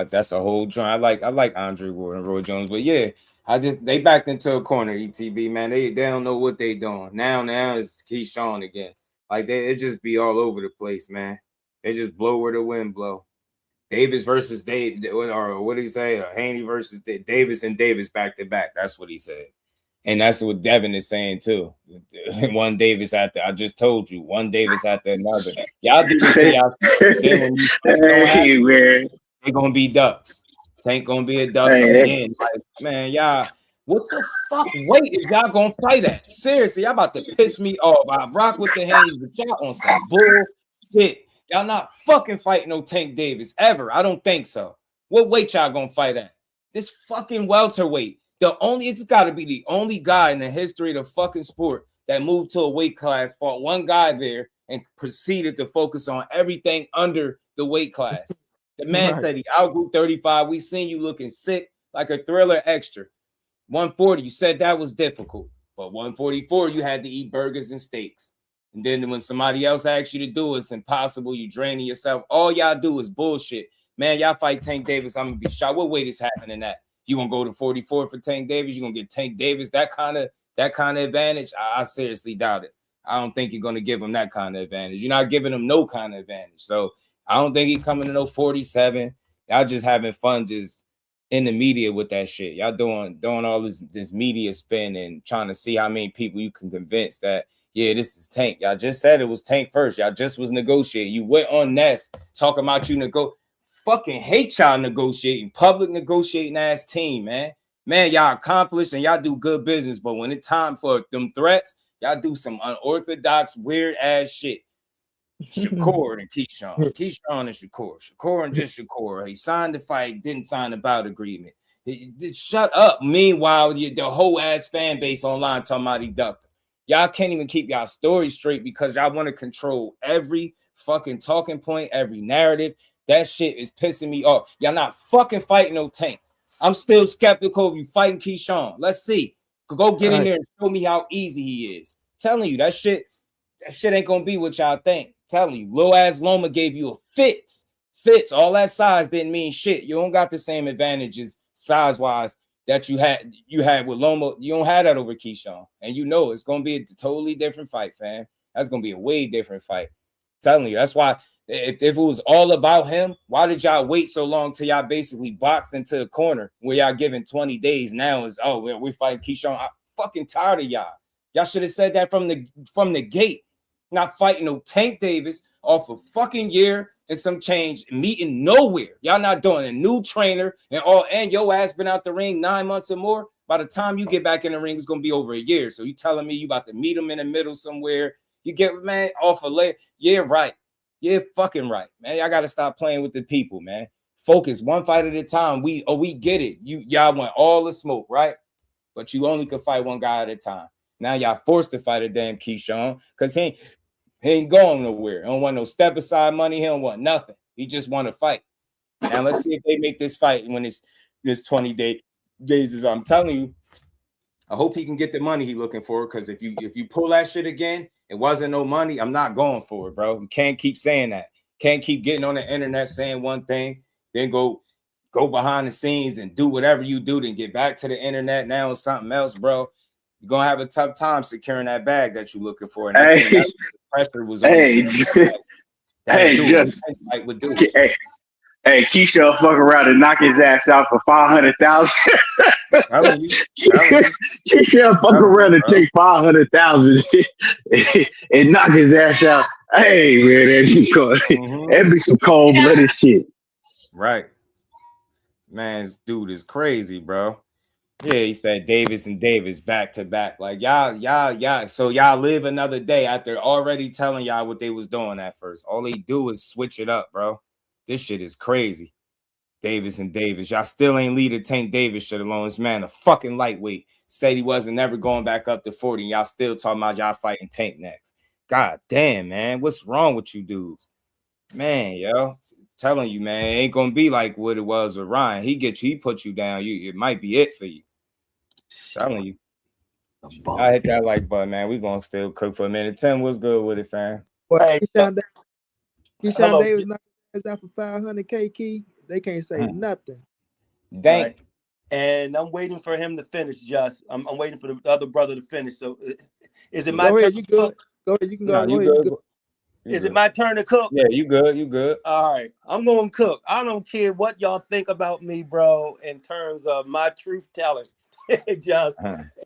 That's a whole joint. I like Andre Ward and Roy Jones, but yeah, they backed into a corner. ETB, man, they don't know what they doing now. Now it's Keyshawn again. Like it just be all over the place, man. They just blow where the wind blow. Davis versus Dave, or what did he say? Haney versus Davis and Davis back to back. That's what he said. And that's what Devin is saying too. One Davis after, I just told you, one Davis after another. Y'all do this to y'all. Then when they're gonna be ducks. Ain't gonna be a duck again. Like, man, y'all, what the fuck weight is y'all gonna fight at? Seriously, y'all about to piss me off. I rock with the Haneys, but y'all on some bullshit. Y'all not fucking fighting no Tank Davis ever. I don't think so. What weight y'all gonna fight at? This fucking welterweight. It's got to be the only guy in the history of the fucking sport that moved to a weight class, fought one guy there, and proceeded to focus on everything under the weight class. The man said he outgrew 35. We seen you looking sick like a Thriller extra. 140, you said that was difficult, but 144, you had to eat burgers and steaks. And then when somebody else asks you to do it, it's impossible. You draining yourself. All y'all do is bullshit. Man, y'all fight Tank Davis, I'm gonna be shocked. What weight is happening at? You gonna go to 44 for Tank Davis? You gonna get Tank Davis that kind of advantage? I seriously doubt it. I don't think you're gonna give him that kind of advantage. You're not giving him no kind of advantage. So I don't think he's coming to no 47. Y'all just having fun just in the media with that shit. Y'all doing all this media spin and trying to see how many people you can convince that, yeah, this is Tank. Y'all just said it was Tank first. Y'all just was negotiating. You went on Ness talking about you fucking hate y'all negotiating, public negotiating ass team, man. Man, y'all accomplished and y'all do good business, but when it's time for them threats, y'all do some unorthodox, weird ass shit. Shakur and Keyshawn and Shakur and just Shakur. He signed the fight, didn't sign the bout agreement. Shut up. Meanwhile, the whole ass fan base online talking about he ducked him. Y'all can't even keep y'all story straight because y'all want to control every fucking talking point, every narrative. That shit is pissing me off. Y'all not fucking fighting no Tank. I'm still skeptical of you fighting Keyshawn. Let's see. Go get in there and show me how easy he is. Telling you, that shit ain't gonna be what y'all think. Telling you, Lil ass Loma gave you a fits. All that size didn't mean shit. You don't got the same advantages size-wise that you had with Loma. You don't have that over Keyshawn. And you know it's gonna be a totally different fight, fam. That's gonna be a way different fight. Telling you, that's why. If it was all about him, why did y'all wait so long till y'all basically boxed into a corner where y'all giving 20 days now is, we're fighting Keyshawn? I'm fucking tired of y'all. Y'all should have said that from the gate. Not fighting no Tank Davis off a fucking year and some change, meeting nowhere. Y'all not doing a new trainer and your ass been out the ring 9 months or more. By the time you get back in the ring, it's gonna be over a year. So you telling me you about to meet him in the middle somewhere? You get, man, off a leg. Yeah, right. Yeah, fucking right, man. Y'all gotta stop playing with the people, man. Focus one fight at a time. We get it. Y'all want all the smoke, right? but you only could fight one guy at a time. Now y'all forced to fight a damn Keyshawn because he ain't going nowhere. He don't want no step aside money. He don't want nothing. He just want to fight. Now let's see if they make this fight when it's 20 days. I'm telling you, I hope he can get the money he's looking for. Because if you pull that shit again, it wasn't no money. I'm not going for it, bro. You can't keep saying that. Can't keep getting on the internet saying one thing, then go behind the scenes and do whatever you do, then get back to the internet now or something else, bro. You're gonna have a tough time securing that bag that you're looking for. And I think that's what the pressure was on. Hey, Keisha fuck around and knock his ass out for 500,000. Keisha fuck around and take 500,000 and knock his ass out. Hey man, that'd be some cold-blooded shit. Right. Man, this dude is crazy, bro. Yeah, he said Davis and Davis back to back. Like y'all. So y'all live another day after already telling y'all what they was doing at first. All they do is switch it up, bro. This shit is crazy. Davis and Davis. Y'all still ain't lead a Tank Davis shit alone. This man a fucking lightweight. Said he wasn't never going back up to 40. Y'all still talking about y'all fighting Tank next. God damn, man. What's wrong with you dudes? Man, yo. Telling you, man, it ain't gonna be like what it was with Ryan. He put you down. It might be it for you. Telling you. I hit that like button, man. We gonna still cook for a minute. Tim, what's good with it, fam? Well, Keyshawn Davis knocked his ass out for 500K. Key, they can't say nothing. Dang. Right. And I'm waiting for him to finish. Just I'm waiting for the other brother to finish. So, is it my turn? You good? Go ahead. You can go. No, Go ahead. Is it my turn to cook? Yeah, you good. You good. All right. I'm going to cook. I don't care what y'all think about me, bro, in terms of my truth telling.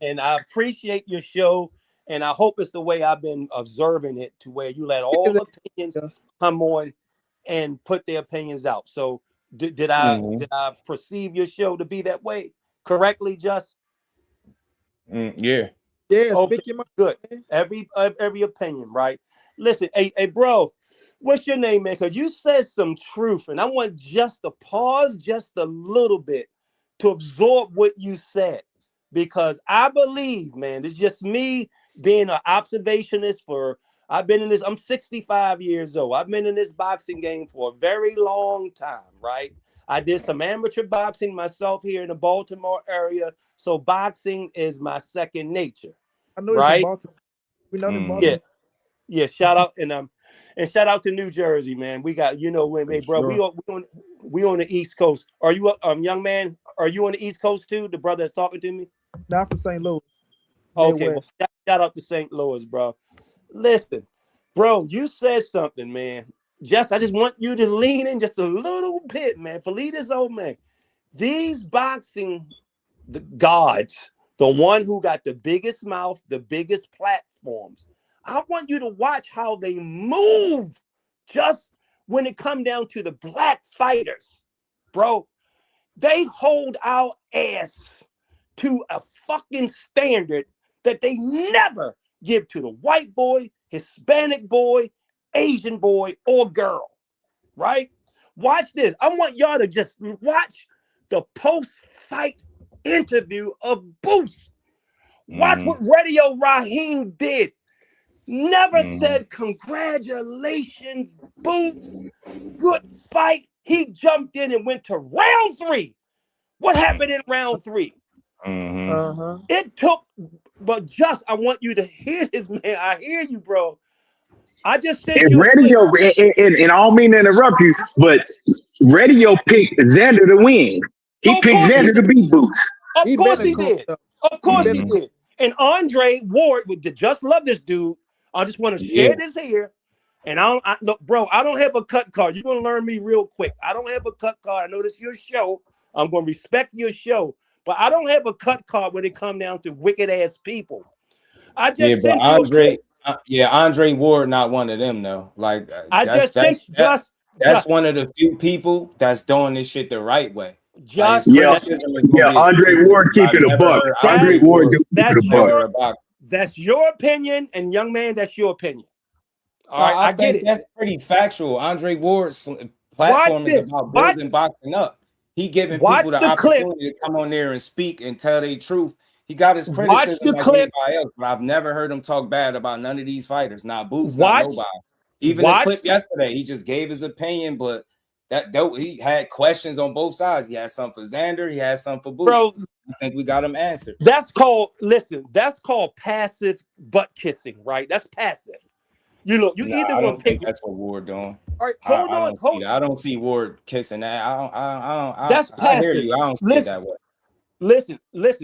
And I appreciate your show. And I hope it's the way I've been observing it, to where you let all opinions come on and put their opinions out. So did I perceive your show to be that way correctly, Just? Yeah. Yeah. Okay, good. Every opinion, right? Listen, hey, bro, what's your name, man? Because you said some truth, and I want just to pause just a little bit to absorb what you said, because I believe, man, it's just me being an observationist I've been in this, I'm 65 years old. I've been in this boxing game for a very long time, right? I did some amateur boxing myself here in the Baltimore area, so boxing is my second nature. I know right? it's in Baltimore. We know the Baltimore. Yeah, shout out and shout out to New Jersey, man. We got, hey, bro, we on the East Coast. Are you young man? Are you on the East Coast too? The brother that's talking to me? Not from St. Louis. Okay, well, shout out to St. Louis, bro. Listen, bro, you said something, man. I just want you to lean in just a little bit, man. For lead this old man. These boxing gods, the one who got the biggest mouth, the biggest platforms, I want you to watch how they move just when it come down to the black fighters, bro. They hold our ass to a fucking standard that they never give to the white boy, Hispanic boy, Asian boy, or girl, right? Watch this. I want y'all to just watch the post-fight interview of Boost. Watch what Radio Raheem did. Never said congratulations, Boots. Good fight. He jumped in and went to round 3. What happened in round 3? It took, but just I want you to hear this, man. I hear you, bro. I just said Radio, and I don't mean to interrupt you, but Radio picked Xander to win. He picked Xander to beat Boots. Of course he did. Of course he did. And Andre Ward would just love this dude. I just want to share this here. And look, bro, I don't have a cut card. You're going to learn me real quick. I don't have a cut card. I know this is your show. I'm going to respect your show. But I don't have a cut card when it comes down to wicked ass people. I just but Andre Ward not one of them though. Like that's one of the few people that's doing this shit the right way. Andre Ward keeping a buck. Andre Ward keeping a buck. That's your opinion, and young man, that's your opinion. All right, I get it. That's pretty factual. Andre Ward's platform is about building boxing up. He giving people the opportunity to come on there and speak and tell their truth. He got his Watch criticism the like clip. anybody else, but I've never heard him talk bad about none of these fighters. Not Boots, Watch. not nobody. Even the clip yesterday, he just gave his opinion, but that he had questions on both sides. He had some for Xander, he had some for Boots. Bro, I think we got him answered. That's called passive butt kissing, right? That's passive. You either I gonna don't think pick. that's what Ward doing. All right, hold on. I don't see Ward kissing that. That's passive. I hear you. I don't see it that way. Listen.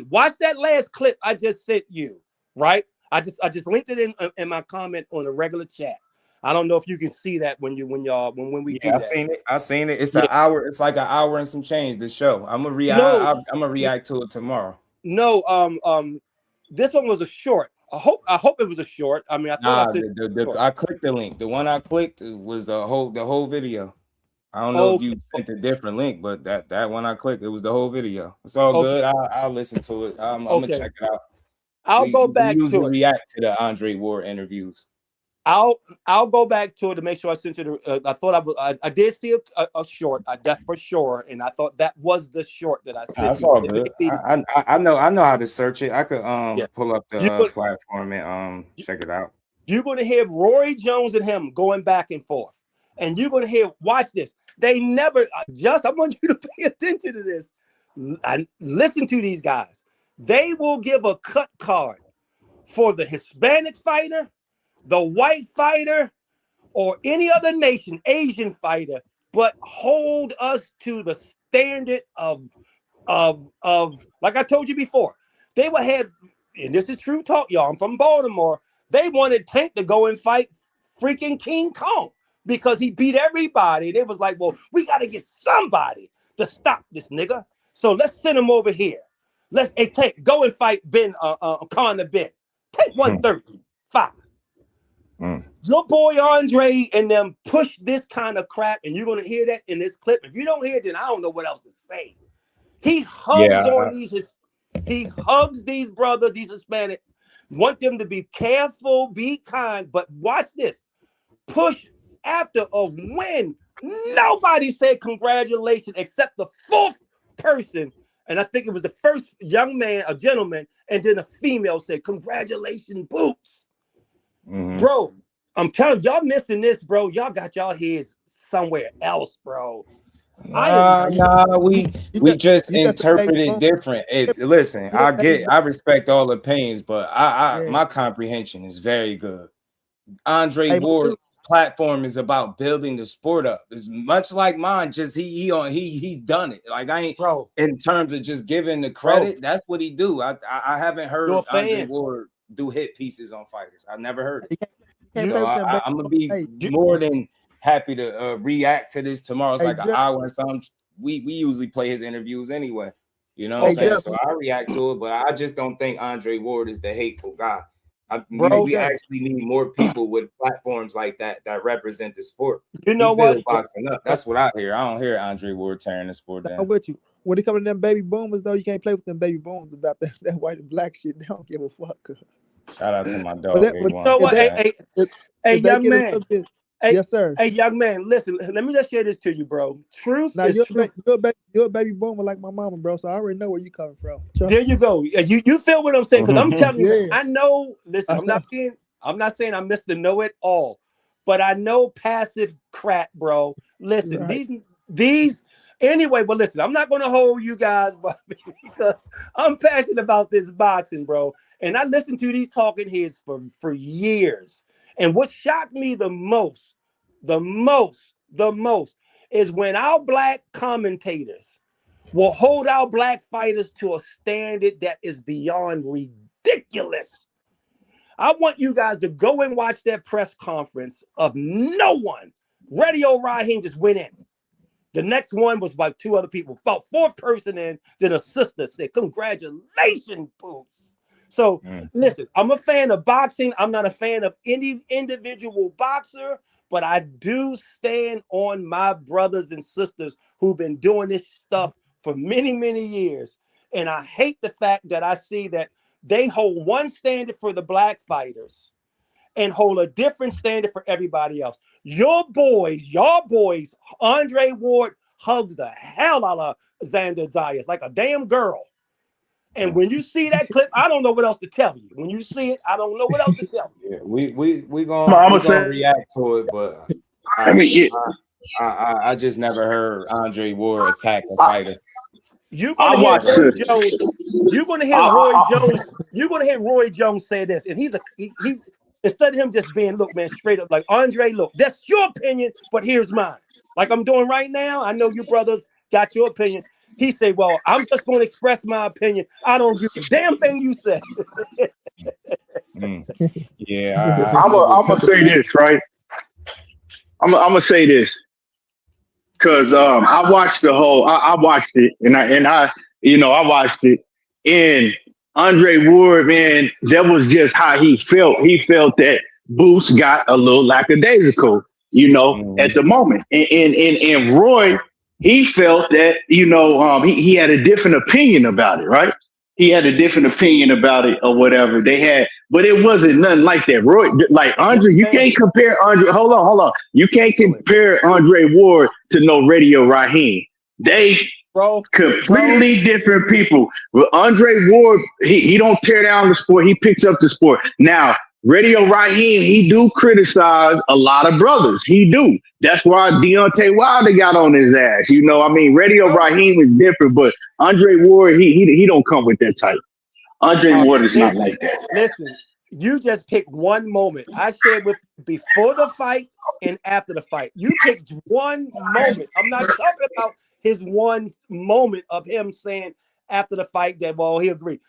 Watch that last clip I just sent you. Right? I just linked it in my comment on the regular chat. I don't know if you can see that when we do that. I seen it. It's an hour. It's like an hour and some change. The show. I'm gonna react to it tomorrow. No, this one was a short. I hope it was a short. I mean, I thought I clicked the link. The one I clicked was the whole video. I don't know if you sent a different link, but that one I clicked, it was the whole video. It's all good. I'll listen to it. I'm gonna check it out. I'll go back to it. React to the Andre Ward interviews. I'll go back to it to make sure I sent you the. I did see a short. That's for sure, and I thought that was the short that I sent. That's all good. I know how to search it. I could pull up the platform and check it out. You're gonna hear Roy Jones and him going back and forth, and you're gonna hear. Watch this. They never. I want you to pay attention to this. Listen to these guys. They will give a cut card for the Hispanic fighter, the white fighter, or any other nation, Asian fighter, but hold us to the standard of like I told you before. They would have, and this is true talk, y'all. I'm from Baltimore. They wanted Tank to go and fight freaking King Kong because he beat everybody. They was like, well, we got to get somebody to stop this nigga. So let's send him over here. Tank, go and fight Conor Ben. Tank 135. Your boy Andre and them push this kind of crap, and you're gonna hear that in this clip. If you don't hear it, then I don't know what else to say. He hugs he hugs these brothers, these Hispanic, want them to be careful, be kind, but watch this. Push after a win. Nobody said congratulations except the fourth person. And I think it was the first young man, a gentleman, and then a female said, congratulations, Boots. Bro, I'm telling y'all missing this, bro. Y'all got y'all heads somewhere else, bro. We just interpret it different. Listen, I respect all opinions, but my comprehension is very good. Andre Ward's platform is about building the sport up. It's much like mine. Just he's done it. Like I ain't in terms of just giving the credit. That's what he do. I haven't heard Andre Ward do hit pieces on fighters. I never heard it. So I'm gonna be more than happy to react to this tomorrow. It's like an hour and something. We usually play his interviews anyway. You know what I'm saying? So I react to it, but I just don't think Andre Ward is the hateful guy. We actually need more people with platforms like that represent the sport. You know what? Boxing up. That's what I hear. I don't hear Andre Ward tearing the sport down. I'm with you. When it comes to them baby boomers, though, you can't play with them baby boomers about that white and black shit. They don't give a fuck. Shout out to my dog. You know what? Hey, young man. Yes, sir. Hey, young man, listen, let me just share this to you, bro. Truth is truth. You're a baby boomer like my mama, bro, so I already know where you coming from. There you go. You feel what I'm saying? Because I'm telling you, I know, listen, I'm not saying I'm Mr. Know-It-All, but I know passive crap, bro. Listen, these anyway, but listen, I'm not going to hold you guys because I'm passionate about this boxing, bro. And I listened to these talking heads for years. And what shocked me the most is when our black commentators will hold our black fighters to a standard that is beyond ridiculous. I want you guys to go and watch that press conference of no one. Radio Raheem just went in. The next one was like two other people. Fought fourth person in, then a sister said, congratulations, Boots. So listen, I'm a fan of boxing. I'm not a fan of any individual boxer, but I do stand on my brothers and sisters who've been doing this stuff for many, many years. And I hate the fact that I see that they hold one standard for the black fighters and hold a different standard for everybody else. Your boys, Andre Ward hugs the hell out of Xander Zayas like a damn girl. And when you see that clip, I don't know what else to tell you. When you see it, I don't know what else to tell you. Yeah, we gonna react to it, but I just never heard Andre Ward attack a fighter. You're gonna hear Roy Jones. You're gonna hear Roy Jones. You're gonna hear Roy Jones say this, and he's instead of him just being, look, man, straight up like, Andre, look, that's your opinion, but here's mine. Like I'm doing right now. I know you brothers got your opinion. He said, well, I'm just going to express my opinion. I don't give a damn thing you say. Yeah. I'm going to say this, right? I'm going to say this. Because I watched the whole, I watched it, and I watched it. And Andre Ward, man, that was just how he felt. He felt that Boost got a little lackadaisical, at the moment. And Roy, he felt that, he had a different opinion about it, right? He had a different opinion about it or whatever they had, but it wasn't nothing like that. Roy, like Andre, you can't compare Andre. Hold on. You can't compare Andre Ward to no Radio Raheem. They completely different people. But Andre Ward, he don't tear down the sport. He picks up the sport. Now, Radio Raheem, he do criticize a lot of brothers. He do. That's why Deontay Wilder got on his ass. Radio Raheem is different, but Andre Ward, he don't come with that type. Andre Ward is not like that. Listen, you just picked one moment. I shared with before the fight and after the fight. You picked one moment. I'm not talking about his one moment of him saying after the fight that, well, he agreed.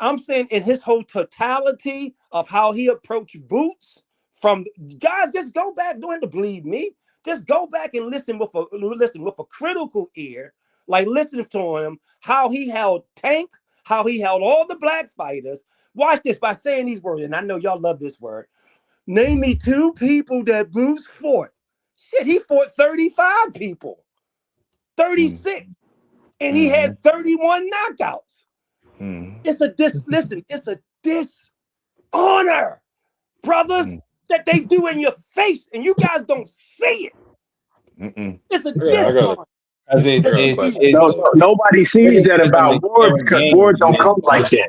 I'm saying in his whole totality of how he approached Boots, from guys, just go back. Don't have to believe me. Just go back and listen with a critical ear, like listen to him, how he held Tank, how he held all the black fighters. Watch this by saying these words, and I know y'all love this word. Name me 2 people that Boots fought. Shit, he fought 35 people, 36, and he had 31 knockouts. It's a dishonor, brothers, that they do in your face, and you guys don't see it. It's a dishonor. Nobody sees that about Ward because Ward don't come like that.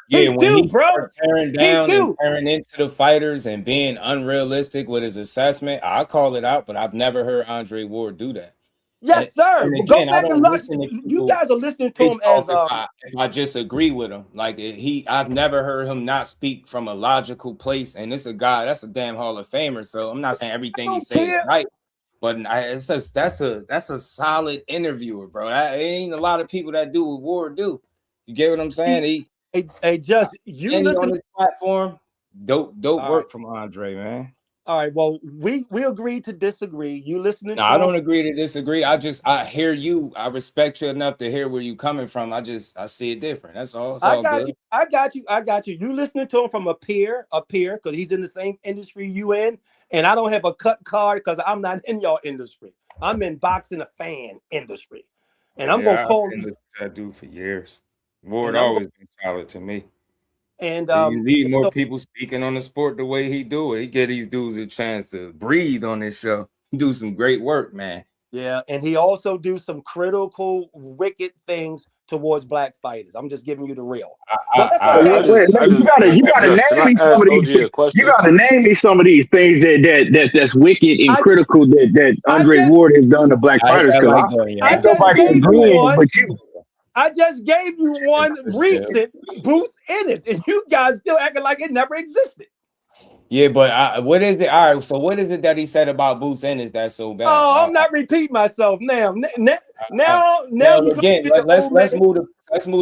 Yeah, when he started tearing down and tearing into the fighters and being unrealistic with his assessment, I call it out, but I've never heard Andre Ward do that. Yes, sir. And again, go back and look. You guys are listening to him as if I just agree with him. Like I've never heard him not speak from a logical place. And this a guy that's a damn Hall of Famer. So I'm not saying everything he says is right, but that's a solid interviewer, bro. That ain't a lot of people that do what Ward do. You get what I'm saying? You listen on this platform. Dope work from Andre, man. All right, well, we agreed to disagree. You listening? No, I don't agree to disagree. I hear you. I respect you enough to hear where you coming from. I see it different. That's all. I got you. You listening to him from a peer, because he's in the same industry you in, and I don't have a cut card because I'm not in your industry. I'm in boxing, a fan industry, and I'm gonna call this dude for years. Ward always been solid to me. And you need more people speaking on the sport the way he do it. He get these dudes a chance to breathe on this show. He do some great work, man. Yeah, and he also do some critical, wicked things towards black fighters. I'm just giving you the real. You gotta name me some of these. You gotta name me some of these things that's wicked and critical that Andre Ward has done to black fighters. I just gave you one recent Boost Ennis, and you guys still acting like it never existed. Yeah, but what is it? All right, so what is it that he said about Boost Ennis that's so bad? Oh, I'm not repeating myself now. Now again, let's move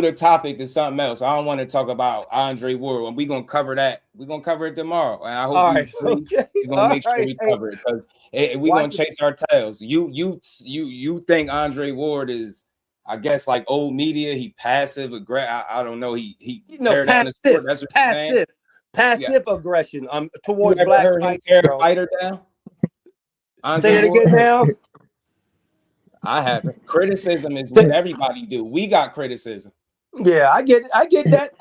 the topic to something else. I don't want to talk about Andre Ward, and we're gonna cover that. We're gonna cover it tomorrow, and I hope we're gonna make sure we cover it because we're gonna chase our tails. You think Andre Ward is? I guess like old media, he passive aggressive. I don't know. He tear down the sport. That's what you're saying. Passive aggression. Towards black fighters. Tear a fighter down. Say it again now. I haven't. Criticism is what everybody do. We got criticism. Yeah, I get that.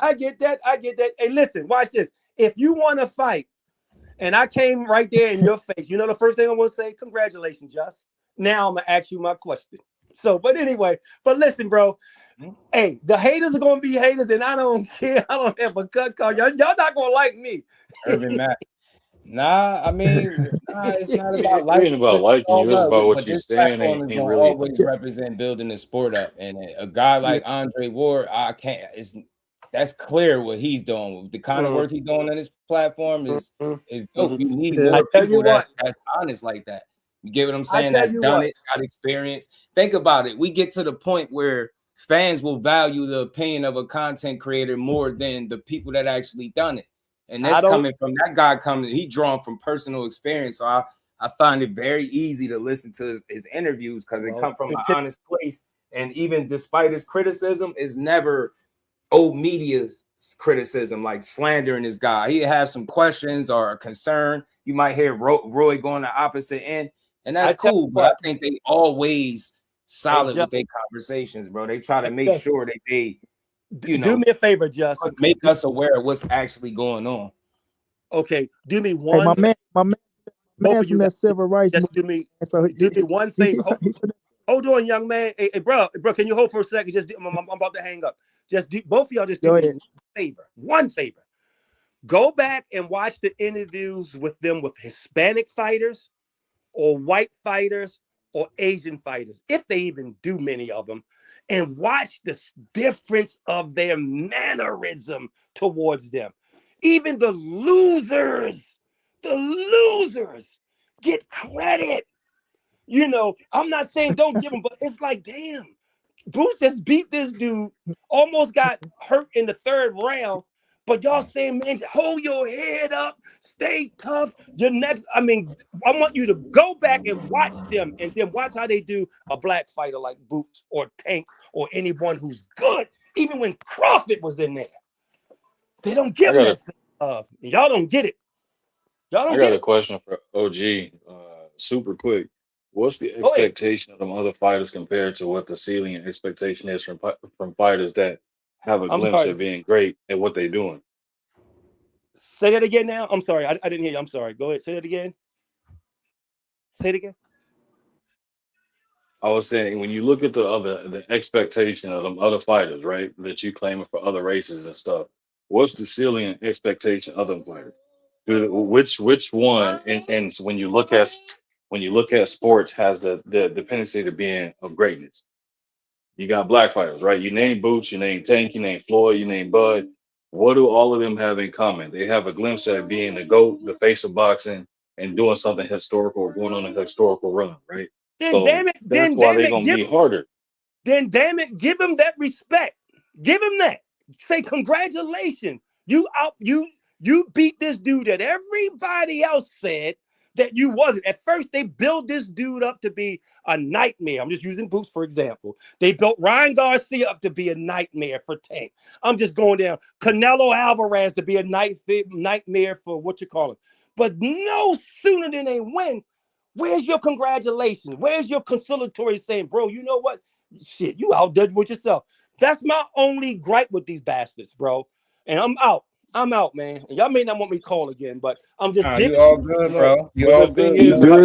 Hey, listen, watch this. If you want to fight, and I came right there in your face, you know the first thing I'm gonna say, congratulations, Just. Now I'm gonna ask you my question. So, but anyway, listen, bro, Hey, the haters are gonna be haters, and I don't care. I don't have a cut call. Y'all not gonna like me. Urban Mac. Nah, I mean, it's not about It ain't liking. about It's liking all you. It's love. about what But you're this saying platform is ain't gonna really. always represent building the sport up. And a guy like Andre Ward, I can't. That's clear what he's doing. The kind of work he's doing on this platform is dope. You need more people that's honest like that. You get what I'm saying? That's done it, got experience. Think about it. We get to the point where fans will value the opinion of a content creator more than the people that actually done it. And that's coming from that guy he drawn from personal experience. So I find it very easy to listen to his interviews because they come from an honest place. And even despite his criticism, is never old media's criticism, like slandering this guy. He have some questions or a concern. You might hear Roy going the opposite end, and that's cool. But I think they always solid with their conversations, bro. They try to make sure that they, do me a favor, Justin. Make us aware of what's actually going on. Okay, do me one. Hey, my man, both of you that civil rights. Just do me one favor. Hold on, young man. Hey, bro, can you hold for a second? I'm about to hang up. Both of y'all just do me one favor. Go back and watch the interviews with Hispanic fighters or white fighters or Asian fighters, if they even do many of them, and watch the difference of their mannerism towards them. Even the losers get credit. You know, I'm not saying don't give them, but it's like, damn, Bruce just beat this dude, almost got hurt in the third round. But y'all saying, man, hold your head up, stay tough. I want you to go back and watch them and then watch how they do a black fighter like Boots or Tank or anyone who's good. Even when Crawford was in there, they don't give them that stuff. Y'all don't get it. I got a question for OG, super quick. What's the expectation of them other fighters compared to what the ceiling and expectation is from fighters that have a glimpse of being great at what they're doing? Say that again now. I'm sorry. I didn't hear you. I'm sorry. Go ahead. Say that again. Say it again. I was saying, when you look at the expectation of them other fighters, right, that you claiming for other races and stuff, what's the ceiling and expectation of them fighters? Which one? And so when you look at sports, has the dependency to being of greatness. You got black fighters, right? You name Boots, you name Tank, you name Floyd, you name Bud. What do all of them have in common? They have a glimpse at being the GOAT, the face of boxing, and doing something historical, or going on a historical run, right? Then damn it, that's why they're gonna be harder. Then damn it, give him that respect. Give him that. Say congratulations. You beat this dude that everybody else said that you wasn't. At first, they built this dude up to be a nightmare. I'm just using Boots for example. They built Ryan Garcia up to be a nightmare for Tank. I'm just going down. Canelo Alvarez to be a nightmare for what you call it. But no sooner than they win, where's your congratulations? Where's your conciliatory saying, bro, you know what? Shit, you outdid with yourself. That's my only gripe with these bastards, bro. And I'm out. I'm out, man. And y'all may not want me to call again, but I'm just you all good, bro. You all good.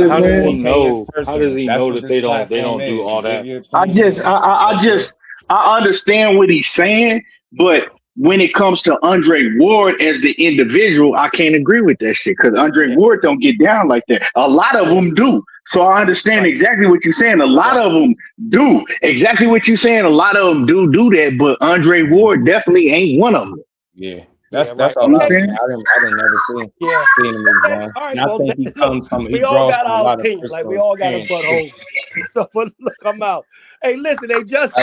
How does he know? How does he know that they don't do all that? I understand what he's saying, but when it comes to Andre Ward as the individual, I can't agree with that shit because Andre Ward don't get down like that. A lot of them do. So I understand exactly what you're saying. A lot of them do exactly what you're saying. A lot of them do that, but Andre Ward definitely ain't one of them. Yeah. That's all I didn't never see. Yeah. All right, well, think he comes from. We all got our opinions. Like we all got a butthole. So, but look, I'm out. Hey, listen, they just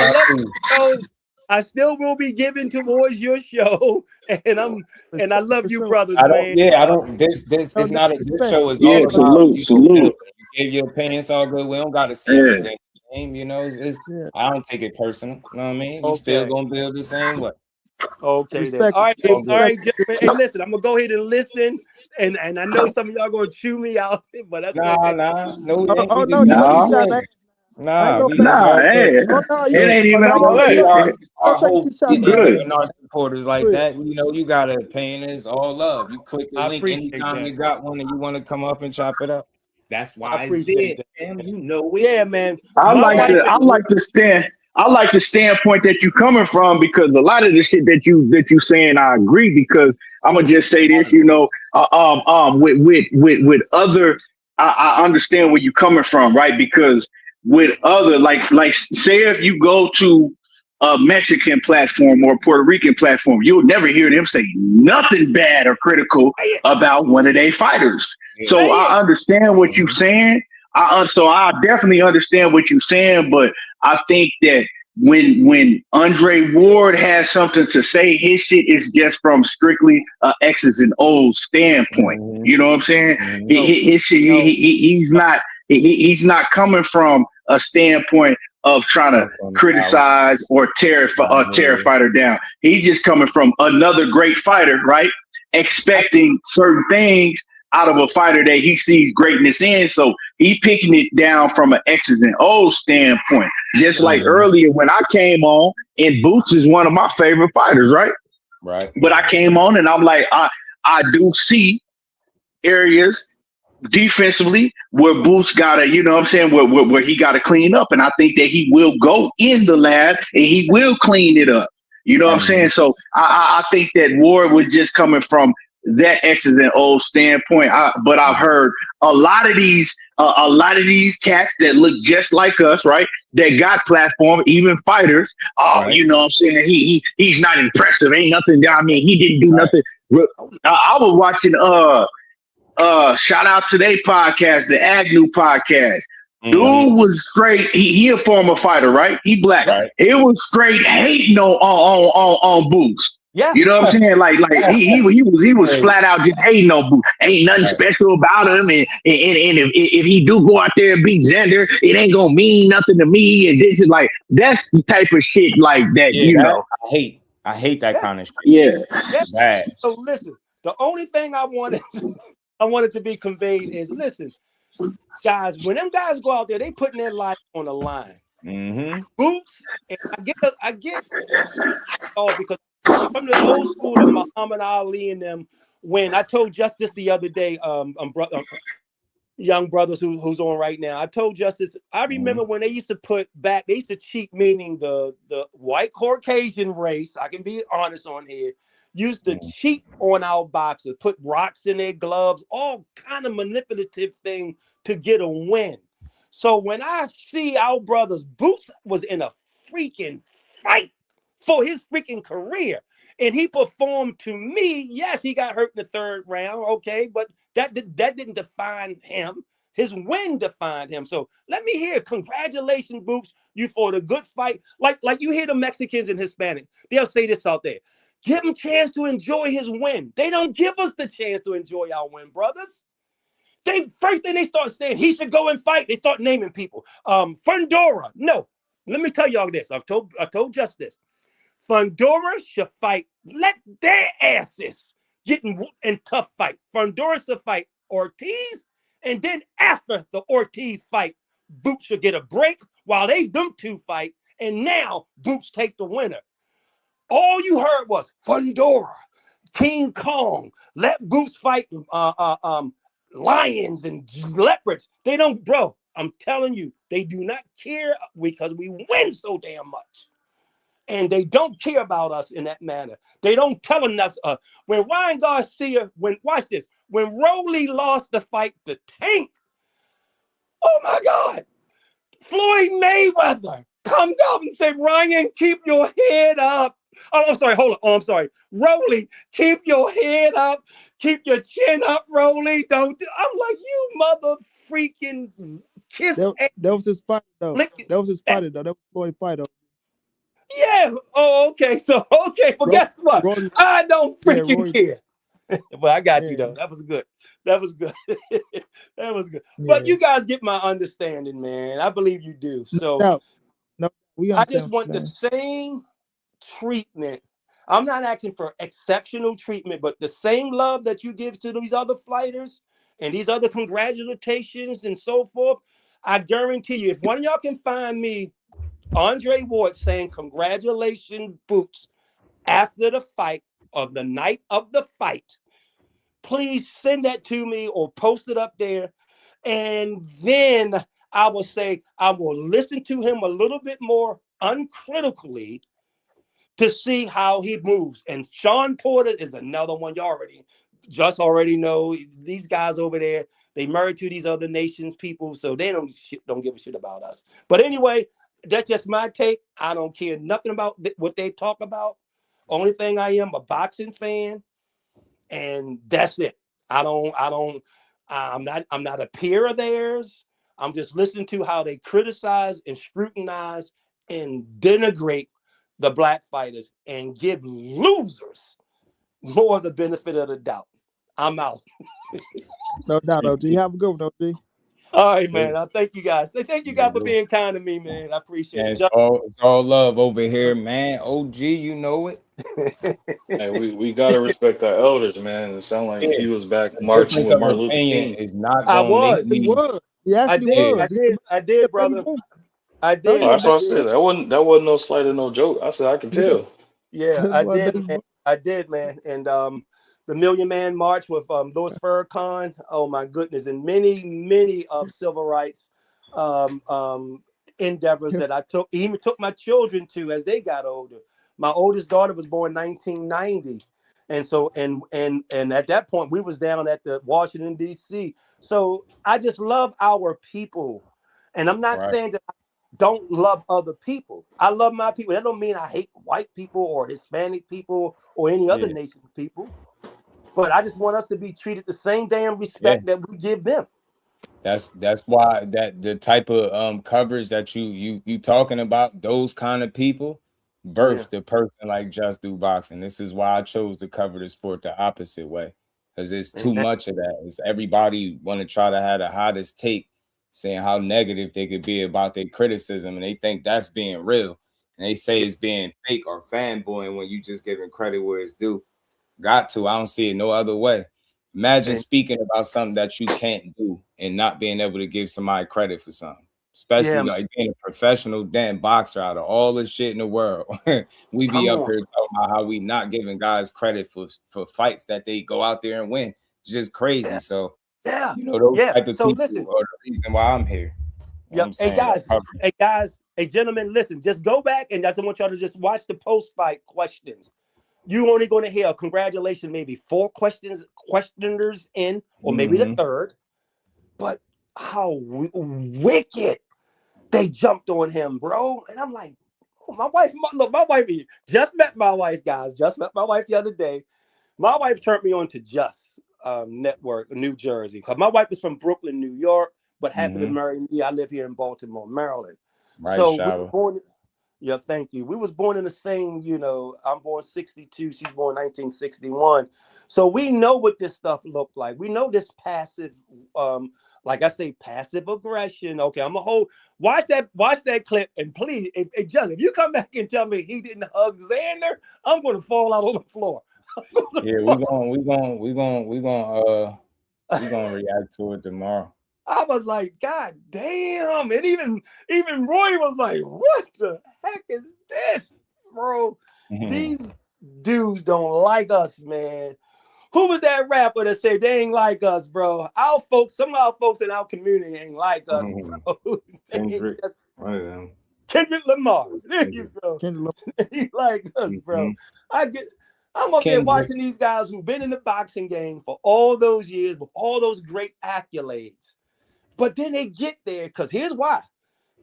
I still will be giving towards your show, and I love you, brothers. This it's not a this show is all about salute. You gave your opinion, it's all good. We don't got to see everything. You know, I don't take it personal. You know what I mean? We still gonna build the same way. Okay, then. All right, gentlemen. Hey, listen, I'm gonna go ahead and listen, and I know some of y'all gonna chew me out, but that's it ain't even all that. Our whole and our supporters like that. You know, you got an opinion. It's all love. You click the link anytime you got one and you want to come up and chop it up. That's why it's dead. You know it. Yeah, man. I like to stand. I like the standpoint that you coming from because a lot of the shit that you saying, I agree. Because I'm gonna just say this, with other, I understand where you coming from, right? Because with other, like say if you go to a Mexican platform or a Puerto Rican platform, you'll never hear them say nothing bad or critical about one of their fighters. So I understand what you're saying. So I definitely understand what you're saying, but I think that when Andre Ward has something to say, his shit is just from strictly X's and O's standpoint. You know what I'm saying? His shit, he's not coming from a standpoint of trying to criticize or tear a fighter down. He's just coming from another great fighter, right? Expecting certain things out of a fighter that he sees greatness in. So he picking it down from an X's and O's standpoint. Just like earlier when I came on, and Boots is one of my favorite fighters, right? Right. But I came on and I'm like, I do see areas defensively where Boots gotta, you know what I'm saying, where he gotta clean up. And I think that he will go in the lab and he will clean it up. You know what I'm saying? So I think that Ward was just coming from that X's and O's standpoint. But I've heard a lot of these cats that look just like us, right? That got platform, even fighters. You know what I'm saying? He's not impressive. Ain't nothing. I mean, he didn't do nothing. I was watching shout out to their podcast, the Agnew podcast. Dude was straight. He a former fighter, right? He black. Right. It was straight hating on Boots. Yeah, you know what I'm saying? Like he was flat out just hating on Boots. Ain't nothing special about him, and if he do go out there and beat Xander, it ain't gonna mean nothing to me. And this is like that's the type of shit like that. Yeah, I hate that kind of shit. Yeah. So listen, the only thing I wanted to be conveyed is listen, guys. When them guys go out there, they putting their life on the line. Boots, and I get because from the old school of Muhammad Ali and them. When I told Justice the other day, young brothers who's on right now, I told Justice, I remember when they used to cheat, meaning the white Caucasian race, I can be honest on here, used to cheat on our boxers, put rocks in their gloves, all kind of manipulative thing to get a win. So when I see our brothers, Boots was in a freaking fight for his freaking career. And he performed to me. Yes, he got hurt in the third round. Okay, but that didn't define him. His win defined him. So let me hear, congratulations, Boots. You fought a good fight. Like you hear the Mexicans and Hispanic. They'll say this out there. Give him a chance to enjoy his win. They don't give us the chance to enjoy our win, brothers. First thing they start saying, he should go and fight. They start naming people. Fundora. No, let me tell y'all this. I told just this. Fundora should fight. Let their asses get in tough fight. Fundora should fight Ortiz, and then after the Ortiz fight, Boots should get a break while them two fight, and now Boots take the winner. All you heard was Fundora, King Kong, let Boots fight lions and leopards. They don't, bro. I'm telling you, they do not care because we win so damn much. And they don't care about us in that manner. They don't tell us. When Ryan Garcia, watch this. When Rowley lost the fight to Tank, oh my God, Floyd Mayweather comes out and says, Ryan, keep your head up. Oh, I'm sorry. Hold on. Oh, I'm sorry. Rowley, keep your head up. Keep your chin up, Rowley. I'm like, you mother freaking kiss. That was his fight, though. That was his fight, though. That was Floyd's fight, though. Yeah. Oh, okay. So, okay. Well, guess what? I don't freaking care. Well, I got you, though. That was good. That was good. That was good. Yeah. But you guys get my understanding, man. I believe you do. So, no, I just want the same treatment. I'm not asking for exceptional treatment, but the same love that you give to these other fighters and these other congratulations and so forth. I guarantee you, if one of y'all can find me Andre Ward saying congratulations, Boots, after the fight of the night of the fight, please send that to me or post it up there. And then I will say, I will listen to him a little bit more uncritically to see how he moves. And Sean Porter is another one you already know. These guys over there, they married to these other nations people, so they don't give a shit about us. But anyway, that's just my take. I don't care nothing about what they talk about. Only thing I am a boxing fan, and that's it. I'm not a peer of theirs. I'm just listening to how they criticize and scrutinize and denigrate the black fighters and give losers more the benefit of the doubt. I'm out. No doubt, OG. Have a good one, OG. All right, man. I thank you guys. Thank you guys for being kind to me, man. I appreciate it. It's all love over here, man. OG, you know it. Hey, we gotta respect our elders, man. It sounded like he was back The marching difference with of Martin Luther opinion King. is not I gonna make was. me. He was. He actually was. I did, brother. I did. Oh, that's what I said. That wasn't no slight or no joke. I said I can tell. Yeah, I did, man. I did, man. And the Million Man March with Louis Farrakhan. Oh my goodness, and many of civil rights endeavors that I even took my children to as they got older. My oldest daughter was born 1990, and so and at that point we was down at the Washington D.C. So I just love our people, and I'm not saying that don't love other people. I love my people. That don't mean I hate white people or Hispanic people or any other nation people. But I just want us to be treated the same damn respect that we give them. That's why that the type of coverage that you talking about, those kind of people birthed a person like Just Do Boxing. This is why I chose to cover the sport the opposite way, because it's too much of that. It's everybody want to try to have the hottest take, saying how negative they could be about their criticism, and they think that's being real, and they say it's being fake or fanboying when you just giving credit where it's due. Got to. I don't see it no other way. Imagine speaking about something that you can't do and not being able to give somebody credit for something, especially like being a professional damn boxer. Out of all the shit in the world, we be up here talking about how we not giving guys credit for fights that they go out there and win. It's just crazy. So you know, those type of people are the reason why I'm here. Hey gentlemen, listen, just go back and I just want y'all to just watch the post-fight questions. You only going to hear congratulations, maybe 4 questioners in, or maybe the third. But how wicked they jumped on him, bro. And I'm like, oh, my wife just met my wife, guys. Just met my wife the other day. My wife turned me on to Just Network, New Jersey. Because my wife is from Brooklyn, New York, but happened to marry me. I live here in Baltimore, Maryland. So we were born. Yeah, thank you. We was born in the same, I'm born 62. She's born 1961. So we know what this stuff looked like. We know this passive, like I say, passive aggression. Okay, I'm gonna watch that clip, and please, if you come back and tell me he didn't hug Xander, I'm gonna fall out on the floor. Yeah, we gonna react to it tomorrow. I was like, God damn. And even Roy was like, what the heck is this, bro? These dudes don't like us, man. Who was that rapper that said they ain't like us, bro? Some of our folks in our community ain't like us, bro. Kendrick Lamar. There you go. He like us, bro. I'm up there watching these guys who've been in the boxing game for all those years with all those great accolades. But then they get there because here's why.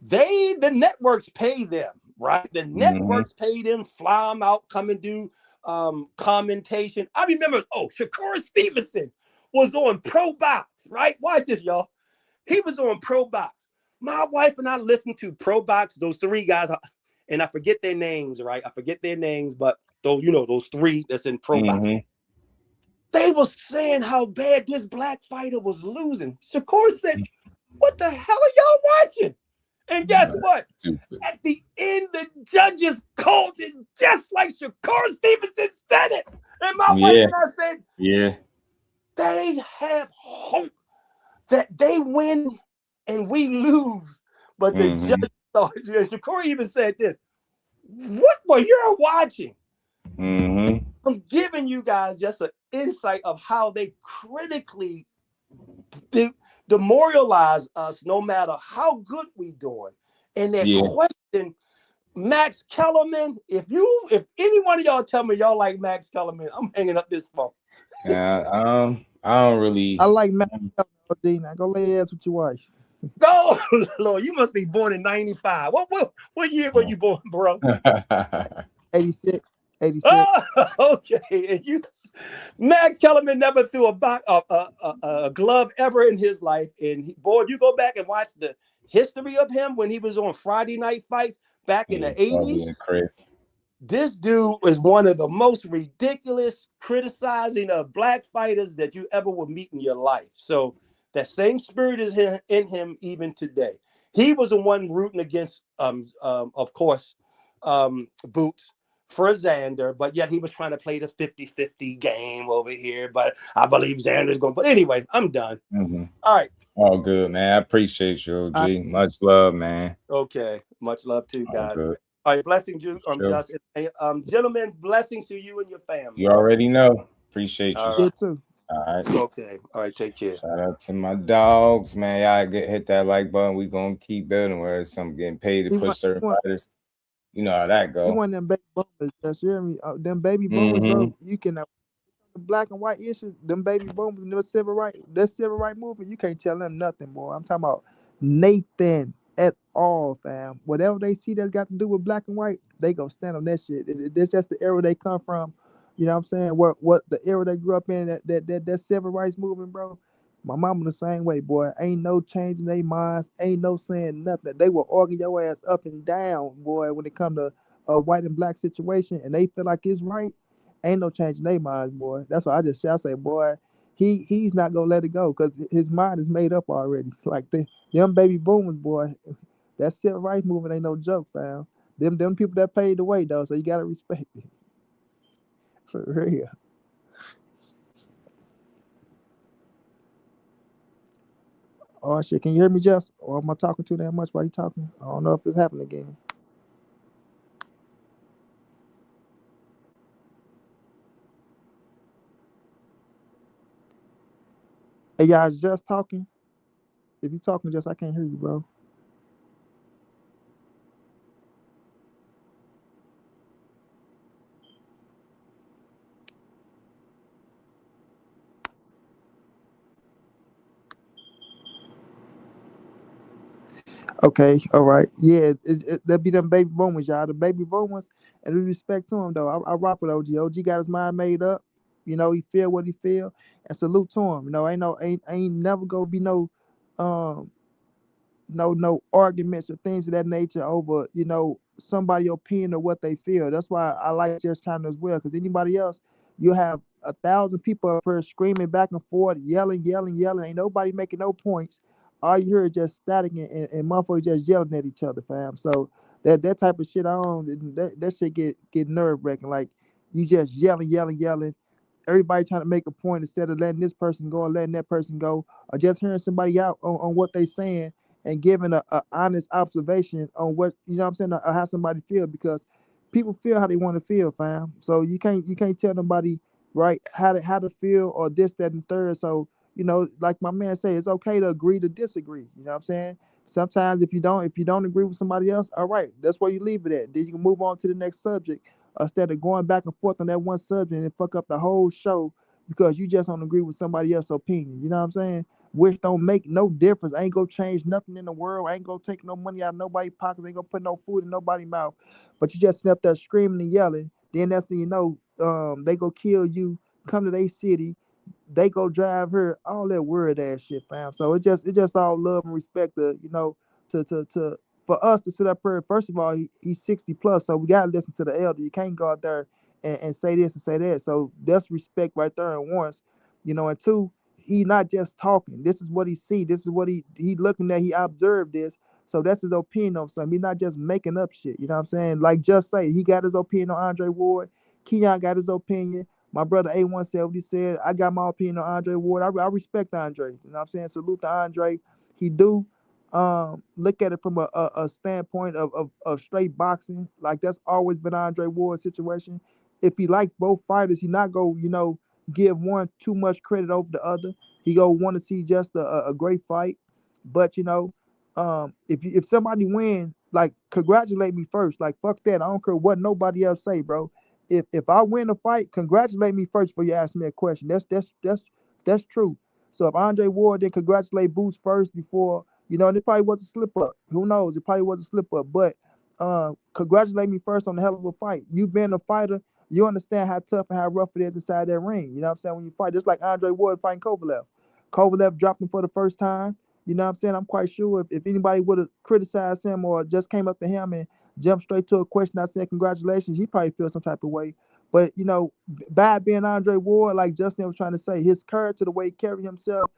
The networks pay them, right? The networks pay them, fly them out, come and do commentation. I remember, Shakur Stevenson was on Pro Box, right? Watch this, y'all. He was on Pro Box. My wife and I listened to Pro Box, those 3 guys, and I forget their names, right? I forget their names, but those 3 that's in Pro Box. They were saying how bad this black fighter was losing. Shakur said, what the hell are y'all watching? And guess what? At the end, the judges called it just like Shakur Stevenson said it. And my wife and I said, they have hope that they win and we lose. But the judges thought, Shakur even said this, what were you watching? I'm giving you guys just an insight of how they critically demoralize us no matter how good we doing. And their question Max Kellerman. If any one of y'all tell me y'all like Max Kellerman, I'm hanging up this phone. Yeah, I don't really. I like Max Kellerman. Now go lay your ass with your wife. Go, Lord. You must be born in '95. What year were you born, bro? 86. Oh, okay. And Max Kellerman never threw a glove ever in his life. And boy, you go back and watch the history of him when he was on Friday Night Fights back in the 80s. Chris. This dude was one of the most ridiculous criticizing of black fighters that you ever will meet in your life. So that same spirit is in him even today. He was the one rooting against, of course, Boots for Xander, but yet he was trying to play the 50-50 game over here. But I believe Xander's going. But anyway, I'm done. Mm-hmm. All right. All good, man. I appreciate you, OG. Much love, man. Okay. Much love too, guys. All good. All right, blessings, Sure. Justin. Gentlemen, blessings to you and your family. You already know. Appreciate you. All right. too. All right. Okay. All right. Take care. Shout out to my dogs, man. Y'all hit that like button. We gonna keep building. Where it's some getting paid to push certain fighters. You know how that go. You want them baby boomers? Just hear me. Them baby boomers, bro. You can the black and white issues. Them baby boomers and the civil right. That civil right movement. You can't tell them nothing, boy. I'm talking about Nathan at all, fam. Whatever they see that's got to do with black and white, they go stand on that shit. That's just the era they come from. You know what I'm saying? What the era they grew up in, that civil rights movement, bro. My mama the same way, boy. Ain't no changing their minds. Ain't no saying nothing. They will argue your ass up and down, boy, when it come to a white and black situation, and they feel like it's right. Ain't no changing their minds, boy. That's why I say, boy, he's not gonna let it go because his mind is made up already. Like the young baby boomers, boy. That civil rights movement ain't no joke, fam. Them people that paid the way though, so you gotta respect it. For real. Oh shit, can you hear me, Jess? Or am I talking too damn much while you talking? I don't know if it's happening again. Hey, y'all, is Jess talking? If you talking, Jess, I can't hear you, bro. Okay, all right. Yeah, that be them baby boomers, y'all. The baby boomers, and we respect to him, though. I rock with OG. OG got his mind made up. You know, he feel what he feel. And salute to him. You know, ain't never gonna be no no arguments or things of that nature over, you know, somebody opinion or what they feel. That's why I like Just China as well, because anybody else, you have 1,000 people up here screaming back and forth, yelling. Ain't nobody making no points. All you hear is just static and motherfuckers just yelling at each other, fam. So that type of shit, that shit get nerve wracking. Like you just yelling. Everybody trying to make a point instead of letting this person go and letting that person go, or just hearing somebody out on what they saying and giving a honest observation on what, you know what I'm saying, or how somebody feel, because people feel how they want to feel, fam. So you can't tell nobody right how to feel or this, that, and third. So, you know, like my man say, it's okay to agree to disagree. You know what I'm saying? Sometimes if you don't agree with somebody else, all right, that's where you leave it at. Then you can move on to the next subject instead of going back and forth on that one subject and fuck up the whole show because you just don't agree with somebody else's opinion. You know what I'm saying? Which don't make no difference. Ain't gonna change nothing in the world. Ain't gonna take no money out of nobody's pockets. Ain't gonna put no food in nobody's mouth. But you just sit up there screaming and yelling. Then that's when you know they go kill you. Come to their city. They go drive her. All that word ass shit, fam. So it just all love and respect. You know, to for us to sit up here. First of all, he's 60 plus, so we gotta listen to the elder. You can't go out there and say this and say that. So that's respect right there. And once, you know, and two, he not just talking. This is what he see. This is what he looking at. He observed this. So that's his opinion on something. He's not just making up shit. You know what I'm saying? Like just say he got his opinion on Andre Ward. Keon got his opinion. My brother A1 said what he said. I got my opinion on Andre Ward. I respect Andre. You know what I'm saying? Salute to Andre. He do look at it from a standpoint of straight boxing. Like that's always been Andre Ward's situation. If he like both fighters, he not go, you know, give one too much credit over the other. He go want to see just a great fight. But you know, if somebody win like congratulate me first. Like fuck that. I don't care what nobody else say, bro. If I win a fight, congratulate me first before you ask me a question. That's true. So if Andre Ward then congratulate Boots first before, and it probably was a slip up. Who knows? It probably was a slip up. But congratulate me first on the hell of a fight. You being a fighter, you understand how tough and how rough it is inside that ring. You know what I'm saying? When you fight, just like Andre Ward fighting Kovalev. Kovalev dropped him for the first time. You know what I'm saying? I'm quite sure if anybody would have criticized him or just came up to him and jumped straight to a question, I said congratulations, he probably feels some type of way. But by being Andre Ward, like Justin was trying to say, his character, the way he carried himself,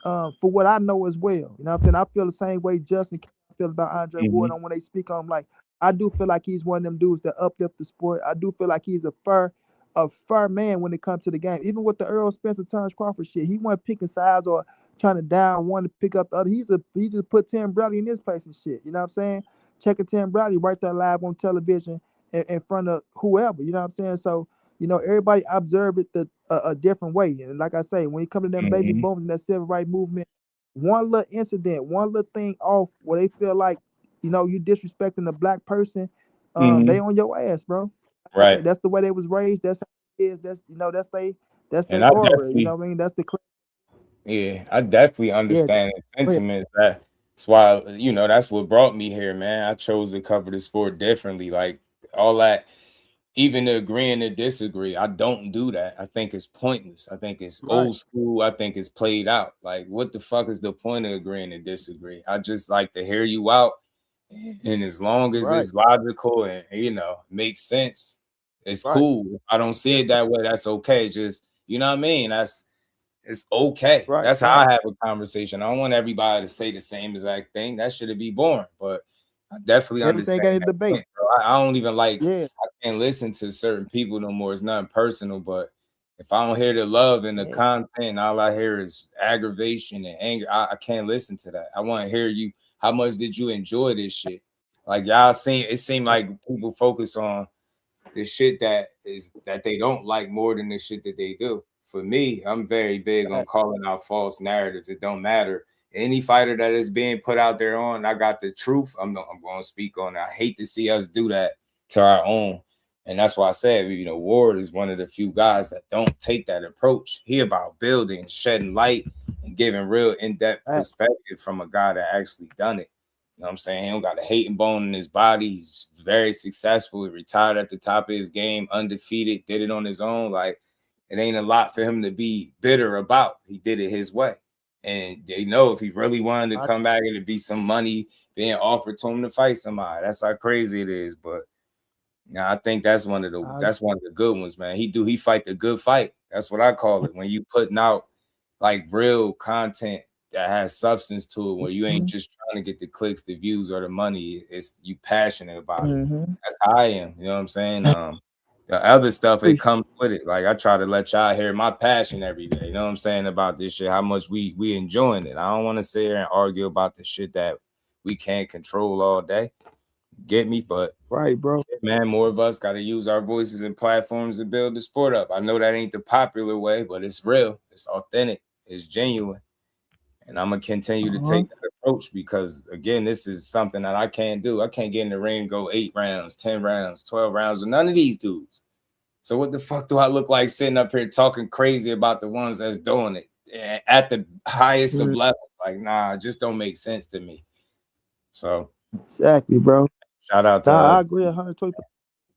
for what I know as well. You know what I'm saying? I feel the same way Justin feel about Andre Ward on when they speak on him. Like, I do feel like he's one of them dudes that uplift the sport. I do feel like he's a fair man when it comes to the game. Even with the Earl Spencer Terrence Crawford shit, he wasn't picking sides or trying to down one to pick up the other. He just put Tim Bradley in his place and shit. You know what I'm saying? Checking Tim Bradley right there live on television in front of whoever. You know what I'm saying? So, everybody observe it a different way. And like I say, when you come to them baby boomers and that civil rights movement, one little incident, one little thing off where they feel like, you disrespecting a black person, they on your ass, bro. Right. That's the way they was raised. That's how it is. That's And their I aura. You know definitely, what I mean? That's the yeah, I definitely understand the go ahead. sentiments. That's why, that's what brought me here, man. I chose to cover the sport differently. Like all that, even agreeing to disagree, I don't do that. I think it's pointless. I think it's old school. I think it's played out. Like, what the fuck is the point of agreeing to disagree? I just like to hear you out. And as long as it's logical and, makes sense, it's cool. If I don't see it that way, that's okay. Just, you know what I mean? It's okay. That's how I have a conversation. I don't want everybody to say the same exact thing. That should be boring. But I definitely Everything understand ain't a that debate. point, bro. I don't even like. I can't listen to certain people no more. It's nothing personal. But if I don't hear the love and the content, all I hear is aggravation and anger. I can't listen to that. I want to hear you. How much did you enjoy this shit? Like y'all seen, it seemed like people focus on the shit that they don't like more than the shit that they do. For me, I'm very big on calling out false narratives. It don't matter. Any fighter that is being put out there on, I got the truth. I'm going to speak on it. I hate to see us do that to our own. And that's why I said, Ward is one of the few guys that don't take that approach. He about building, shedding light, and giving real in-depth perspective from a guy that actually done it. You know what I'm saying? He don't got a hating bone in his body. He's very successful. He retired at the top of his game, undefeated, did it on his own. Like, it ain't a lot for him to be bitter about. He did it his way. And they know if he really wanted to come back and it'd be some money being offered to him to fight somebody. That's how crazy it is. But I think that's one of the good ones, man. He fight the good fight. That's what I call it. When you putting out like real content that has substance to it, where you ain't just trying to get the clicks, the views, or the money. It's you passionate about it. That's how I am. You know what I'm saying? The other stuff, it comes with it. Like I try to let y'all hear my passion every day. You know what I'm saying about this shit? How much we enjoying it. I don't want to sit here and argue about the shit that we can't control all day. Get me? But bro. Man, more of us got to use our voices and platforms to build the sport up. I know that ain't the popular way, but it's real. It's authentic. It's genuine. And I'm going to continue to take that approach because, again, this is something that I can't do. I can't get in the ring and go 8 rounds, 10 rounds, 12 rounds with none of these dudes. So what the fuck do I look like sitting up here talking crazy about the ones that's doing it at the highest of levels? Like, nah, it just don't make sense to me. So. Exactly, bro. Shout out to I agree 120%.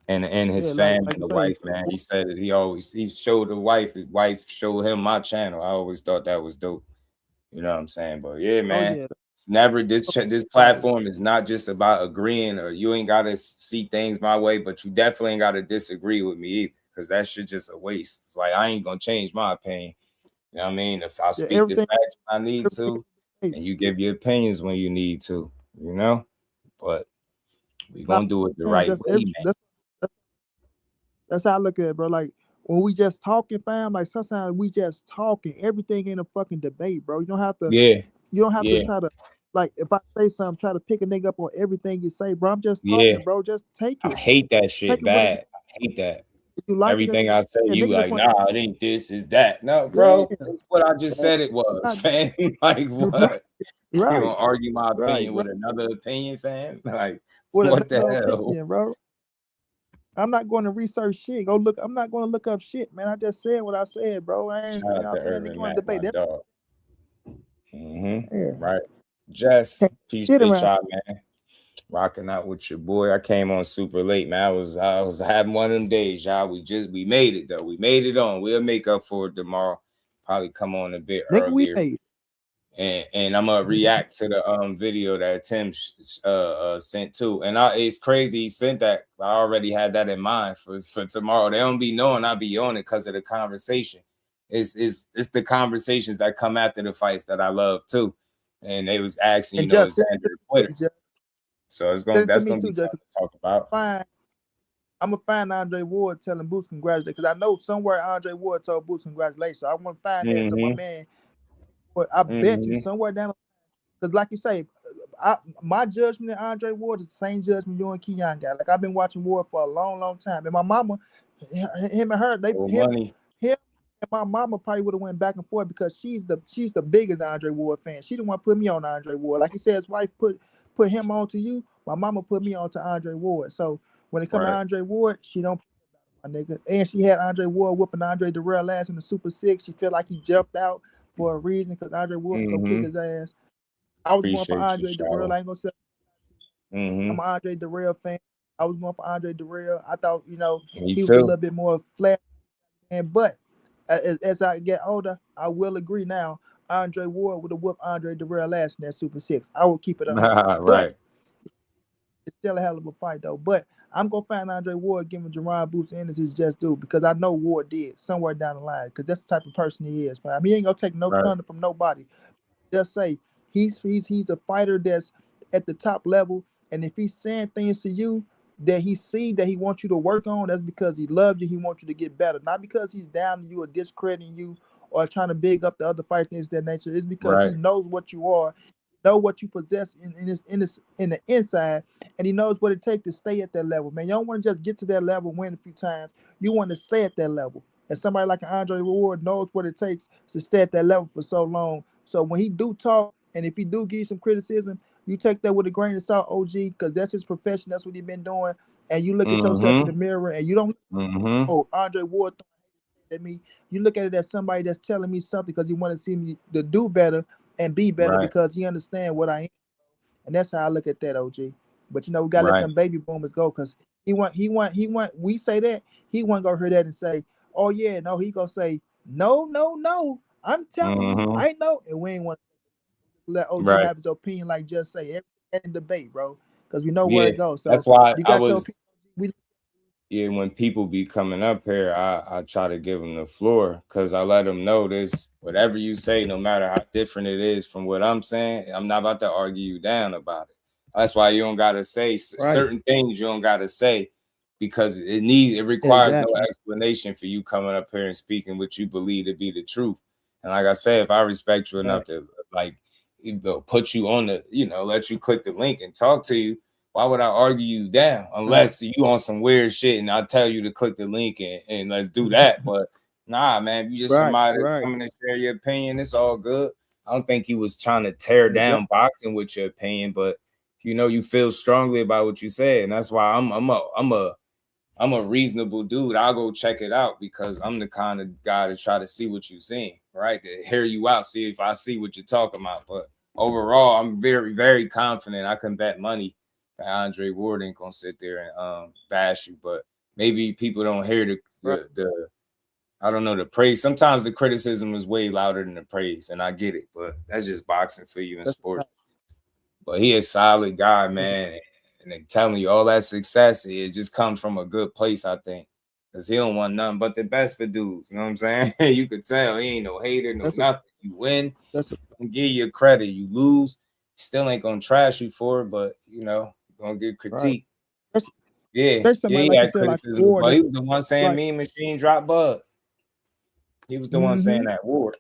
And his family, the wife, man. He said that he showed the wife showed him my channel. I always thought that was dope. You know what I'm saying? But yeah, man, it's never this platform is not just about agreeing or you ain't gotta see things my way, but you definitely ain't gotta disagree with me either, because that shit just a waste. It's like I ain't gonna change my opinion. You know what I mean? If I speak the facts when I need to, and you give your opinions when you need to, but we gonna do it the right way, man. That's how I look at it, bro. Like when we just talking, fam, like sometimes we just talking. Everything in a fucking debate, bro. You don't have to to try to, like, if I say something, try to pick a nigga up on everything you say, bro. I'm just talking, bro. Just take it. I hate that shit bad. I hate that. If you like everything I say, you like, nah, it ain't this, is that. No, bro, that's what I just said it was, fam. Like, what? You Right. gonna argue my Right. opinion with another opinion, fam? Like, With what the another hell? opinion, bro. I'm not going to research shit. Go look. I'm not going to look up shit, man. I just said what I said, bro. I ain't, Shout you know out what to I'm saying? Nigga Urban want to Mac, my debate that. dog. Yeah. Jess, Get appreciate around. y'all, man. Rocking out with your boy. I came on super late, man. I was having one of them days, y'all. We made it though. We made it on. We'll make up for it tomorrow. Probably come on a bit Nigga, we earlier. made. And I'm gonna react to the video that Tim sent too. And it's crazy he sent that. I already had that in mind for tomorrow. They don't be knowing I be on it because of the conversation. It's the conversations that come after the fights that I love too. And they was asking, And just Xander Twitter. So that's gonna be something to talk about. Fine. I'm gonna find Andre Ward telling Boots congratulations because I know somewhere Andre Ward told Boots congratulations. So I want to find that. So my man, but I bet you somewhere down, because like you say, my judgment of Andre Ward is the same judgment you and Keon got. Like I've been watching Ward for a long, long time, and my mama, him and her, him and my mama probably would have went back and forth because she's the biggest Andre Ward fan. She the one put me on Andre Ward. Like he said, his wife put him on to you. My mama put me on to Andre Ward. So when it comes to Andre Ward, she don't, my nigga. And she had Andre Ward whooping Andre Darrell ass in the Super 6. She felt like he jumped out for a reason because Andre Ward was gonna kick his ass. I was going for Andre Darrell. I ain't gonna say I'm an Andre Darrell fan. I was going for Andre Darrell. I thought, he was a little bit more flat. But as I get older, I will agree now. Andre Ward would have whooped Andre Darrell ass in that Super 6. I will keep it on. But it's still a hell of a fight though. But I'm gonna find Andre Ward giving Jaron Boots Ennis his just due because I know Ward did somewhere down the line because that's the type of person he is. Man. I mean, he ain't gonna take no thunder from nobody. Just say he's a fighter that's at the top level, and if he's saying things to you that he see that he wants you to work on, that's because he loves you. He wants you to get better, not because he's down to you or discrediting you or trying to big up the other fights things of that nature. It's because he knows what you are, know what you possess in the inside, and he knows what it takes to stay at that level. Man, you don't want to just get to that level, win a few times. You want to stay at that level. And somebody like Andre Ward knows what it takes to stay at that level for so long. So when he do talk, and if he do give you some criticism, you take that with a grain of salt, OG, because that's his profession. That's what he's been doing. And you look at yourself in the mirror, and you don't. Oh, Andre Ward at me. You look at it as somebody that's telling me something because he want to see me to do better and be better because he understand what I am. And that's how I look at that, OG. But we gotta let them baby boomers go because he want. We say that he want to go hear that and say, oh yeah, no, he gonna say no. I'm telling you, I know, and we ain't want to let OG have his opinion. Like just say every debate, bro, because we know where it goes. So that's why you got your opinion. When people be coming up here, I try to give them the floor because I let them know this. Whatever you say, no matter how different it is from what I'm saying, I'm not about to argue you down about it. That's why you don't gotta say certain things. You don't gotta say because it requires no explanation for you coming up here and speaking what you believe to be the truth. And like I said, if I respect you enough to put you on the, let you click the link and talk to you, why would I argue you down? Unless you on some weird shit and I tell you to click the link and let's do that. But nah, man, you just somebody that's coming to share your opinion. It's all good. I don't think you was trying to tear down boxing with your opinion, but you feel strongly about what you said, and that's why I'm a reasonable dude. I'll go check it out because I'm the kind of guy to try to see what you're seeing, right? To hear you out, see if I see what you're talking about. But overall, I'm very, very confident I can bet money that Andre Ward ain't gonna sit there and bash you. But maybe people don't hear the I don't know, the praise. Sometimes the criticism is way louder than the praise, and I get it, but that's just boxing for you in sports. But he is a solid guy, man. And I'm telling you, all that success, it just comes from a good place, I think. Because he don't want nothing but the best for dudes. You know what I'm saying? You could tell he ain't no hater, nothing. You win, and give you credit. You lose, still ain't going to trash you for it, but, you're going to get critique. Yeah, he had criticism. But he was the one saying Mean Machine dropped Bud. He was the one saying that Ward.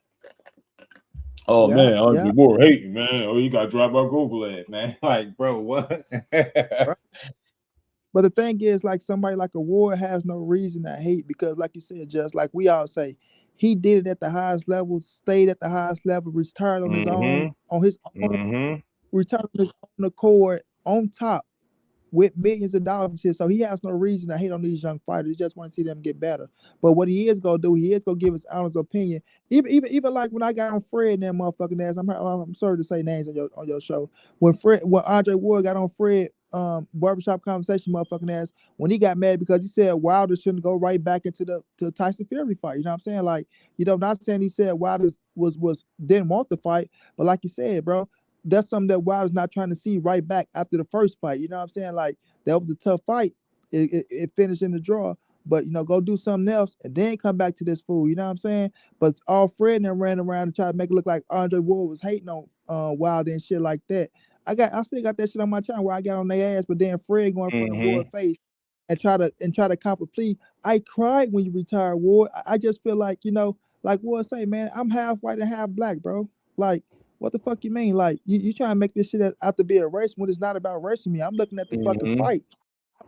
Oh man, Andre Ward hating, man. Oh, you got dropped by Google it, man. Like, bro, what? But the thing is, like somebody like a Ward has no reason to hate because, like you said, just like we all say, he did it at the highest level, stayed at the highest level, retired on his own, retired on his own accord, on top, with millions of dollars and shit. So he has no reason to hate on these young fighters. He just want to see them get better. But what he is gonna do, he is gonna give his honest opinion. Even like when I got on Fred and that motherfucking ass. I'm sorry to say names on your show. When Andre Ward got on Fred barbershop conversation, motherfucking ass, when he got mad because he said Wilder shouldn't go right back into the Tyson Fury fight. You know what I'm saying? Like, not saying he said Wilder was didn't want the fight, but like you said, bro, that's something that Wilder's not trying to see right back after the first fight. You know what I'm saying? Like, that was a tough fight. It finished in the draw. But, go do something else and then come back to this fool. You know what I'm saying? But all Fred and them ran around and tried to make it look like Andre Ward was hating on Wilder and shit like that. I still got that shit on my channel where I got on their ass, but then Fred going in front of Ward's face and try to cop a plea. I cried when you retired, Ward. I just feel like, like Ward say, man, I'm half white and half black, bro. Like, what the fuck you mean? Like, you trying to make this shit out to be a race when it's not about racing me. I'm looking at the fucking fight.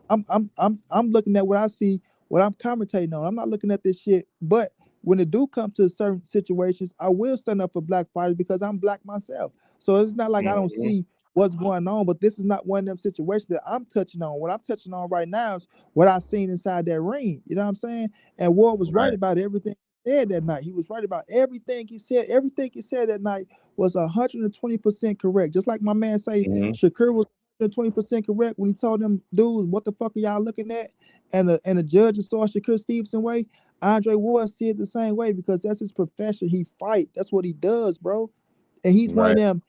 I'm looking at what I see, what I'm commentating on. I'm not looking at this shit. But when it do come to certain situations, I will stand up for black fighters because I'm black myself. So it's not like I don't see what's going on, but this is not one of them situations that I'm touching on. What I'm touching on right now is what I've seen inside that ring. You know what I'm saying? And Ward was right about everything he said that night. He was right about everything he said. Everything he said that night was 120% correct. Just like my man say, Shakur was 120% correct when he told them dudes, what the fuck are y'all looking at? And the judges saw Shakur Stevenson way. Andre Ward see it the same way because that's his profession. He fight. That's what he does, bro. And he's one of them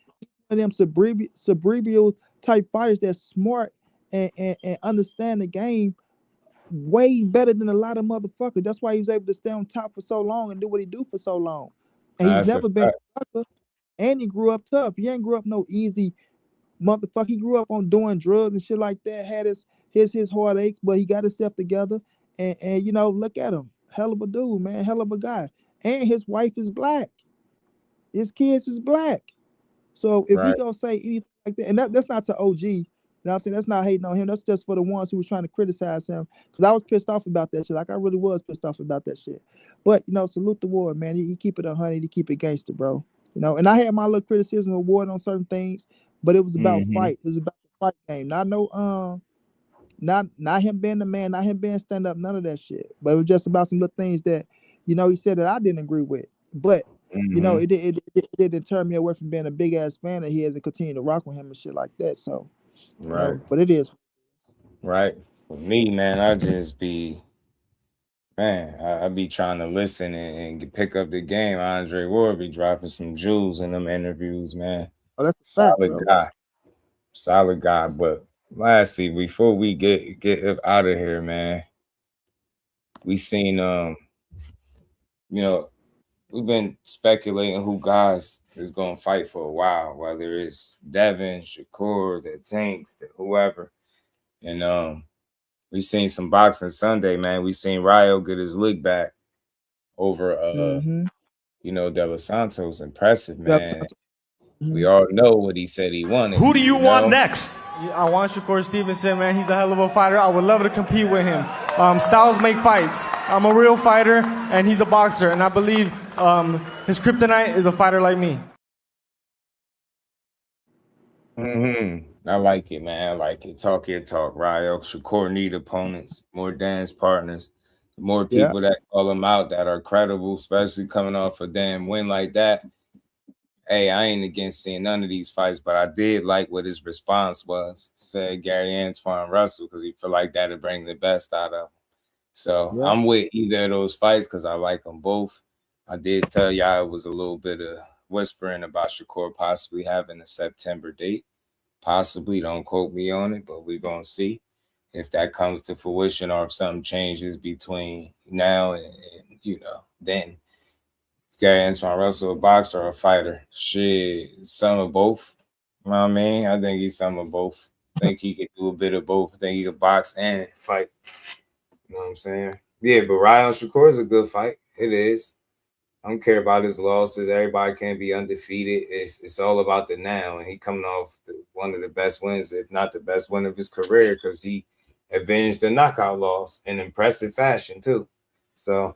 cerebral type fighters that's smart and understand the game way better than a lot of motherfuckers. That's why he was able to stay on top for so long and do what he do for so long. And he's never been a sucker. And he grew up tough. He ain't grew up no easy motherfucker. He grew up on doing drugs and shit like that. Had his heartaches, but he got himself together. And look at him. Hell of a dude, man. Hell of a guy. And his wife is black. His kids is black. So if we gonna say anything like that, and that's not to OG, you know what I'm saying? That's not hating on him. That's just for the ones who was trying to criticize him. Because I was pissed off about that shit. Like, I really was pissed off about that shit. But, salute the Ward, man. He keep it 100. He keep it gangster, bro. And I had my little criticism of Ward on certain things, but it was about fight. It was about the fight game. Not him being the man, not him being stand up, none of that shit. But it was just about some little things that, he said that I didn't agree with. But it didn't turn me away from being a big ass fan of his and continue to rock with him and shit like that. So, but it is. Right. For me, man, I just be, I be trying to listen and pick up the game. Andre Ward be dropping some jewels in them interviews, man. Oh, that's a solid guy. Solid guy. But lastly, before we get out of here, man, we seen we've been speculating who guys is gonna fight for a while, whether it's Devin, Shakur, the Tanks, the whoever. And we seen some boxing Sunday, man. We seen Ryo get his lick back over De Los Santos. Impressive, man. We all know what he said he wanted. Who do you want next? I want Shakur Stevenson, man. He's a hell of a fighter. I would love to compete with him. Styles make fights. I'm a real fighter, and he's a boxer. And I believe his kryptonite is a fighter like me. I like it, man. I like it. Talk your talk, Ryo. Shakur need opponents, more dance partners, more people that call him out that are credible, especially coming off a damn win like that. Hey, I ain't against seeing none of these fights, but I did like what his response was. Said Gary Antoine Russell because he feel like that'll bring the best out of him. So I'm with either of those fights because I like them both. I did tell y'all it was a little bit of whispering about Shakur possibly having a September date. Possibly, don't quote me on it, but we're going to see if that comes to fruition or if something changes between now and then. Gary Antoine Russell, a boxer or a fighter? Shit, some of both. You know what I mean? I think he's some of both. I think he could do a bit of both. I think he could box and fight. You know what I'm saying? Yeah, but Ryo Shakur is a good fight. It is. I don't care about his losses. Everybody can't be undefeated. It's all about the now. And he coming off one of the best wins, if not the best win of his career, because he avenged the knockout loss in impressive fashion, too. So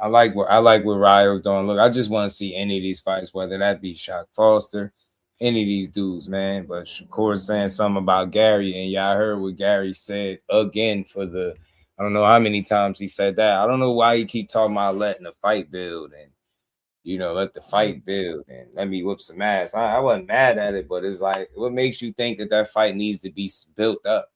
I like what Ryo's doing. Look, I just want to see any of these fights, whether that be Shock Foster, any of these dudes, man. But Shakur saying something about Gary, and y'all heard what Gary said again for the. I don't know how many times he said that. I don't know why he keep talking about letting the fight build and let the fight build and let me whip some ass. I wasn't mad at it, but it's like, what makes you think that fight needs to be built up?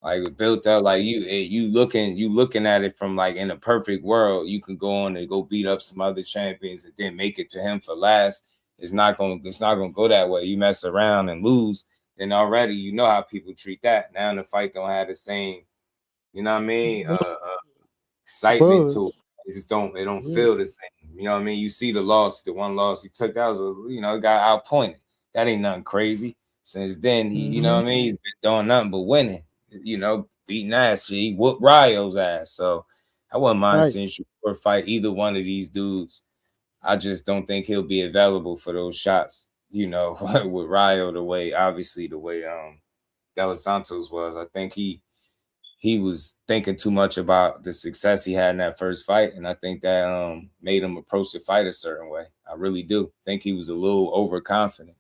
Like built up, like you looking at it from like in a perfect world, you can go on and go beat up some other champions and then make it to him for last. It's not gonna go that way. You mess around and lose, then already you know how people treat that. Now the fight don't have the same, you know what I mean? Excitement to it. It don't feel the same. You know what I mean? You see the one loss he took, that was got outpointed. That ain't nothing crazy. Since then, you know what I mean? He's been doing nothing but winning. Beating ass. He whooped Ryo's ass. So I wouldn't mind seeing Shakur fight either one of these dudes. I just don't think he'll be available for those shots, with Ryo the way De Los Santos was. I think he was thinking too much about the success he had in that first fight, and I think that made him approach the fight a certain way. I really do think he was a little overconfident.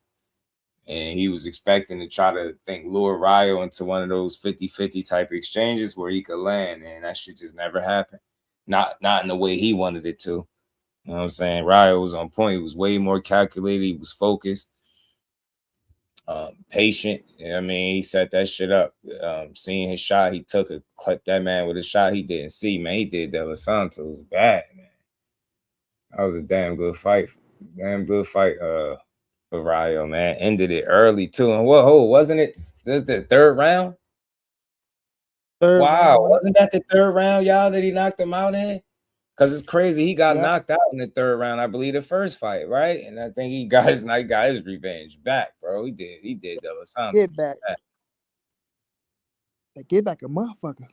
And he was expecting to try to lure Ryo into one of those 50-50 type exchanges where he could land, and that shit just never happened. Not in the way he wanted it to. You know what I'm saying? Ryo was on point. He was way more calculated. He was focused, patient. I mean, he set that shit up. Seeing his shot, he took a clip that man with a shot he didn't see, man. He did De Los Santos bad, man. That was a damn good fight. For Ryo, man. Ended it early too. And wasn't it just the third round? Wow, wasn't that the third round, y'all, that he knocked him out in? Because it's crazy. He got knocked out in the third round, I believe, the first fight, right? And I think he got his revenge back, bro. He did De Los Santos. Get back. Get back a motherfucker.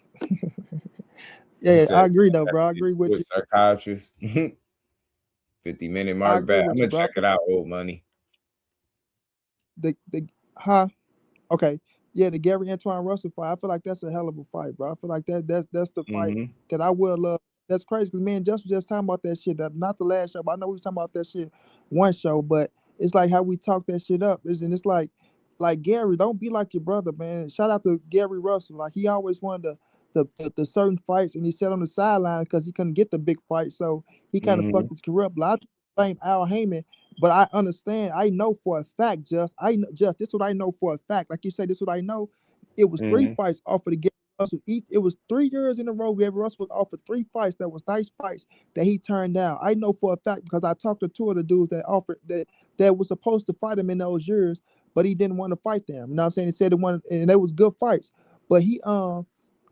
Yeah, I agree though, bro. I agree with you. Psychiatrist. 50-minute mark back. I'm gonna check it out, old money. Okay. Yeah, the Gary Antuanne Russell fight. I feel like that's a hell of a fight, bro. I feel like that's the fight that I will love. That's crazy because me and Justin just talking about that shit. Not the last show, but I know we was talking about that shit one show, but it's like how we talk that shit up. And it's like Gary, don't be like your brother, man. Shout out to Gary Russell. Like he always wanted the certain fights, and he sat on the sideline because he couldn't get the big fight, so he kind of fucked his career up. A lot of people blame Al Heyman, but I understand. I know for a fact, this is what I know for a fact. Like you say, this is what I know. It was 3 fights offered to Gary Russell. It was 3 years in a row. Gary Russell was offered 3 fights that was nice fights that he turned down. I know for a fact because I talked to 2 of the dudes that offered that was supposed to fight him in those years, but he didn't want to fight them. You know what I'm saying? He said it wanted, and they was good fights, but he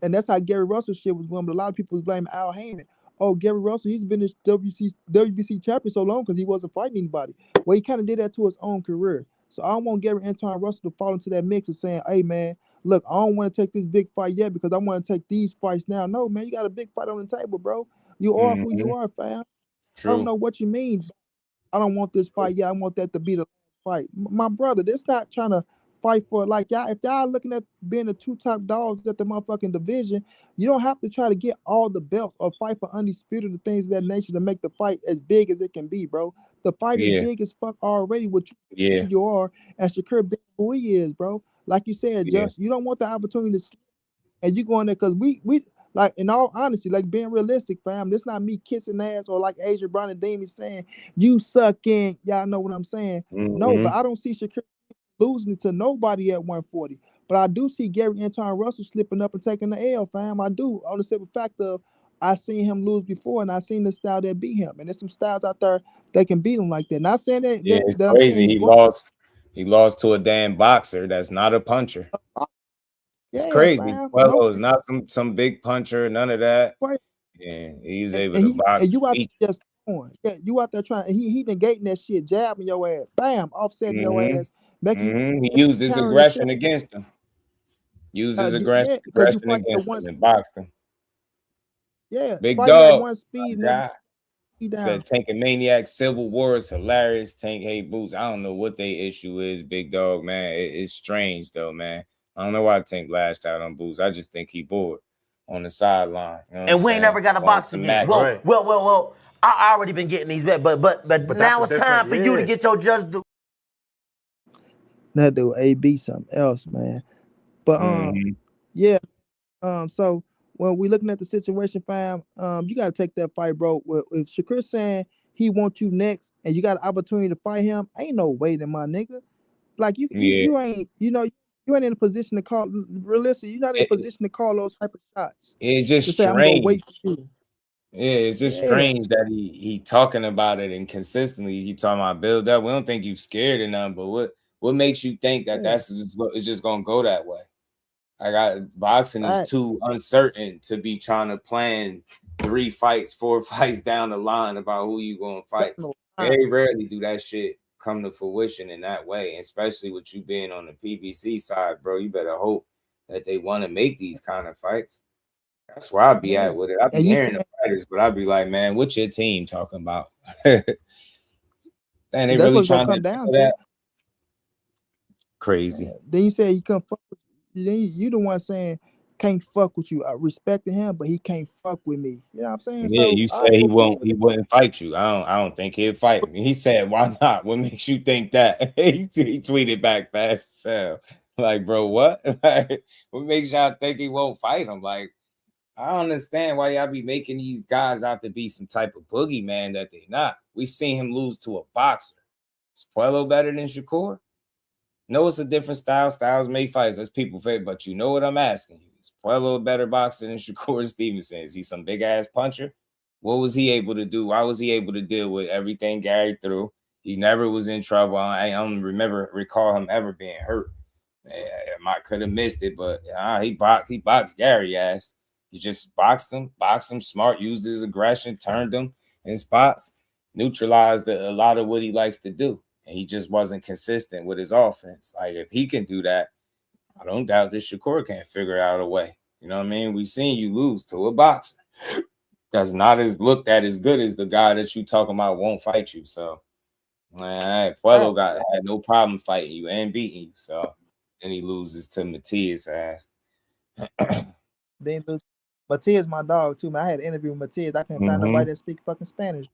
and that's how Gary Russell shit was going. But a lot of people was blaming Al Heyman. Oh, Gary Russell, he's been this WBC champion so long because he wasn't fighting anybody. Well, he kind of did that to his own career. So I don't want Gary Antuanne Russell to fall into that mix of saying, hey, man, look, I don't want to take this big fight yet because I want to take these fights now. No, man, you got a big fight on the table, bro. You are who you are, fam. True. I don't know what you mean. I don't want this fight. Yeah, I want that to be the last fight. My brother, this not trying to fight for like y'all. If y'all looking at being the 2 top dogs at the motherfucking division, you don't have to try to get all the belts or fight for undisputed or things of that nature to make the fight as big as it can be, bro. The fight is big as fuck already with you are, and Shakur being who he is, bro. Like you said, Just you don't want the opportunity to sleep, and you going there because we like, in all honesty, like being realistic, fam. This not me kissing ass or like Adrian Brown and Demi saying you suck in. Y'all know what I'm saying? No, but I don't see Shakur losing to nobody at 140. But I do see Gary Antuanne Russell slipping up and taking the L, fam. I do. On the simple fact of I seen him lose before, and I seen the style that beat him. And there's some styles out there that can beat him like that. Not saying that. Yeah, it's that crazy. He lost to a damn boxer that's not a puncher. It's crazy. Well, it's not some big puncher, none of that. Right. Yeah, he was able to box. And you out there just going. Yeah, you out there trying. And he negating that shit, jabbing your ass, bam, offsetting your ass. He used his aggression against him. Used his aggression against him and boxed him. Yeah, big dog. At one speed. Said Tank and Maniac Civil War is hilarious. Tank hate Boots. I don't know what their issue is, big dog, man. It's strange though, man. I don't know why Tank lashed out on Boots. I just think he bored. on the sideline. You know what And I'm we ain't saying? never got a Wanted box some again. action. Well. I already been getting these bet, but now it's time for you to get your just due. That dude AB something else, man. But yeah. So when we looking at the situation, fam, you gotta take that fight, bro. If Shakur saying he wants you next and you got an opportunity to fight him, ain't no waiting, my nigga. Like you ain't, you ain't in a position to call. Realistic, you're not in a position to call those type of shots. It's just To say I'm gonna wait strange. for you. Yeah, it's just strange that he talking about it and consistently you talking about build up. We don't think you scared or nothing, but what makes you think that it's just gonna go that way? Boxing is too uncertain to be trying to plan 3 fights, 4 fights down the line about who you gonna fight. Very rarely do that shit come to fruition in that way, especially with you being on the PBC side, bro. You better hope that they want to make these kind of fights. That's where I'd be at with it. I'd be hearing the fighters, but I'd be like, man, what's your team talking about? And they That's really what's gonna trying come to down do to. that. Crazy. Then you say you come fuck with you. Then you the one saying can't fuck with you. I respected him, but he can't fuck with me. You know what I'm saying? Yeah, So you say he wouldn't fight you. I don't think he'd fight me. He said, why not? What makes you think that? he tweeted back fast as hell. Like, bro, what? Like, what makes y'all think he won't fight him? Like, I don't understand why y'all be making these guys out to be some type of boogeyman that they not. We seen him lose to a boxer. Is Puello better than Shakur? No, it's a different style. Styles make fights. That's people favorite. But you know what I'm asking you. Is Puello a better boxer than Shakur Stevenson? Is he some big ass puncher? What was he able to do? Why was he able to deal with everything Gary threw? He never was in trouble. I don't recall him ever being hurt. I might could have missed it, but he boxed Gary ass. He just boxed him smart, used his aggression, turned him in spots, neutralized a lot of what he likes to do. And he just wasn't consistent with his offense. Like, if he can do that, I don't doubt this Shakur can't figure out a way. You know what I mean? We've seen you lose to a boxer that's not as looked at as good as the guy that you talking about won't fight you. So, man, Puello had no problem fighting you and beating you. So, then he loses to Matias' ass. Then lose. Matias my dog too, man. I had an interview with Matias. I couldn't find nobody that speak fucking Spanish.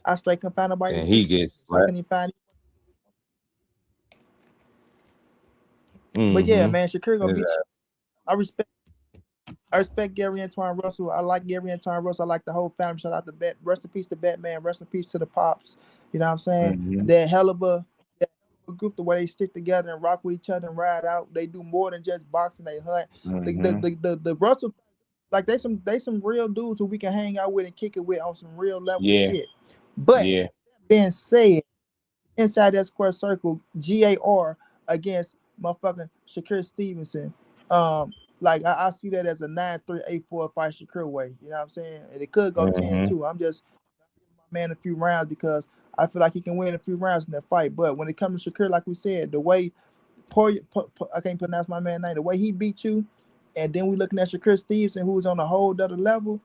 I straight couldn't find nobody that he speak. gets I couldn't even find. But yeah, man, Shakur gonna beat you. I respect Gary Antuanne Russell. I like Gary Antuanne Russell. I like the whole family. Shout out to rest in peace to Batman. Rest in peace to the Pops. You know what I'm saying? They're hell of a group, the way they stick together and rock with each other and ride out. They do more than just boxing. They hunt. The Russell, like they some real dudes who we can hang out with and kick it with on some real level shit. But being said, inside that square circle, GAR against motherfucking Shakur Stevenson. Like I see that as a 9-3, 8-4 fight Shakur way. You know what I'm saying? And it could go 10-2. I'm just giving my man a few rounds because I feel like he can win a few rounds in that fight. But when it comes to Shakur, like we said, the way I can't pronounce my man's name, the way he beat you, and then we looking at Shakur Stevenson, who's on a whole other level.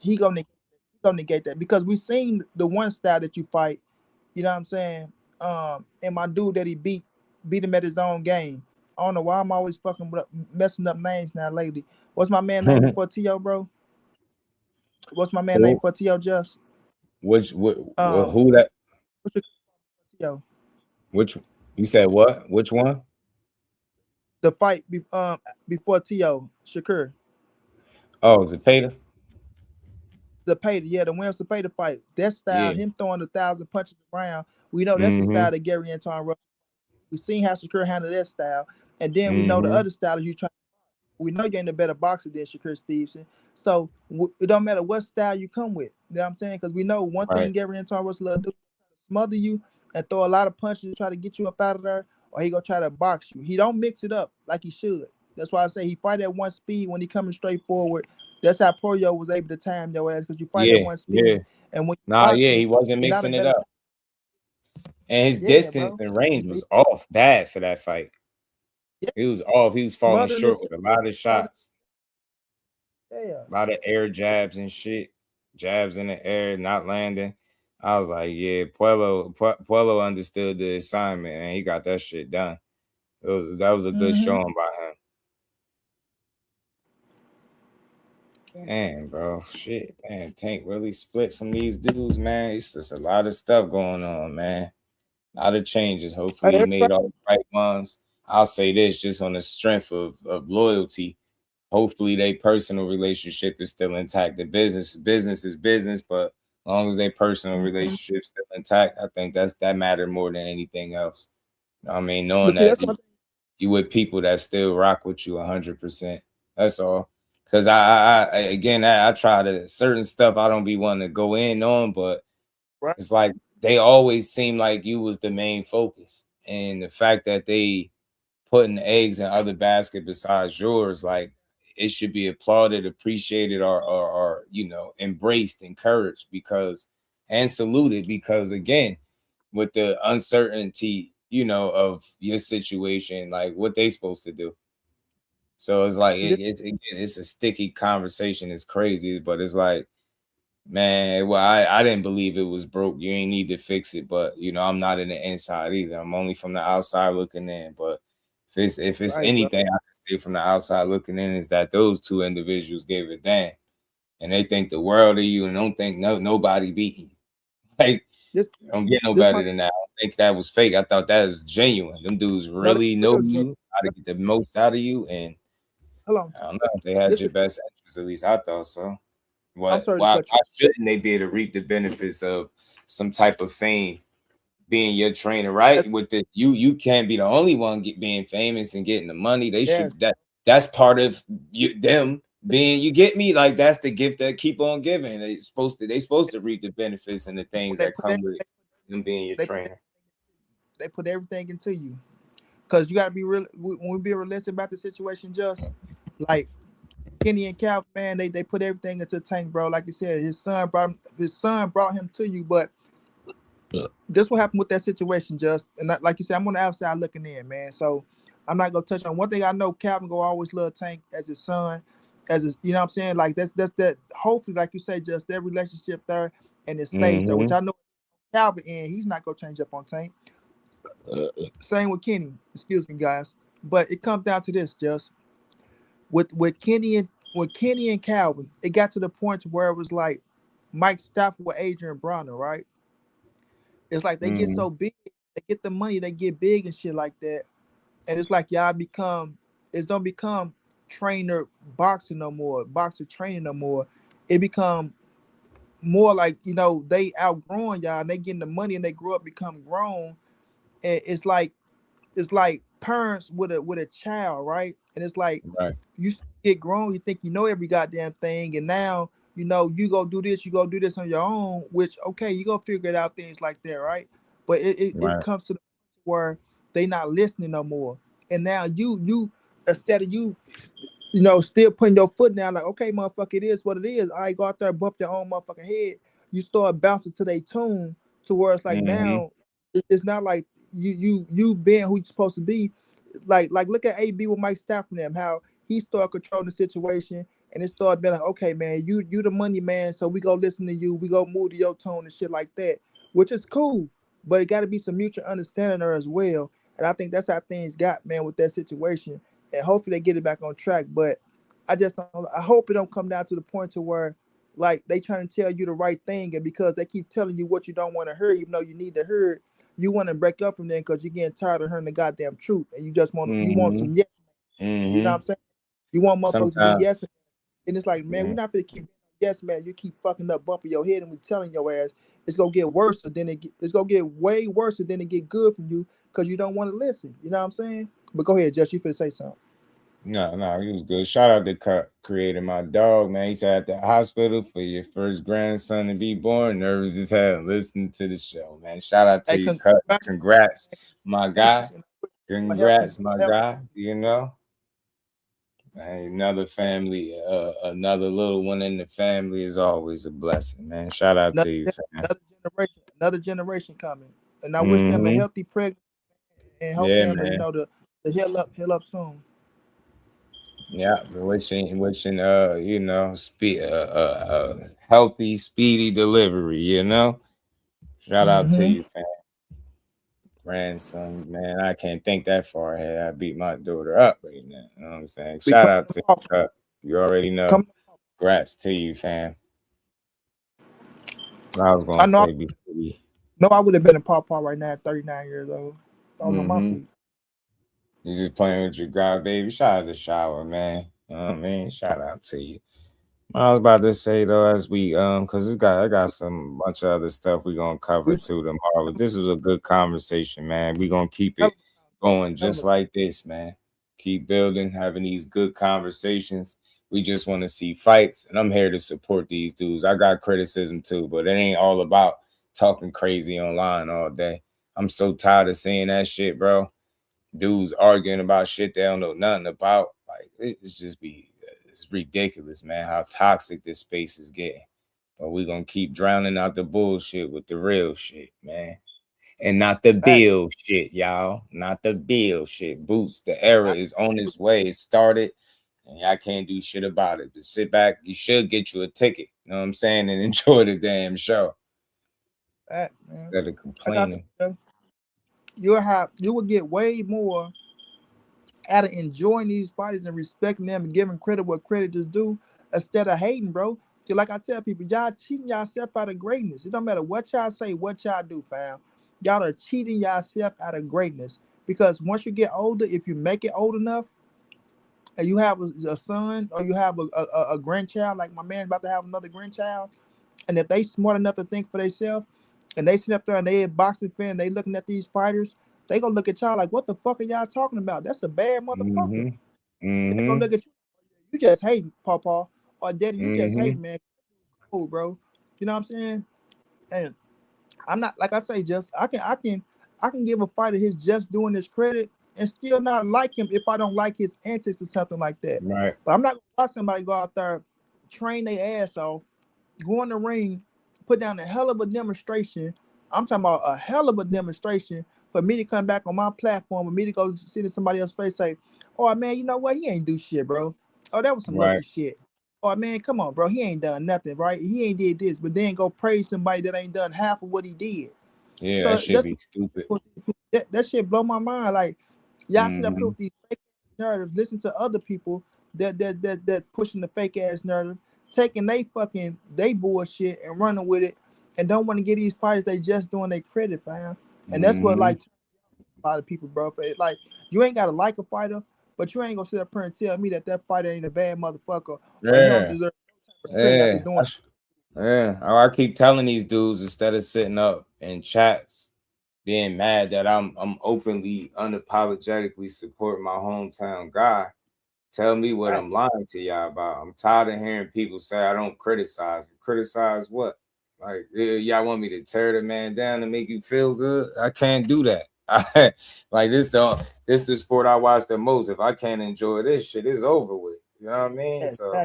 He gonna negate that because we seen the one style that you fight. You know what I'm saying? And my dude that he beat him at his own game. I don't know why I'm always messing up names now lately. What's my man name before T.O., bro? What's my man name for T.O., Jeffs? Who that? T.O. Which you said what? Which one? The fight before T.O., Shakur. Oh, Zepeda? Zepeda, yeah, the Williams Zepeda fight. That style, him throwing 1,000 punches around, we know that's the style that Gary Antuanne Russell. We seen how Shakur handled that style, and then we know the other style you try. We know you're in a better boxer than Shakur Stevenson, so it don't matter what style you come with. You know what I'm saying? Because we know one thing Gary Antuanne Russell will do: smother you and throw a lot of punches to try to get you up out of there, or he gonna try to box you. He don't mix it up like he should. That's why I say he fight at one speed when he coming straight forward. That's how Poyo was able to time your ass because you fight at one speed. And when he wasn't mixing it up. And his distance and range was off bad for that fight. He was off. He was falling short with a lot of shots. A lot of air jabs and shit. Jabs in the air, not landing. I was like, yeah, Puello understood the assignment and he got that shit done. That was a good showing by him. Damn, bro. Shit. Damn, Tank really split from these dudes, man. It's just a lot of stuff going on, man. A lot of changes. Hopefully he made all the right ones. I'll say this just on the strength of loyalty. Hopefully their personal relationship is still intact. The business is business, but as long as their personal relationship still intact, I think that matter more than anything else. You know what I mean? Knowing that you with people that still rock with you 100%. That's all. Because I try to certain stuff I don't be wanting to go in on, but it's like they always seem like you was the main focus. And the fact that they putting eggs in other basket besides yours, like it should be applauded, appreciated, or embraced, encouraged and saluted because again, with the uncertainty, of your situation, like what they supposed to do. So it's like it's a sticky conversation. It's crazy, but it's like, man, well, I didn't believe it was broke. You ain't need to fix it, but I'm not in the inside either. I'm only from the outside looking in. But if it's anything I can say from the outside looking in is that those two individuals gave a damn, and they think the world of you and don't think nobody beating you. Like don't get no better than that. I don't think that was fake. I thought that was genuine. Them dudes really know you, how to get the most out of you, and I don't know. They had your best interest, at least I thought so. Why shouldn't they be able to reap the benefits of some type of fame being your trainer, right? With the you can't be the only one being famous and getting the money. They should that's part of them being, you get me? Like that's the gift that keep on giving. They supposed to reap the benefits and the things that come with them being your trainer. They put everything into you. Because you gotta be real when we be realistic about the situation, just like Kenny and Calvin, man, they put everything into Tank, bro. Like you said, his son brought him to you, but this what happened with that situation, just and like you said, I'm on the outside looking in, man. So I'm not gonna touch on one thing. I know Calvin go always love Tank as his son, as his, you know what I'm saying? Like that's that. Hopefully, like you say, just their relationship there and his space there, which I know Calvin and he's not gonna change up on Tank. Same with Kenny. Excuse me, guys, but it comes down to this, just with Kenny and Calvin, it got to the point where it was like Mike Stafford with Adrian Bronner, right? It's like they get so big, they get the money, they get big and shit like that, and it's like y'all don't become trainer boxing no more, boxer training no more. It become more like they outgrowing y'all, and they getting the money, and they grow up, become grown, and it's like parents with a child, right? And it's like you get grown, you think you know every goddamn thing, and now you go do this on your own, which okay, you go figure it out, things like that, right? But it comes to the point where they not listening no more, and now you instead of still putting your foot down, like, okay, motherfucker, it is what it is. I go out there and bump your own motherfucking head. You start bouncing to their tune to where it's like now it's not like you being who you're supposed to be. Like look at AB with Mike Stafford and them, how he started controlling the situation, and it started being like, okay, man, you the money man, so we go listen to you, we go move to your tone and shit like that, which is cool, but it got to be some mutual understanding there as well. And I think that's how things got, man, with that situation. And hopefully they get it back on track. But I hope it don't come down to the point to where like they trying to tell you the right thing, and because they keep telling you what you don't want to hear, even though you need to hear it, you want to break up from them because you're getting tired of hearing the goddamn truth, and you just want you want some yes. You know what I'm saying? You want motherfuckers to be yes, and it's like, man, we're not gonna keep yes, man. You keep fucking up, bumping your head, and we telling your ass it's gonna get worse, it's gonna get way worse than it get good from you because you don't want to listen. You know what I'm saying? But go ahead, Jess. You finna say something. No, he was good. Shout out to creator, my dog, man. He said at the hospital for your first grandson to be born. Nervous as hell. Listening to the show, man. Shout out to you, Cut. Congrats, my guy. Congrats, my guy. Another family, another little one in the family is always a blessing, man. Shout out to you, fam. Another generation coming, and I wish them a healthy pregnancy and hope them to heal up soon. Yeah, wishing healthy, speedy delivery. Shout out to you, fam. Grandson, man, I can't think that far ahead. I beat my daughter up right now. You know what I'm saying? Shout out to you. You already know. Congrats to you, fam. I was I gonna know. say before we. No, I would have been a Papa right now at 39 years old. I was on my feet. You just playing with your guy, baby. Shout out to Shower, man. You know what I mean? Shout out to you. I was about to say though, as we because I got some bunch of other stuff we gonna cover too tomorrow. But this was a good conversation, man. We gonna keep it going just like this, man. Keep building, having these good conversations. We just want to see fights, and I'm here to support these dudes. I got criticism too, but it ain't all about talking crazy online all day. I'm so tired of seeing that shit, bro. Dudes arguing about shit they don't know nothing about. Like it's ridiculous, man, how toxic this space is getting. But we're gonna keep drowning out the bullshit with the real shit, man. And not the bill shit, y'all. Not the bill shit. Boots, the era is on its way. It started, and I can't do shit about it. But sit back, you should get you a ticket. You know what I'm saying? And enjoy the damn show. Instead of complaining. You will get way more out of enjoying these fighters and respecting them and giving credit what credit is due instead of hating, bro. See, like I tell people, y'all cheating yourself out of greatness. It don't matter what y'all say, what y'all do, fam. Y'all are cheating yourself out of greatness. Because once you get older, if you make it old enough, and you have a son or you have a grandchild, like my man's about to have another grandchild, and if they smart enough to think for themselves, and they sit up there and they a boxing fan, they looking at these fighters, they gonna look at y'all like, what the fuck are y'all talking about? That's a bad motherfucker. They gonna look at you, you just hate Pawpaw, or Daddy, you just hate, man. Cool, bro. You know what I'm saying? And I'm not, like I say, just I can give a fighter his just doing his credit and still not like him if I don't like his antics or something like that. Right. But I'm not gonna watch somebody go out there, train their ass off, go in the ring, put down a hell of a demonstration. I'm talking about a hell of a demonstration for me to come back on my platform, for me to go sit in somebody else's face, say, "Oh man, you know what? He ain't do shit, bro. Oh, that was some lucky shit. Oh man, come on, bro. He ain't done nothing, right? He ain't did this, but then go praise somebody that ain't done half of what he did. Yeah, So that should be stupid. That shit blow my mind. Like y'all sit up here with these fake narratives, listen to other people that pushing the fake ass narrative, taking they bullshit and running with it, and don't want to get these fighters they just doing their credit, fam. And that's what like a lot of people, bro. Like you ain't gotta like a fighter, but you ain't gonna sit up here and tell me that fighter ain't a bad motherfucker or he don't deserve credit after doing. I keep telling these dudes instead of sitting up in chats being mad that I'm openly, unapologetically supporting my hometown guy. Tell me what I'm lying to y'all about. I'm tired of hearing people say I don't criticize. Criticize what? Like y'all want me to tear the man down and make you feel good? I can't do that. Like this the sport I watch the most. If I can't enjoy this shit, it's over with. You know what I mean? So I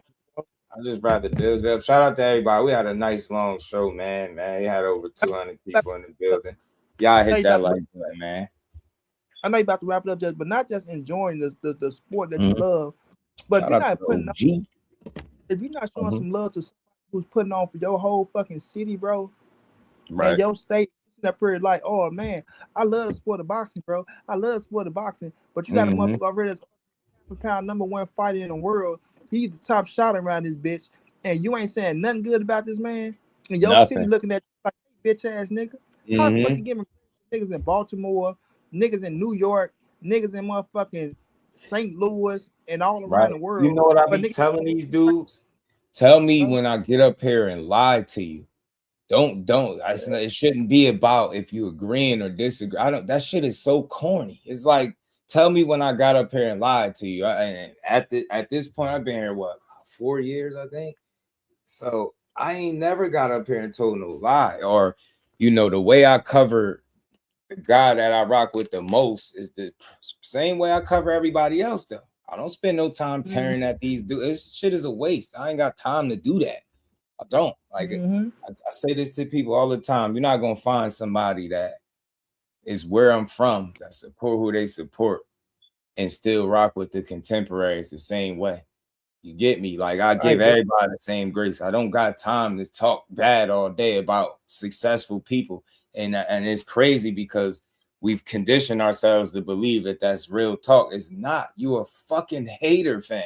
just rather build it up. Shout out to everybody. We had a nice long show, man. We had over 200 people in the building. Y'all hit that like that, man. I know you're about to wrap it up, but not just enjoying the sport that you love, but if you're not putting up, if you're not showing some love to somebody who's putting on for your whole fucking city, bro, and your state, that period, like, oh man, I love the sport of boxing, bro. I love the sport of boxing, but you got a motherfucker already that's pound #1 fighter in the world. He's the top shot around this bitch, and you ain't saying nothing good about this man. And your city looking at you like bitch ass nigga. How the fuck you giving niggas in Baltimore, niggas in New York, niggas in motherfucking St. Louis, and all around the world? You know what I be telling these dudes? Tell me when I get up here and lie to you. Don't. It shouldn't be about if you agreeing or disagree. That shit is so corny. It's like, tell me when I got up here and lied to you. And at this point, I've been here 4 years, I think. So I ain't never got up here and told no lie. Or, the way I cover the guy that I rock with the most is the same way I cover everybody else, though. I don't spend no time tearing at these dudes. This shit is a waste. I ain't got time to do that. I don't. Like I say this to people all the time. You're not gonna find somebody that is where I'm from that support who they support and still rock with the contemporaries the same way. You get me? Like I give everybody the same grace. I don't got time to talk bad all day about successful people. And it's crazy because we've conditioned ourselves to believe that that's real talk. It's not. You a fucking hater fan.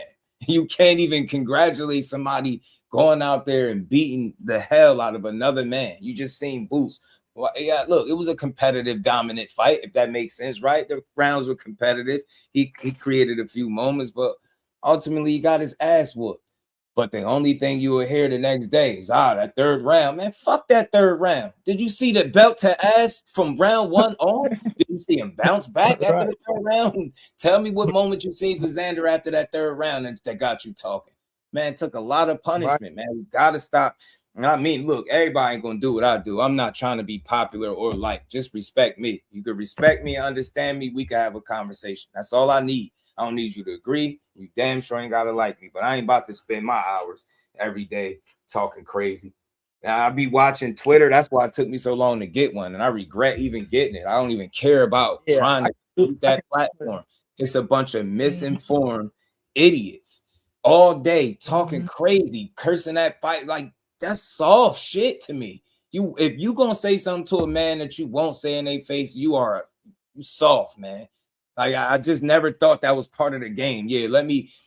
You can't even congratulate somebody going out there and beating the hell out of another man. You just seen Boots. Well, yeah, look, it was a competitive, dominant fight, if that makes sense, right? The rounds were competitive. He created a few moments, but ultimately he got his ass whooped. But the only thing you will hear the next day is, that third round, man, fuck that third round. Did you see the belt to ass from round 1 on? Did you see him bounce back after the third round? Tell me what moment you seen for Xander after that third round that got you talking. Man, took a lot of punishment, man. We got to stop. I mean, look, everybody ain't going to do what I do. I'm not trying to be popular or liked. Just respect me. You can respect me and understand me. We can have a conversation. That's all I need. I don't need you to agree. You damn sure ain't got to like me, but I ain't about to spend my hours every day talking crazy. Now, I be watching Twitter. That's why it took me so long to get one, and I regret even getting it. I don't even care about trying to keep that platform. It's a bunch of misinformed idiots all day talking crazy, cursing that fight. Like, that's soft shit to me. If you gonna say something to a man that you won't say in their face, you soft, man. Like, I just never thought that was part of the game. Yeah,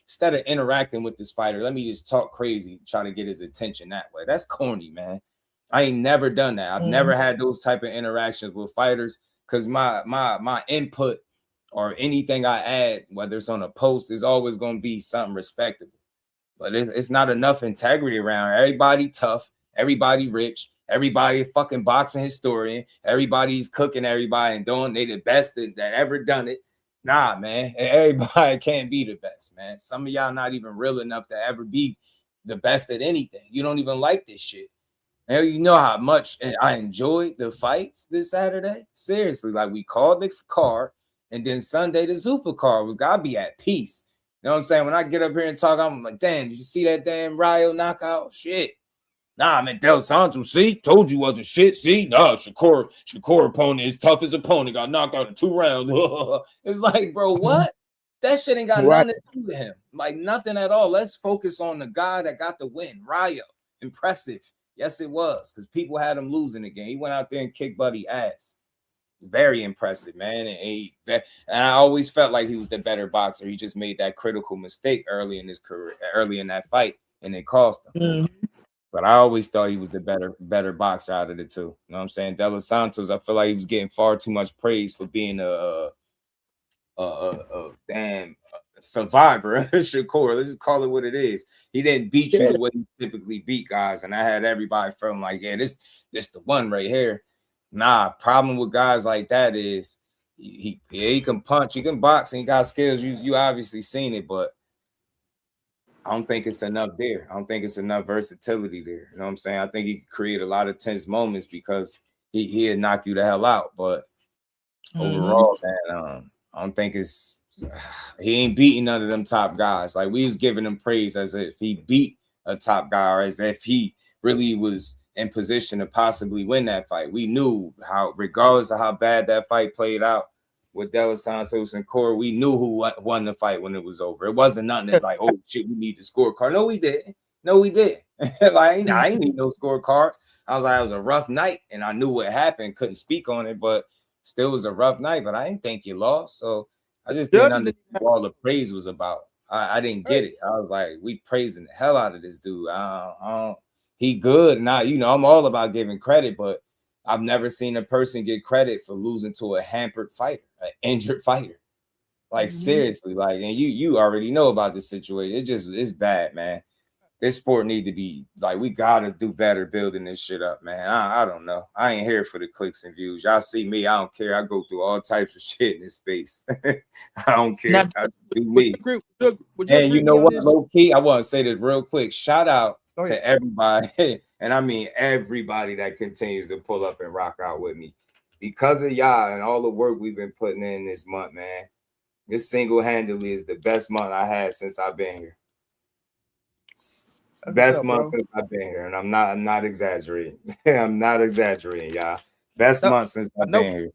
instead of interacting with this fighter, let me just talk crazy, try to get his attention that way. That's corny, man. I ain't never done that. I've never had those type of interactions with fighters because my input or anything I add, whether it's on a post, is always going to be something respectable. But it's not enough integrity around. Everybody tough, everybody rich, everybody fucking boxing historian, everybody's cooking everybody and doing they the best that ever done it. Nah, man, everybody can't be the best, man. Some of y'all not even real enough to ever be the best at anything. You don't even like this shit. And you know how much I enjoyed the fights this Saturday? Seriously, like we called the car, and then Sunday the Zupa car was gotta be at peace. You know what I'm saying? When I get up here and talk, I'm like, damn, did you see that damn Rayo knockout? Shit. Nah, man, Del Santo, see? Told you wasn't shit, see? Nah, Shakur opponent is toughest opponent, got knocked out in 2 rounds. It's like, bro, what? That shit ain't got nothing to do with him. Like, nothing at all. Let's focus on the guy that got the win. Rayo. Impressive. Yes, it was, because people had him losing again. He went out there and kicked Buddy ass. Very impressive, man. And I always felt like he was the better boxer. He just made that critical mistake early in his career, early in that fight, and it cost him. But I always thought he was the better boxer out of the two. You know what I'm saying? De Los Santos, I feel like he was getting far too much praise for being a damn survivor. Shakur, let's just call it what it is. He didn't beat you the way he typically beat guys, and I had everybody feeling like, yeah, this the one right here. Nah, problem with guys like that is he can punch, he can box, and he got skills. You obviously seen it, but I don't think it's enough there. I don't think it's enough versatility there. You know what I'm saying? I think he could create a lot of tense moments because he'd knock you the hell out. But overall, man, I don't think he ain't beating none of them top guys. Like, we was giving him praise as if he beat a top guy or as if he really was in position to possibly win that fight. We knew how, regardless of how bad that fight played out with De Los Santos and Corey, we knew who won the fight when it was over. It wasn't nothing that like, oh shit, we need the scorecard. No, we didn't. Like, I ain't need no scorecards. I was like, it was a rough night, and I knew what happened. Couldn't speak on it, but still was a rough night. But I didn't think you lost, so I just didn't understand what all the praise was about. I didn't get it. I was like, we praising the hell out of this dude. He good. Now, I'm all about giving credit, but I've never seen a person get credit for losing to a hampered fighter, an injured fighter. Like, seriously, like, and you already know about this situation. It's bad, man. This sport need to be like, we gotta do better building this shit up, man. I don't know. I ain't here for the clicks and views. Y'all see me, I don't care. I go through all types of shit in this space. I don't care. I do me. And you know what, low key, I want to say this real quick. Shout out to everybody, and I mean everybody that continues to pull up and rock out with me. Because of y'all and all the work we've been putting in this month, man. This single-handedly is the best month I had since I've been here. Best month since I've been here, and I'm not exaggerating. I'm not exaggerating, y'all. Best month since I've been here.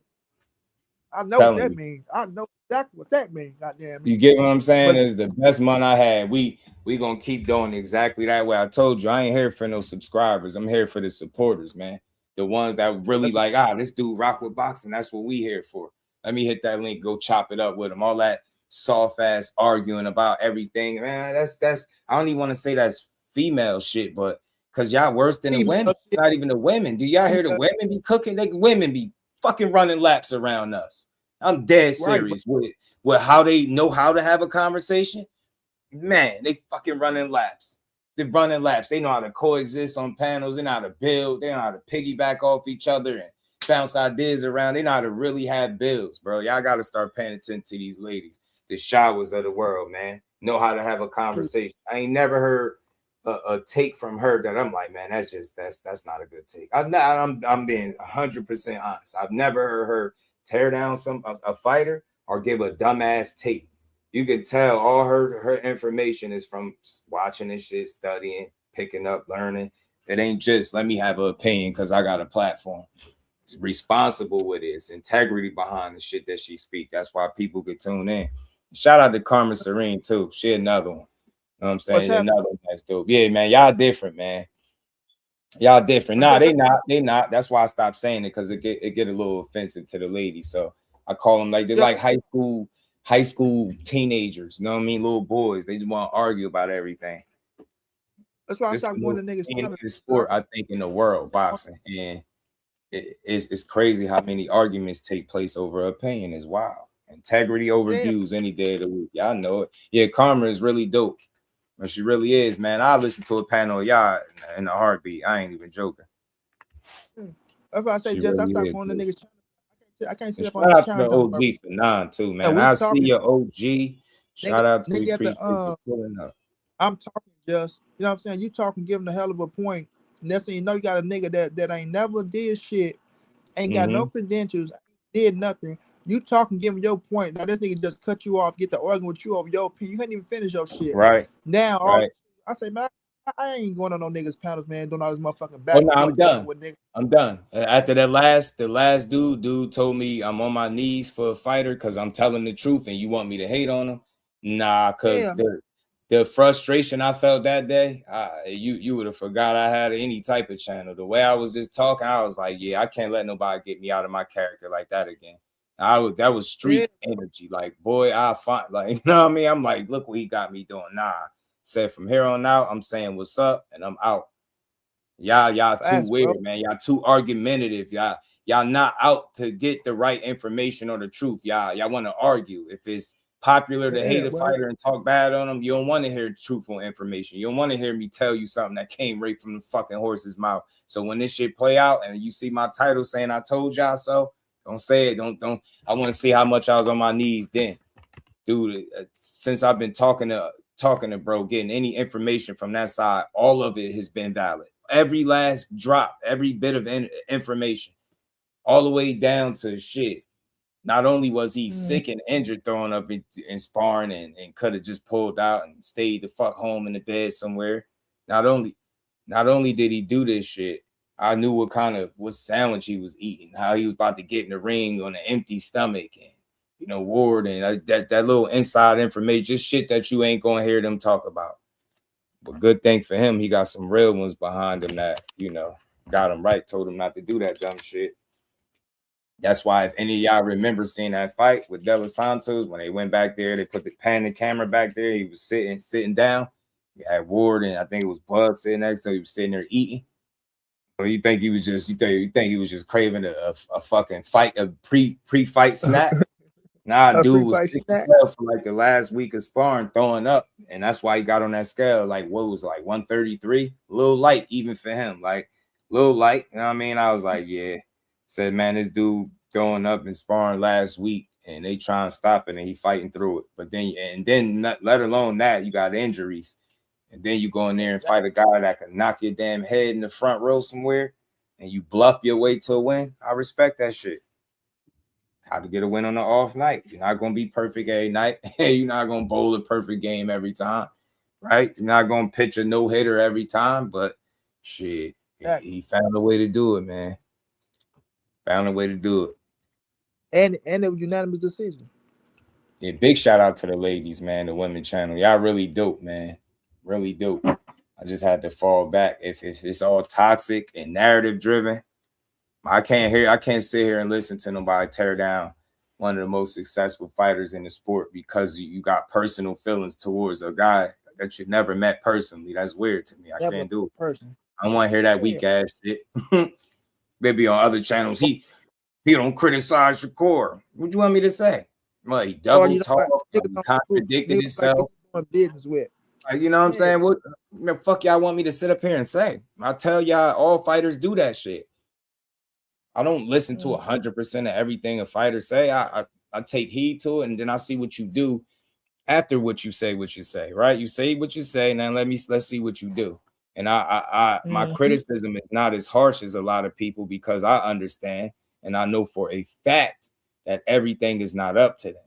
I know what that means. I know exactly what that means. Goddamn. You get what I'm saying? It's the best month I had. We gonna keep doing exactly that way. I told you I ain't here for no subscribers. I'm here for the supporters, man. The ones that really like, this dude rock with boxing. That's what we here for. Let me hit that link. Go chop it up with him. All that soft ass arguing about everything, man. That's I don't even want to say that's female shit, but because y'all worse than the women. It's not even the women. Do y'all hear the women be cooking? They women be fucking running laps around us. I'm dead serious with how they know how to have a conversation. Man, they fucking running laps. They're running laps. They know how to coexist on panels. They know how to build. They know how to piggyback off each other and bounce ideas around. They know how to really have builds, bro. Y'all got to start paying attention to these ladies, the Showers of the world, man. Know how to have a conversation. I ain't never heard a take from her that I'm like, man, that's not a good take. I'm being 100% honest. I've never heard her tear down a fighter or give a dumbass take. You can tell all her information is from watching this shit, studying, picking up, learning. It ain't just let me have an opinion because I got a platform. It's responsible with it. It's integrity behind the shit that she speaks. That's why people could tune in. Shout out to Karma Serene too. She another one. You know what I'm saying? Another one that's dope. Yeah, man. Y'all different, man. Y'all different. Nah, they not. That's why I stopped saying it, because it get a little offensive to the ladies. So I call them like they're like high school teenagers, you know what I mean? Little boys. They just want to argue about everything. That's why I stopped going to niggas. In the sport, I think, in the world, boxing. And it's crazy how many arguments take place over opinion. Is wild. Integrity over views any day of the week. Y'all know it. Yeah, Karma is really dope. But she really is, man. I listen to a panel of y'all in a heartbeat. I ain't even joking. That's why I say, just I stopped going to niggas. I can't see up on shout the out to channel. the OG for 9 too, man. I see your OG. Shout out to you. Appreciate you pulling up. I'm talking just, you know what I'm saying? You talking, giving a hell of a point. Next thing you know, you got a nigga that ain't never did shit, ain't got no credentials, did nothing. You talking, giving your point. Now this nigga just cut you off, get to arguing with you over your opinion. You hadn't even finished your shit. Right. Now, I say, man, I ain't going on no niggas panels, man. Doing all this motherfucking back. No, I'm done. I'm done. After the last dude told me I'm on my knees for a fighter because I'm telling the truth, and you want me to hate on him? Nah, because the frustration I felt that day, you would have forgot I had any type of channel. The way I was just talking, I was like, yeah, I can't let nobody get me out of my character like that again. That was street energy. Like, boy, I find, like, you know what I mean? I'm like, look what he got me doing. Nah. Said from here on out, I'm saying what's up and I'm out. Y'all too weird, man. Y'all too argumentative. Y'all not out to get the right information or the truth. Y'all want to argue. If it's popular to hate a fighter and talk bad on them, you don't want to hear truthful information. You don't want to hear me tell you something that came right from the fucking horse's mouth. So when this shit play out and you see my title saying I told y'all so, don't say it. Don't. I want to see how much I was on my knees then. Dude, since I've been talking to bro, getting any information from that side, all of it has been valid. Every last drop, every bit of information, all the way down to shit. Not only was he sick and injured, throwing up in sparring and could have just pulled out and stayed the fuck home in the bed somewhere. Not only did he do this shit, I knew what sandwich he was eating, how he was about to get in the ring on an empty stomach, and Ward and that little inside information, just shit that you ain't gonna hear them talk about. But good thing for him, he got some real ones behind him that got him right, told him not to do that dumb shit. That's why if any of y'all remember seeing that fight with De Los Santos, when they went back there, they put the camera back there. He was sitting down. You had Ward and I think it was Bud sitting next to him. He was sitting there eating. Or you think he was just craving a fucking fight, a pre-fight snack? Nah, dude was sick as hell for like the last week of sparring, throwing up, and that's why he got on that scale. Like, what was it, like 133? A little light, even for him. Like, little light. You know what I mean? I was like, yeah. Said, man, this dude throwing up and sparring last week, and they trying to stop it, and he fighting through it. But then, let alone that, you got injuries, and then you go in there and fight a guy that can knock your damn head in the front row somewhere, and you bluff your way to a win. I respect that shit. How to get a win on an off night. You're not going to be perfect every night. You're not going to bowl a perfect game every time, right? You're not going to pitch a no-hitter every time, but shit, he found a way to do it, man. Found a way to do it. And it was unanimous decision. Yeah, big shout out to the ladies, man, the women channel. Y'all really dope, man. Really dope. I just had to fall back. If it's all toxic and narrative driven, I can't sit here and listen to nobody tear down one of the most successful fighters in the sport because you got personal feelings towards a guy that you never met personally. That's weird to me. I Never can't do it. person. I don't want to hear that Yeah. weak ass shit. Maybe on other channels, he don't criticize Shakur. What you want me to say? Well, he double talked, he contradicted himself. Business with. Like, you know what I'm saying? What the fuck y'all want me to sit up here and say? I tell y'all, all fighters do that shit. I don't listen to 100% of everything a fighter say. I take heed to it, and then I see what you do after what you say, right? You say what you say, now let's see what you do. And my criticism is not as harsh as a lot of people because I understand and I know for a fact that everything is not up to them.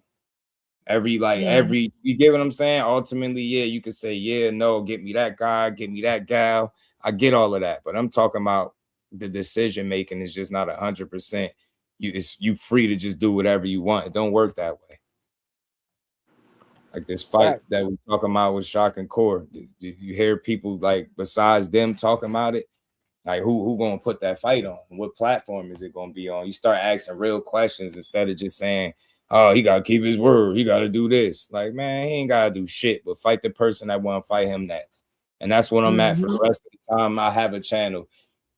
You get what I'm saying? Ultimately, yeah, you could say, yeah, no, get me that guy, get me that gal. I get all of that, but I'm talking about the decision making is just not 100%. You free to just do whatever you want. It don't work that way. Like this fight that we talking about with Shakur. Did you hear people like besides them talking about it? Like who gonna put that fight on? What platform is it gonna be on? You start asking real questions instead of just saying, oh, he gotta keep his word. He gotta do this. Like, man, he ain't gotta do shit, but fight the person that want to fight him next. And that's what I'm at for the rest of the time. I have a channel.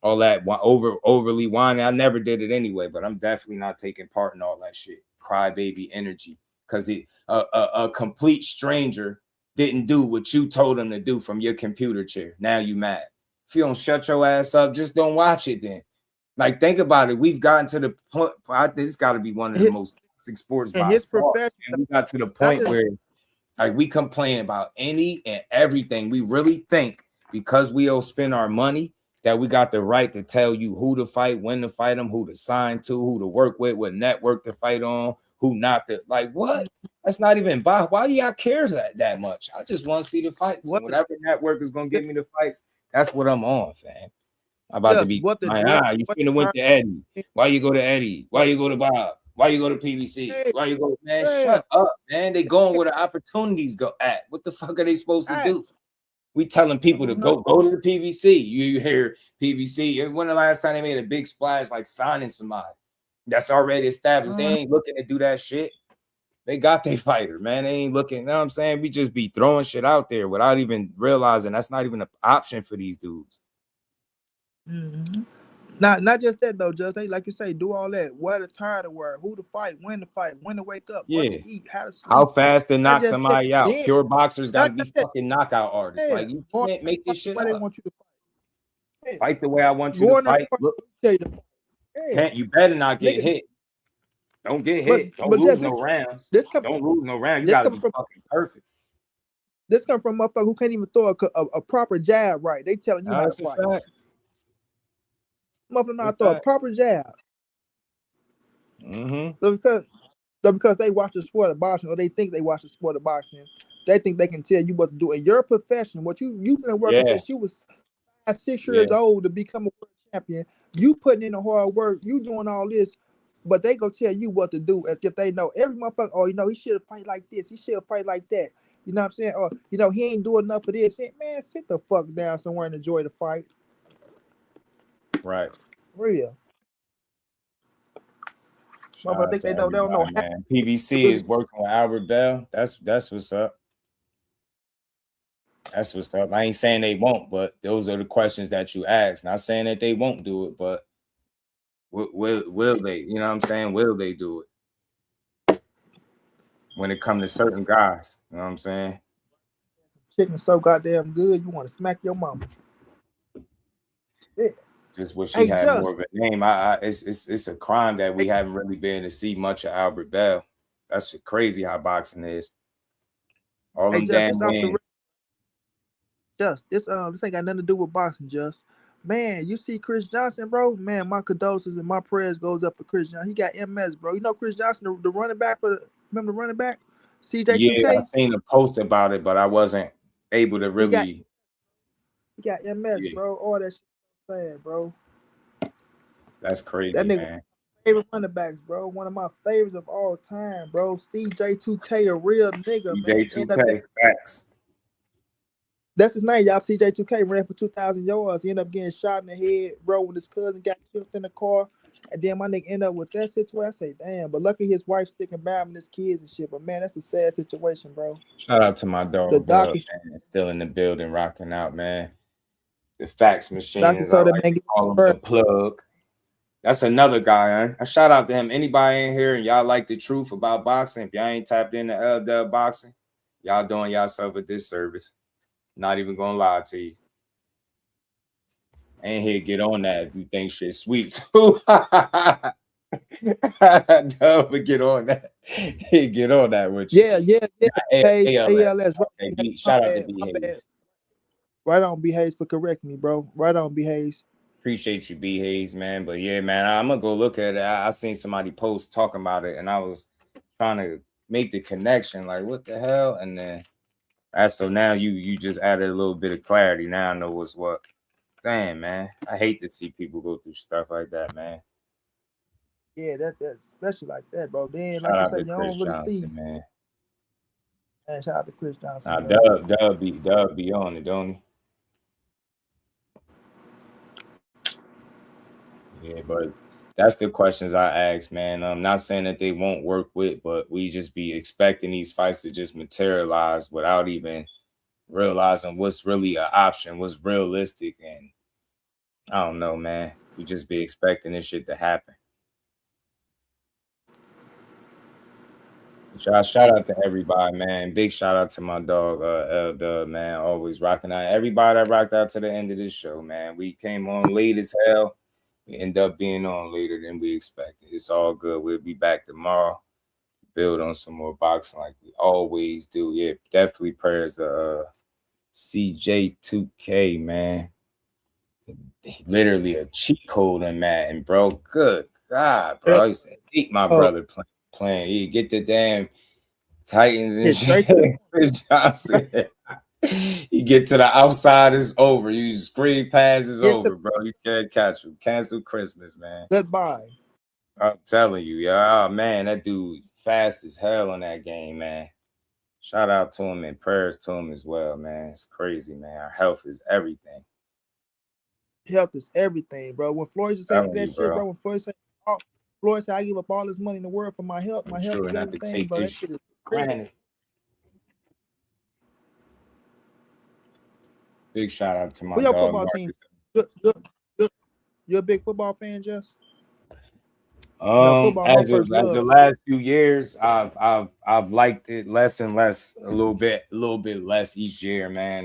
All that overly whining. I never did it anyway, but I'm definitely not taking part in all that shit. Crybaby energy. Because a complete stranger didn't do what you told him to do from your computer chair. Now you mad. If you don't shut your ass up, just don't watch it then. Like, think about it. We've gotten to the point. This got to be one of the most toxic sports by far. And we got to the point where like we complain about any and everything. We really think because we'll spend our money that we got the right to tell you who to fight, when to fight them, who to sign to, who to work with, what network to fight on, who not to. Like, what? That's not even by. Why do y'all care that much? I just want to see the fights. Whatever network is going to give me the fights, that's what I'm on, fam. I'm about to be you finna went to Eddie. Why you go to Eddie? Why you go to Bob? Why you go to PBC? Why you go, man? Shut up, man. They going where the opportunities go at. What the fuck are they supposed to do? We telling people to go to the PBC. You hear PBC. When the last time they made a big splash like signing somebody that's already established? They ain't looking to do that shit. They got their fighter, man. They ain't looking. You know what I'm saying? We just be throwing shit out there without even realizing that's not even an option for these dudes. Not just that though, just like you say, do all that. Where to turn to wear, who to fight, when to wake up, what to eat, how to sleep. How fast to knock somebody out. Pure boxers got to be fucking knockout artists. Like, you can't make this shit up. They want you to fight. Fight the way I want you to fight. Look, you better not get hit. Don't get hit. Don't lose no rounds. Don't lose no rounds. You got to be fucking perfect. This come from a motherfucker who can't even throw a proper jab right. They telling you how to fight. Motherfucker not throw a proper jab. So because they watch the sport of boxing, or they think they watch the sport of boxing, they think they can tell you what to do. In your profession, what you've been working since you was 6 years old to become a world champion. You putting in the hard work. You doing all this, but they go tell you what to do as if they know every motherfucker. Oh, he should have fight like this. He should have fight like that. You know what I'm saying? Or he ain't doing enough of this. Man, sit the fuck down somewhere and enjoy the fight. Right. Real. I think they don't know. Man. PBC is working with Albert Bell. That's what's up. That's what's up. I ain't saying they won't, but those are the questions that you ask. Not saying that they won't do it, but will they? You know what I'm saying? Will they do it? When it comes to certain guys, you know what I'm saying? Chicken's so goddamn good, you want to smack your mama. Yeah. Just wish he had more of a name. It's a crime that we haven't really been able to see much of Albert Bell. That's crazy how boxing is. All them damn wins. This ain't got nothing to do with boxing, just. Man, you see Chris Johnson, bro? Man, my condolences and my prayers goes up for Chris Johnson. He got MS, bro. You know Chris Johnson, the running back remember the running back? CJ2K? Yeah, I seen a post about it, but I wasn't able to really. He got MS, bro. All that shit sad, bro. That's crazy, that nigga, man. Favorite running backs, bro. One of my favorites of all time, bro. CJ2K, a real nigga, CJ2K, facts. That's his name, y'all. CJ2K ran for 2,000 yards. He ended up getting shot in the head, bro, when his cousin got killed in the car. And then my nigga end up with that situation. I say, damn. But lucky his wife sticking by him and his kids and shit. But man, that's a sad situation, bro. Shout out to my The dog, doc man. Still in the building, rocking out, man. The fax machine, doctor as saw I that like man to get call him, hurt. the plug. That's another guy, man. A shout out to him. Anybody in here and y'all like the truth about boxing, if y'all ain't tapped into LW boxing, y'all doing yourself a disservice. Not even gonna lie to you. Ain't here get on that if you think shit's sweet too. Dub, but get on that. Get on that with you. Yeah. Hayes, ALS. ALS. Okay, Right, shout out to B my bad. Hayes. Right on, B Hayes, for correcting me, bro. Right on, B Hayes. Appreciate you, B Hayes, man. But yeah, man, I'm gonna go look at it. I seen somebody post talking about it, and I was trying to make the connection, like what the hell? And then so now you just added a little bit of clarity. Now I know what's what. Damn, man. I hate to see people go through stuff like that, man. Yeah, that's especially like that, bro. Then, Shout like you out say, to you Chris don't really Johnson, see. man. Man, shout out to Chris Johnson. Now Man. Dub be on it, don't he? Yeah, but that's the questions I ask, man. I'm not saying that they won't work with, but we just be expecting these fights to just materialize without even realizing what's really an option, what's realistic, and I don't know, man. We just be expecting this shit to happen. Shout out to everybody, man. Big shout out to my dog, L-Dub, man. Always rocking out. Everybody that rocked out to the end of this show, man. We came on late as hell. We end up being on later than we expected. It's all good. We'll be back tomorrow. Build on some more boxing like we always do. Yeah, definitely prayers to CJ2K, man. Literally a cheat code in Madden, bro. Good God, bro. I used to hate my brother playing. He get the damn Titans and shit. Chris Johnson. You get to the outside, it's over. You screen pass, it's over, bro. You can't catch him. Cancel Christmas, man. Goodbye. I'm telling you, yeah. Oh, man, that dude fast as hell on that game, man. Shout out to him and prayers to him as well, man. It's crazy, man. Our health is everything. Health is everything, bro. When Floyd was saying that shit, bro. When Floyd said, I give up all this money in the world for my health. My health is everything, bro. That shit is crazy. Big shout out to my Who your dog. football team? You're a big football fan, Jess? As the last few years, I've liked it less and less, a little bit less each year, man.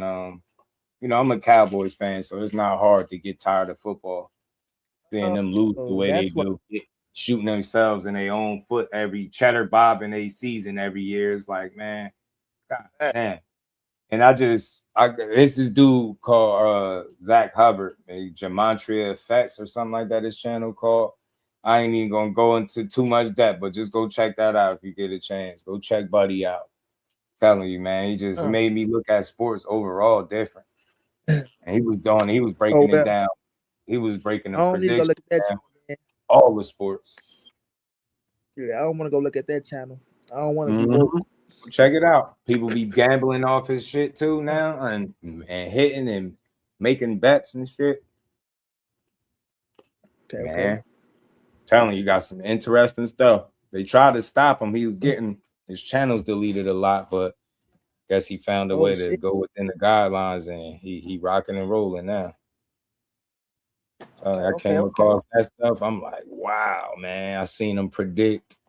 You know, I'm a Cowboys fan, so it's not hard to get tired of football. Seeing them lose the way they do, shooting themselves in their own foot every cheddar bob in a season every year. It's like, man, God damn. And this is dude called Zach Hubbard, Gematria Effects or something like that. His channel called. I ain't even gonna go into too much depth, but just go check that out if you get a chance. Go check Buddy out. I'm telling you, man, he just made me look at sports overall different. And he was breaking it down. He was breaking the predictions down. All the sports. Yeah, I don't want to go look at that channel. I don't want to be woke. Check it out. People be gambling off his shit too now and hitting and making bets and shit. Okay, man. Telling you, got some interesting stuff. They tried to stop him. He was getting his channels deleted a lot, but guess he found a way to go within the guidelines, and he rocking and rolling now. So I came across that stuff. I'm like, wow, man. I seen him predict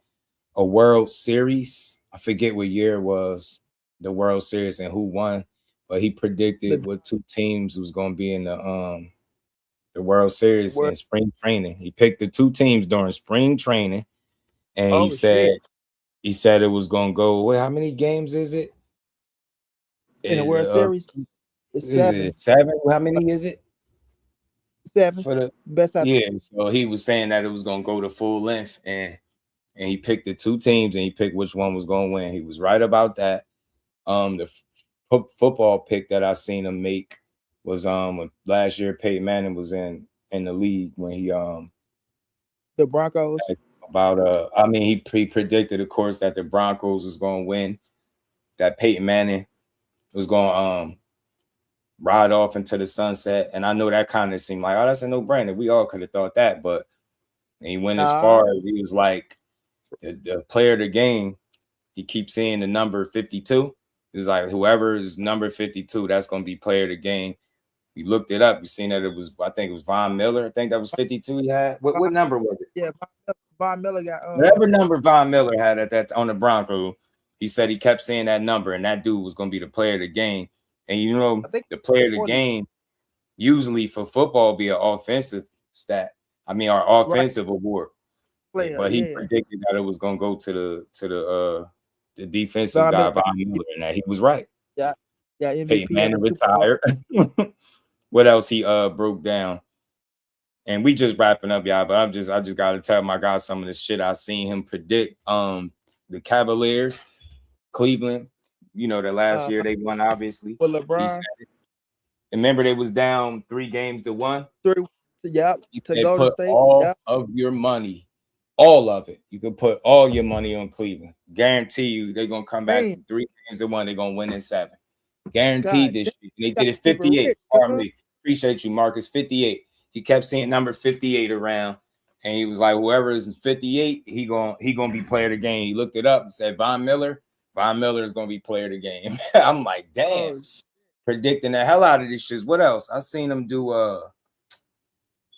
a World Series. I forget what year it was, the World Series and who won, but he predicted what two teams was going to be in the World Series in spring training. He picked the two teams during spring training, and he said it was going to go. Wait, how many games is it? In the World Series, it's 7. Is it 7? How many is it? 7 for the best. So he was saying that it was going to go to full length, and he picked the two teams, and he picked which one was going to win. He was right about that. The football pick that I seen him make was when last year Peyton Manning was in the league when he the Broncos about he predicted, of course, that the Broncos was going to win, that Peyton Manning was going to ride off into the sunset, and I know that kind of seemed like, oh, that's a no-brainer. We all could have thought that, but And he went as far as he was like the player of the game. He keeps seeing the number 52. He was like, whoever is number 52, that's going to be player of the game. We looked it up. You seen that it was, I think it was Von Miller. I think that was 52 he had. What number was it? Yeah, Von Miller got whatever number Von Miller had at that on the Broncos. He said he kept seeing that number, and that dude was going to be the player of the game. And you know, the player of the game usually for football be an offensive stat. I mean, our offensive award. But he predicted that it was going to go to the defensive guy, Von Miller, and that he was right. Yeah, MVP. Peyton Manning retired. What else he broke down? And we just wrapping up, y'all. But I just gotta tell my guy some of the shit I seen him predict. The Cavaliers, Cleveland. You know, the last year they won, obviously. With LeBron. Remember, they was down 3-1. Yep. He To said, go to put state. all of your money, all of it. You can put all your money on Cleveland. Guarantee you, they're gonna come back from 3-1. They're gonna win in 7. Guaranteed this shit. And they did it 58. Pardon me. Appreciate you, Marcus. 58. He kept seeing number 58 around, and he was like, whoever is 58, he gonna be player of the game. He looked it up and said, Von Miller is gonna be player of the game. I'm like, damn, predicting the hell out of this shit. What else? I seen him do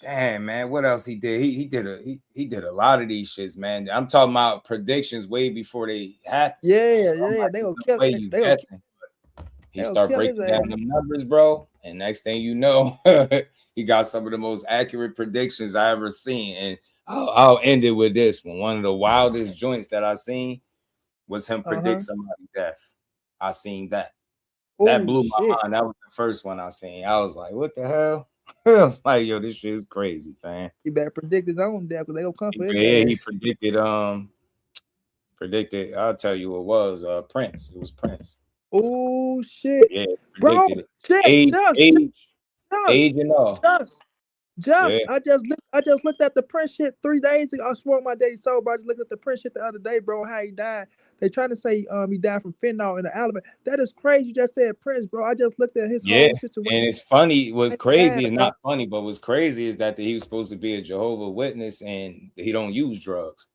damn, man, what else he did? He did a lot of these shits, man. I'm talking about predictions way before they happen. Yeah, So yeah, like, they gonna the kill way it. you They gonna guessing. He start breaking down the numbers, bro. And next thing you know, he got some of the most accurate predictions I ever seen. And I'll end it with this one. One of the wildest joints that I seen was him predict somebody's death. I seen that. That blew my mind. That was the first one I seen. I was like, what the hell? I was like, yo, this shit is crazy, fam. He better predict his own death because they gonna come for him. Yeah, he predicted. I'll tell you what it was. Prince. It was Prince. Oh shit. Yeah, Bro, predicted it. Age and all. Just, I just looked at the Prince shit 3 days ago. I swore my day sober. I just looked at the Prince shit the other day, bro. How he died. They trying to say he died from fentanyl in the Alabama. That is crazy. You just said Prince, bro. I just looked at his whole situation. And it's funny. What's crazy is not funny, but what's crazy is that he was supposed to be a Jehovah's Witness and he don't use drugs.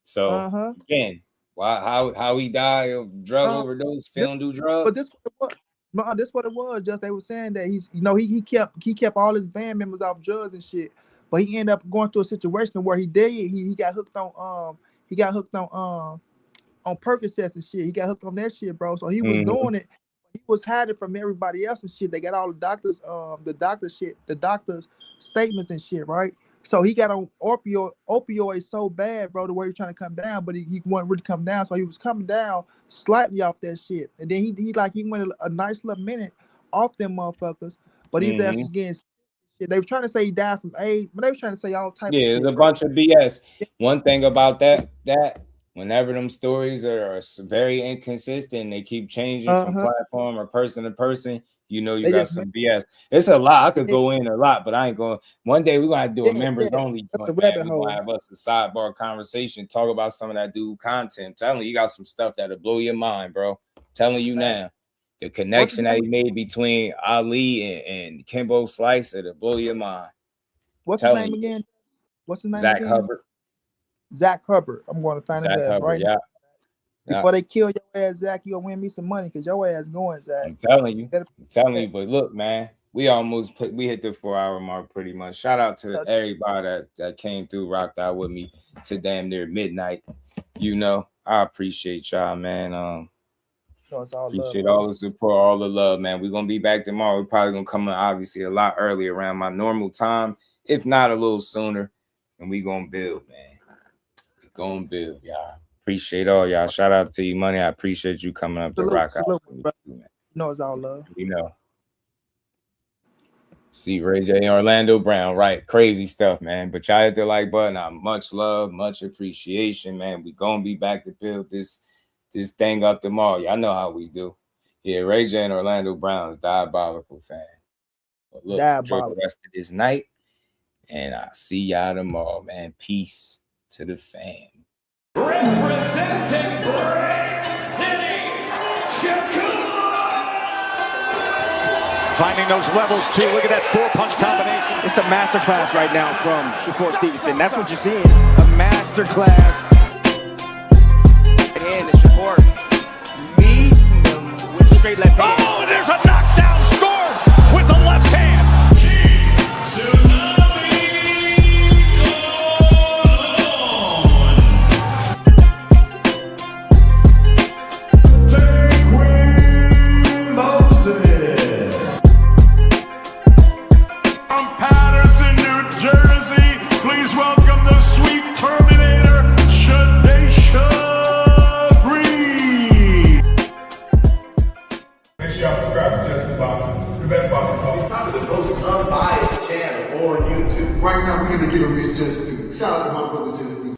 So again, how he died of drug overdose? He don't do drugs. But this what it was. Just they were saying that he's, you know, he kept all his band members off drugs and shit. But he ended up going through a situation where he got hooked on Percocets and shit. He got hooked on that shit, bro. So he was doing it. He was hiding from everybody else and shit. They got all the doctors statements and shit, right? So he got on opioids so bad, bro, the way he was trying to come down, but he wasn't really come down. So he was coming down slightly off that shit. And then he went a nice little minute off them motherfuckers. But he's actually getting shit. They were trying to say he died from AIDS, but they were trying to say all type of shit. Yeah, it's a bunch of BS. One thing about that whenever them stories are very inconsistent, they keep changing from platform or person to person, you know you got some BS. It's a lot. I could go in a lot, but I ain't going. One day we're going to do a members only joint, man. We're going to have us a sidebar conversation, talk about some of that dude content. I'm telling you, you got some stuff that'll blow your mind, bro. I'm telling you now. The connection that he made between Ali and Kimbo Slice, it'll blow your mind. What's his name again? What's his name Zach again? Hubbard. Zach Hubbard. I'm going to find his ass right now. Yeah. Before they kill your ass, Zach, you'll win me some money because your ass going, Zach. I'm telling you. But look, man, we hit the 4-hour mark pretty much. Shout out to everybody that came through, rocked out with me to damn near midnight. You know, I appreciate y'all, man. Appreciate all the support, all the love, man. We're gonna be back tomorrow. We're probably gonna come in obviously a lot earlier around my normal time, if not a little sooner. And we gonna build, man. We gonna build, y'all. Appreciate all y'all. Shout out to you, Money. I appreciate you coming up to rock out. You know it's all love. You know. See Ray J and Orlando Brown, right? Crazy stuff, man. But y'all hit the like button. Much love, much appreciation, man. We gonna be back to build this thing up tomorrow. Y'all know how we do. Yeah, Ray J and Orlando Brown is diabolical, fan. But look, enjoy the rest of this night. And I'll see y'all tomorrow, man. Peace to the fam. Representing Brick City, Shakur! Finding those levels, too. Look at that four-punch combination. It's a masterclass right now from Shakur Stevenson. That's what you're seeing. A masterclass. And Shakur meeting him with straight left hand. Oh, and there's a knockdown scored with the left hand. Right now, we're going to give him his just due. Shout out to my brother Just Due.